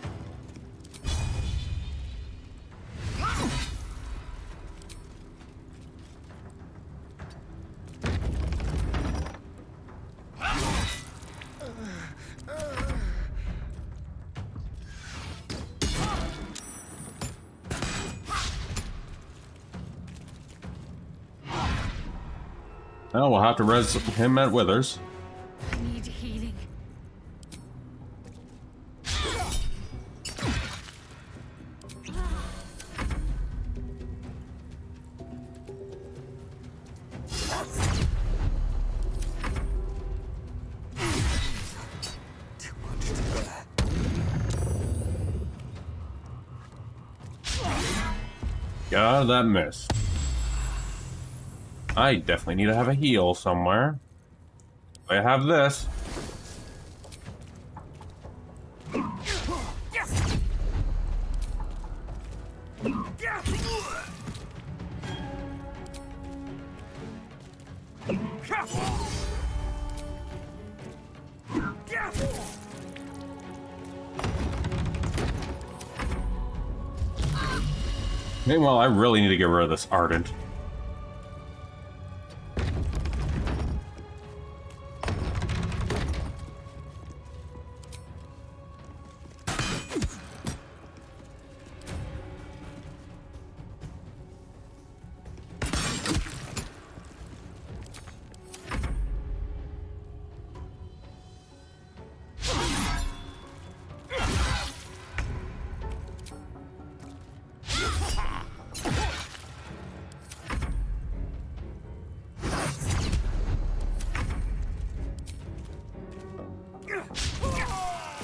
Well, we'll have to res him at Withers. I need healing. God, that missed. I definitely need to have a heal somewhere. I have this. Meanwhile, I really need to get rid of this Ardent.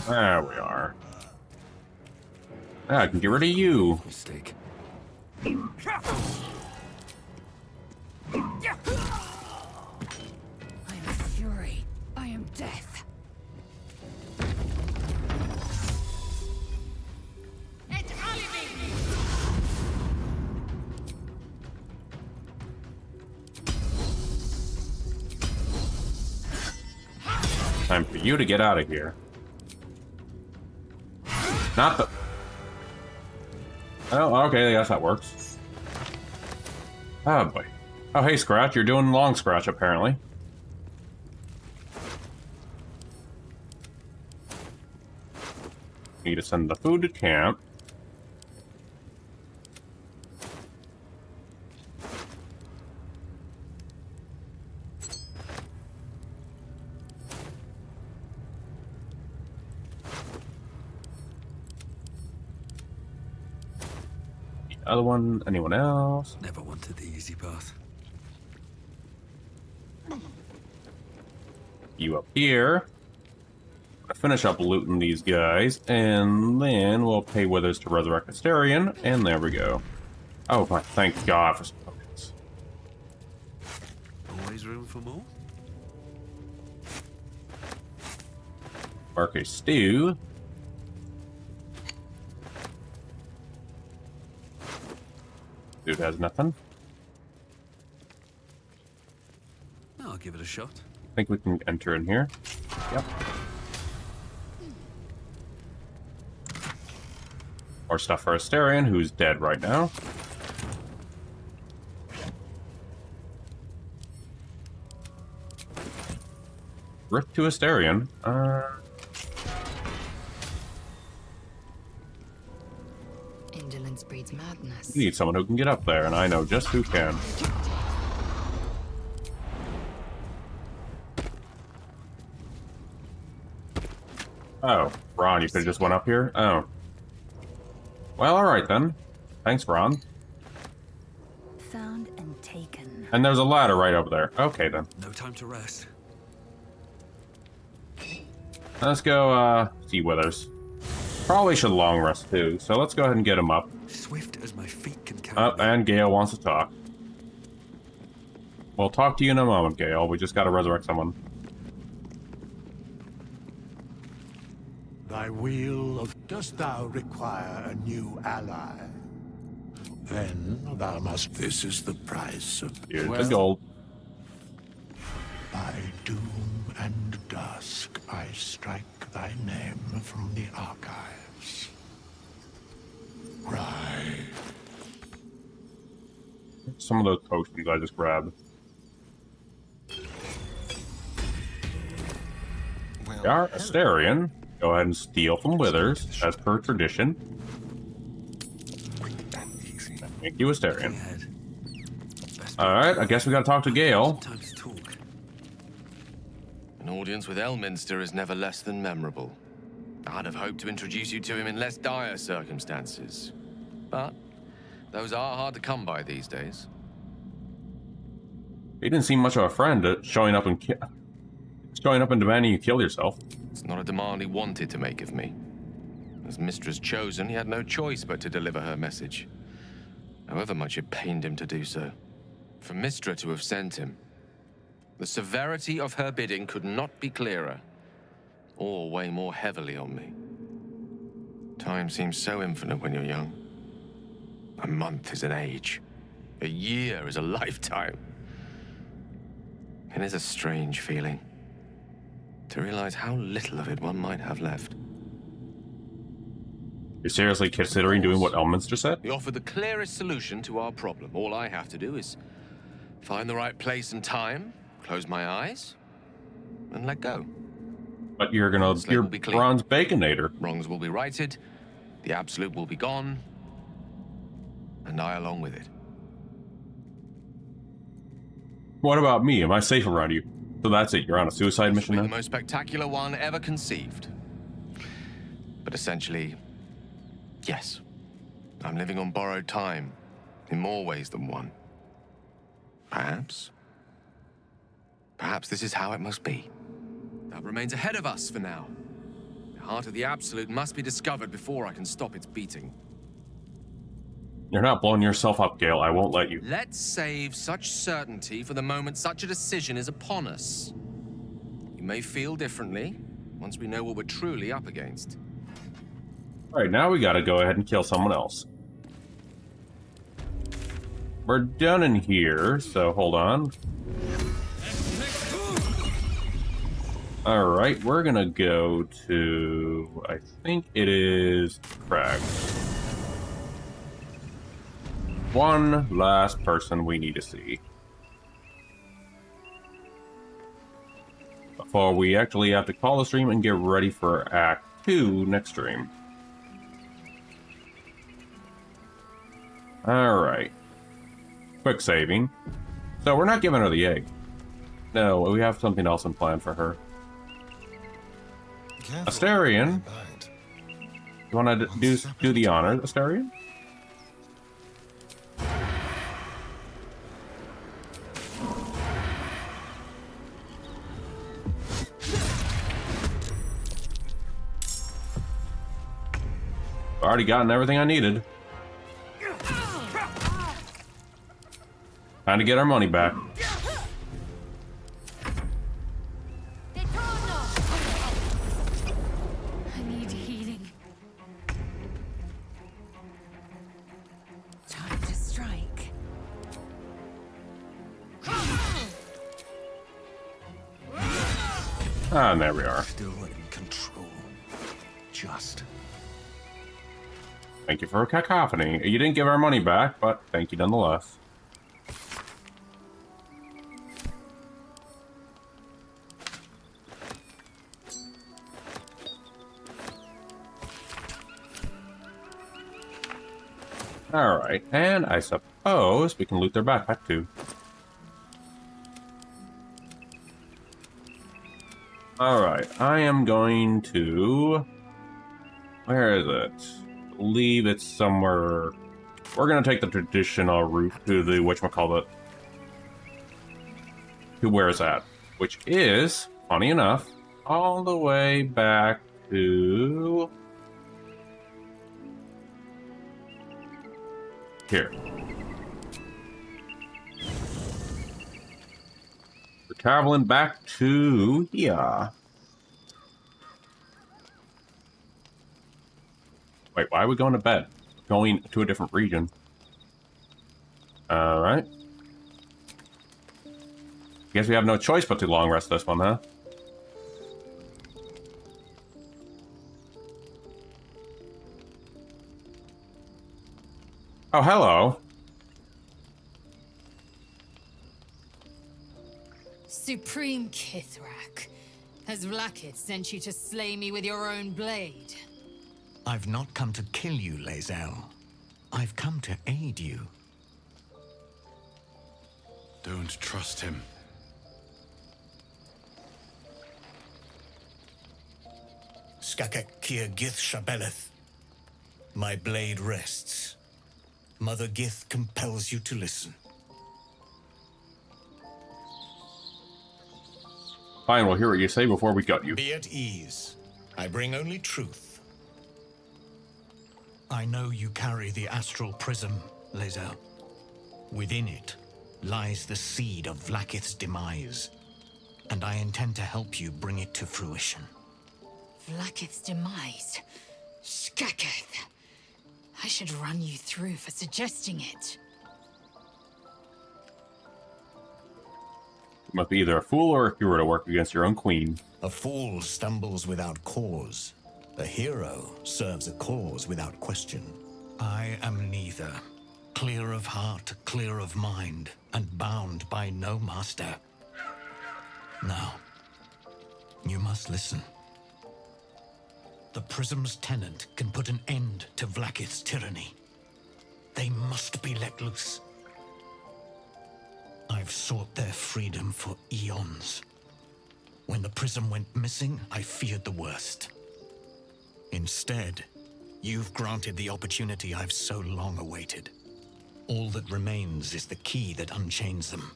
There we are. I can get rid of you. Mistake. I'm Time for you to get out of here. Not the... Oh, okay, I guess that works. Oh, boy. Oh, hey, Scratch, you're doing long Scratch, apparently. Need to send the food to camp. Other one, anyone else? Never wanted the easy path. You up here. I'll finish up looting these guys, and then we'll pay Withers to resurrect Asterion, and there we go. Oh my, thank God for some tokens. Always room for more? Mark a stew. Dude has nothing. I'll give it a shot. I think we can enter in here. Yep. More stuff for Asterion, who's dead right now. Rift to Asterion. Indolence breeds madness. We need someone who can get up there, and I know just who can. Oh, Ron, you could've just went up here? Oh. Well, alright then. Thanks, Ron. Found and taken. And there's a ladder right over there. Okay, then. No time to rest. Let's go, see Withers. Probably should long rest, too, so let's go ahead and get him up. Swift as my feet can carry Oh, and Gale wants to talk. We'll talk to you in a moment, Gale. We just gotta resurrect someone. Thy wheel of... Dost thou require a new ally? Then thou must... This is the price of... Here's the gold. By doom and dusk I strike thy name from the archives. Right. Some of those potions I just grabbed. We are Asterion. Go ahead and steal from Withers, as per tradition. Thank you, Asterion. Alright, I guess we gotta talk to Gale. An audience with Elminster is never less than memorable. I'd have hoped to introduce you to him in less dire circumstances. But those are hard to come by these days. He didn't seem much of a friend, showing up and demanding you kill yourself. It's not a demand he wanted to make of me. As Mistress chosen, he had no choice but to deliver her message. However much it pained him to do so. For Mistra to have sent him, the severity of her bidding could not be clearer, or weigh more heavily on me. Time seems so infinite when you're young. A month is an age. A year is a lifetime. It is a strange feeling to realize how little of it one might have left. You're seriously considering doing what Elminster said? He offered the clearest solution to our problem. All I have to do is find the right place and time, close my eyes, and let go. But you're Bronze Baconator. Wrongs will be righted, the Absolute will be gone, and I along with it. What about me? Am I safe around you? So that's it, you're on a suicide mission now? The most spectacular one ever conceived. But essentially, yes. I'm living on borrowed time, in more ways than one. Perhaps this is how it must be. That remains ahead of us for now. The heart of the Absolute must be discovered before I can stop its beating. You're not blowing yourself up, Gale. I won't let you. Let's save such certainty for the moment such a decision is upon us. You may feel differently once we know what we're truly up against. Alright, now we gotta go ahead and kill someone else. We're done in here, so hold on. Alright, we're gonna go to... I think it is Crag. One last person we need to see. Before we actually have to call the stream and get ready for Act 2 next stream. Alright. Quick saving. So we're not giving her the egg. No, we have something else in plan for her. Asterion. You want to do the honor, Asterion? Already gotten everything I needed. Time to get our money back. I need healing. Time to strike. Ah, and there we are. Still in control. Just. Thank you for a cacophony. You didn't give our money back, but thank you nonetheless. Alright, and I suppose we can loot their backpack too. Alright, I am going to... Where is it? I believe it's somewhere... We're gonna take the traditional route to the whatchamacallit. To where it's at. Which is, funny enough, all the way back to... Here. We're traveling back to here. Wait, why are we going to bed? Going to a different region. Alright. Guess we have no choice but to long rest this one, huh? Oh, hello. Supreme Kithrak, has Vlaakith sent you to slay me with your own blade? I've not come to kill you, Lae'zel. I've come to aid you. Don't trust him. Skakek Kier Gith Shabeleth. My blade rests. Mother Gith compels you to listen. Fine, we'll hear what you say before we gut you. Be at ease. I bring only truth. I know you carry the astral prism, Lae'zel. Within it lies the seed of Vlaakith's demise, and I intend to help you bring it to fruition. Vlaakith's demise? Skaketh! I should run you through for suggesting it. You must be either a fool or a hero to work against your own queen. A fool stumbles without cause. A hero serves a cause without question. I am neither. Clear of heart, clear of mind, and bound by no master. Now, you must listen. The Prism's tenant can put an end to Vlaakith's tyranny. They must be let loose. I've sought their freedom for eons. When the Prism went missing, I feared the worst. Instead, you've granted the opportunity I've so long awaited. All that remains is the key that unchains them.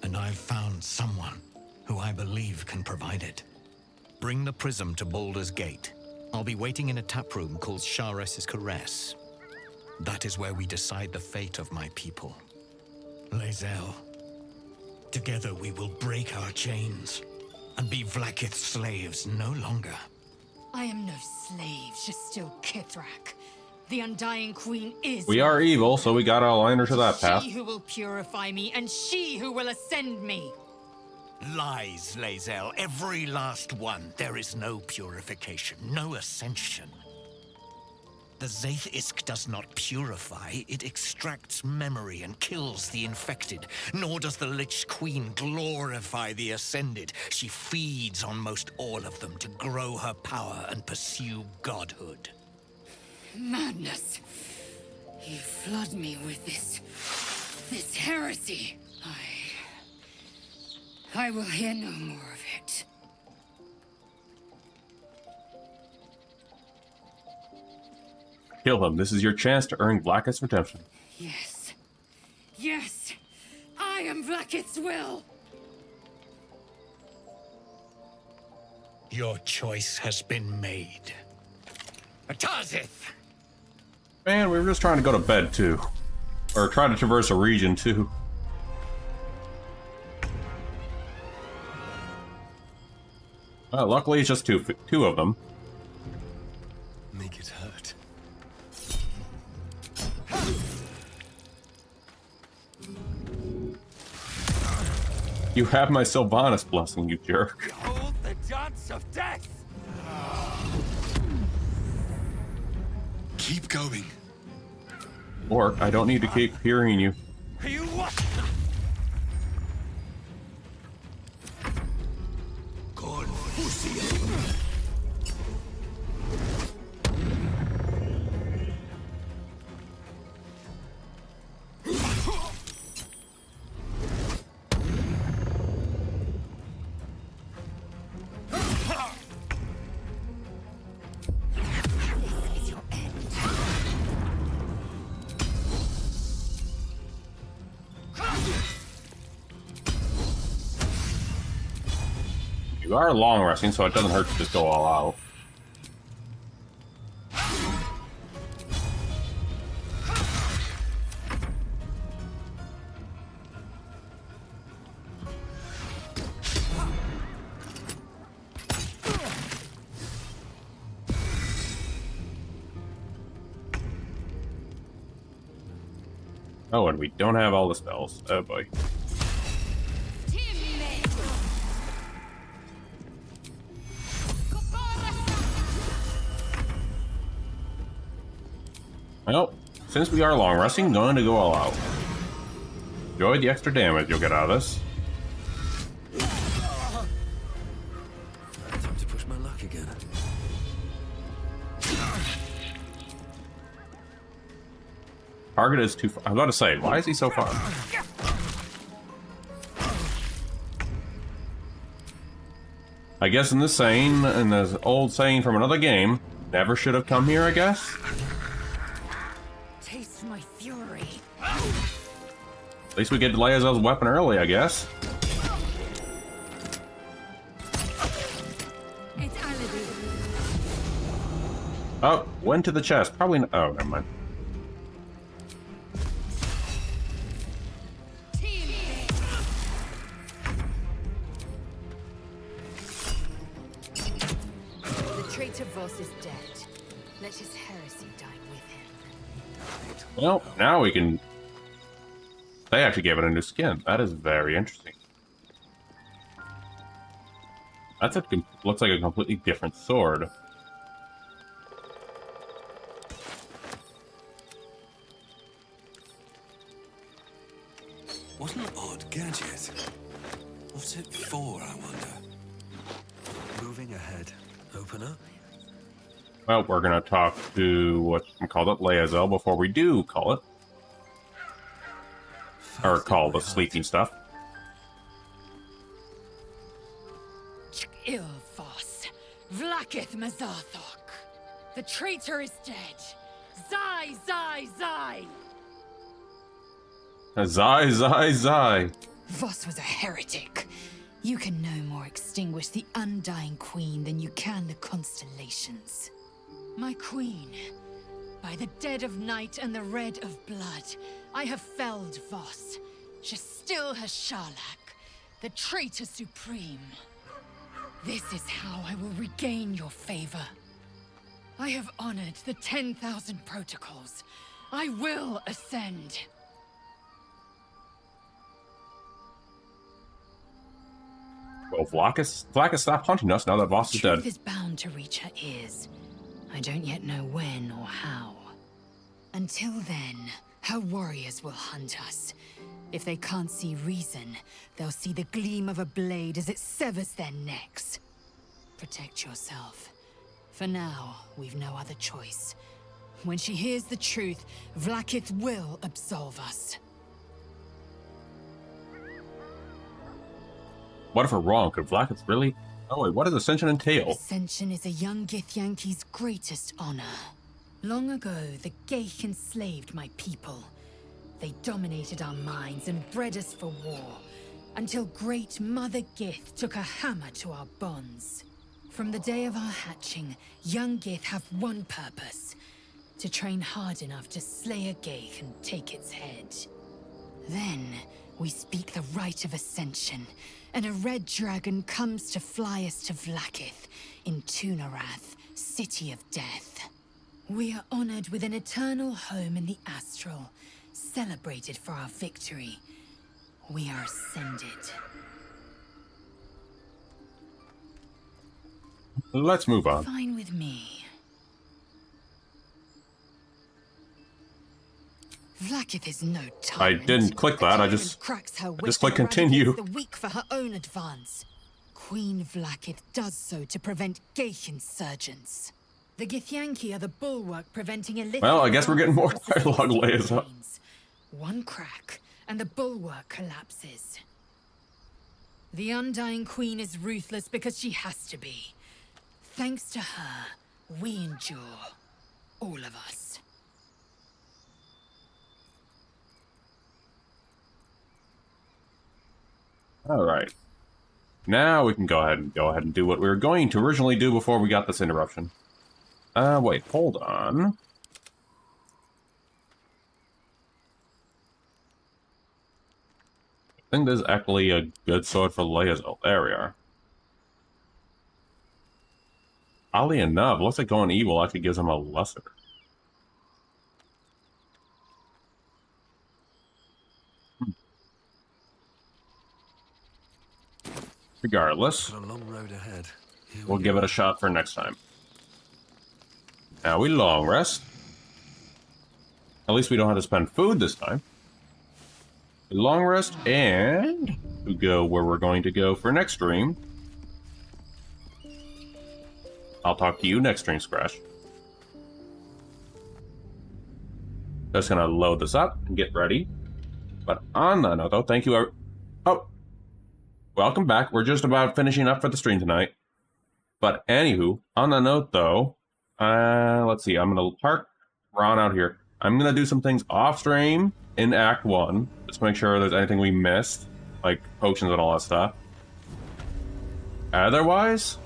And I've found someone who I believe can provide it. Bring the Prism to Baldur's Gate. I'll be waiting in a taproom called Shares's Caress. That is where we decide the fate of my people. Lae'zel, together we will break our chains and be Vlaakith's slaves no longer. I am no slave, just still Kithrak. The Undying Queen is... We are evil, so we gotta align her to that path. She who will purify me, and she who will ascend me. Lies, Lae'zel. Every last one. There is no purification, no ascension. The Zaith-Isk does not purify, it extracts memory and kills the infected. Nor does the Lich Queen glorify the Ascended. She feeds on most all of them to grow her power and pursue godhood. Madness. You flood me with this heresy. I will hear no more of it. Kill him. This is your chance to earn Blackest redemption. Yes. Yes! I am Vlaakith's will! Your choice has been made. Atazith! Man, we were just trying to go to bed, too. Or trying to traverse a region, too. Luckily, it's just two of them. Make it hurt. You have my Sylvanas blessing, you jerk. Behold the dance of death! Keep going. Orc, I don't need to keep hearing you. You what? You are long resting, so it doesn't hurt to just go all out. Oh, and we don't have all the spells. Oh boy. Well, since we are long resting, going to go all out. Enjoy the extra damage you'll get out of this. Time to push my luck again. Target is too far. I was about to say, why is he so far? I guess in this saying, in this old saying from another game, never should have come here, I guess? Taste my fury. At least we get Lae'zel's weapon early, I guess. It's Aladdin. Oh, went to the chest. Probably not. Oh, never mind. The traitor Voss is dead. Let his heresy die with him. Well, now we can... They actually gave it a new skin. That is very interesting. That's a... looks like a completely different sword. What an odd gadget. What's it for, I wonder? Moving ahead. Open up. Well, we're gonna talk to what's called it, Lae'zel, before we do call it. Or call the sleeping stuff. Ill Voss. Vlaakith Mazarthok. The traitor is dead. Zai, Zai, Zai. Zai, Zai, Zai. Voss was a heretic. You can no more extinguish the undying queen than you can the constellations. My queen, by the dead of night and the red of blood, I have felled Voss. Still has Sharlak, the traitor supreme. This is how I will regain your favor. I have honored the 10,000 protocols. I will ascend. Well, Vlacus stopped hunting us now that Voss is dead. Truth is bound to reach her ears. I don't yet know when or how. Until then, her warriors will hunt us. If they can't see reason, they'll see the gleam of a blade as it severs their necks. Protect yourself. For now, we've no other choice. When she hears the truth, Vlakith will absolve us. What if we're wrong? Could Vlakith really... Oh wait, what does Ascension entail? Ascension is a young Githyanki's greatest honor. Long ago, the Geich enslaved my people. They dominated our minds and bred us for war, until great Mother Gith took a hammer to our bonds. From the day of our hatching, young Gith have one purpose: to train hard enough to slay a Geich and take its head. Then, we speak the rite of ascension, and a red dragon comes to fly us to Vlakith, in Tunarath, City of Death. We are honored with an eternal home in the Astral, celebrated for our victory. We are ascended. Let's move on. Fine with me. Vlakith is no tyrant. I didn't click that, I just clicked continue. The weak for her own advance. Queen Vlakith does so to prevent Geich insurgents. The Githyanki are the bulwark preventing illithid... Well, I guess we're getting more dialogue layers up. One crack, and the bulwark collapses. The Undying Queen is ruthless because she has to be. Thanks to her, we endure. All of us. Alright. Now we can go ahead and do what we were going to originally do before we got this interruption. Wait, hold on. I think this is actually a good sword for Leia's. Oh, there we are. Oddly enough, looks like going evil actually gives him a lesser. Regardless, Got a long road ahead. we'll give it a shot for next time. Now we long rest. At least we don't have to spend food this time. We long rest and we go where we're going to go for next stream. I'll talk to you next stream, Scratch. Just gonna load this up and get ready. But on that note, though, thank you. Oh, welcome back. We're just about finishing up for the stream tonight. But anywho, on that note, though, let's see. I'm gonna park Ron out here. I'm gonna do some things off stream in Act 1, just to make sure there's anything we missed, like potions and all that stuff. Otherwise,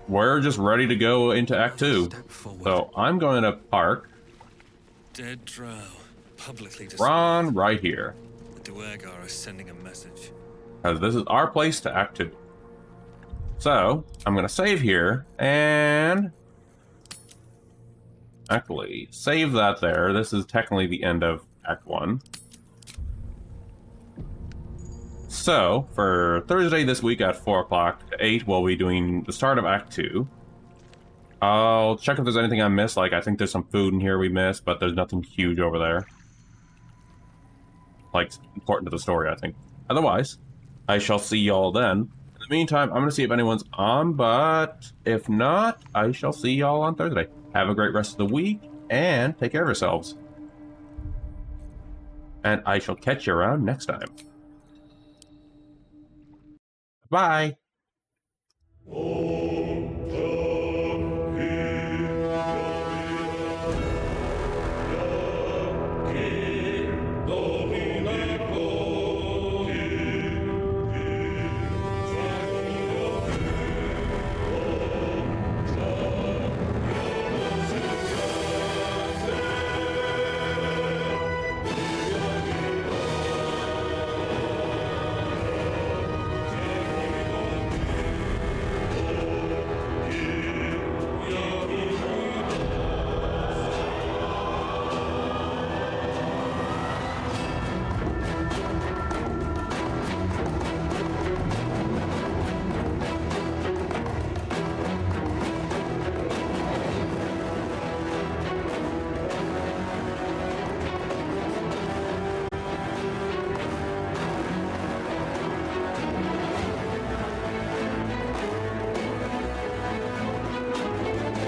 we're just ready to go into Act 2. So I'm going to park Dead drow, publicly Ron right here. The Duergar are sending a message. Because this is our place to Act 2. So, I'm going to save here, and... actually, save that there. This is technically the end of Act 1. So, for Thursday this week at 4 o'clock to 8, we'll be doing the start of Act 2. I'll check if there's anything I missed, like I think there's some food in here we missed, but there's nothing huge over there. Like, important to the story, I think. Otherwise, I shall see y'all then. In the meantime, I'm going to see if anyone's on, but if not, I shall see y'all on Thursday. Have a great rest of the week, and take care of yourselves. And I shall catch you around next time. Bye!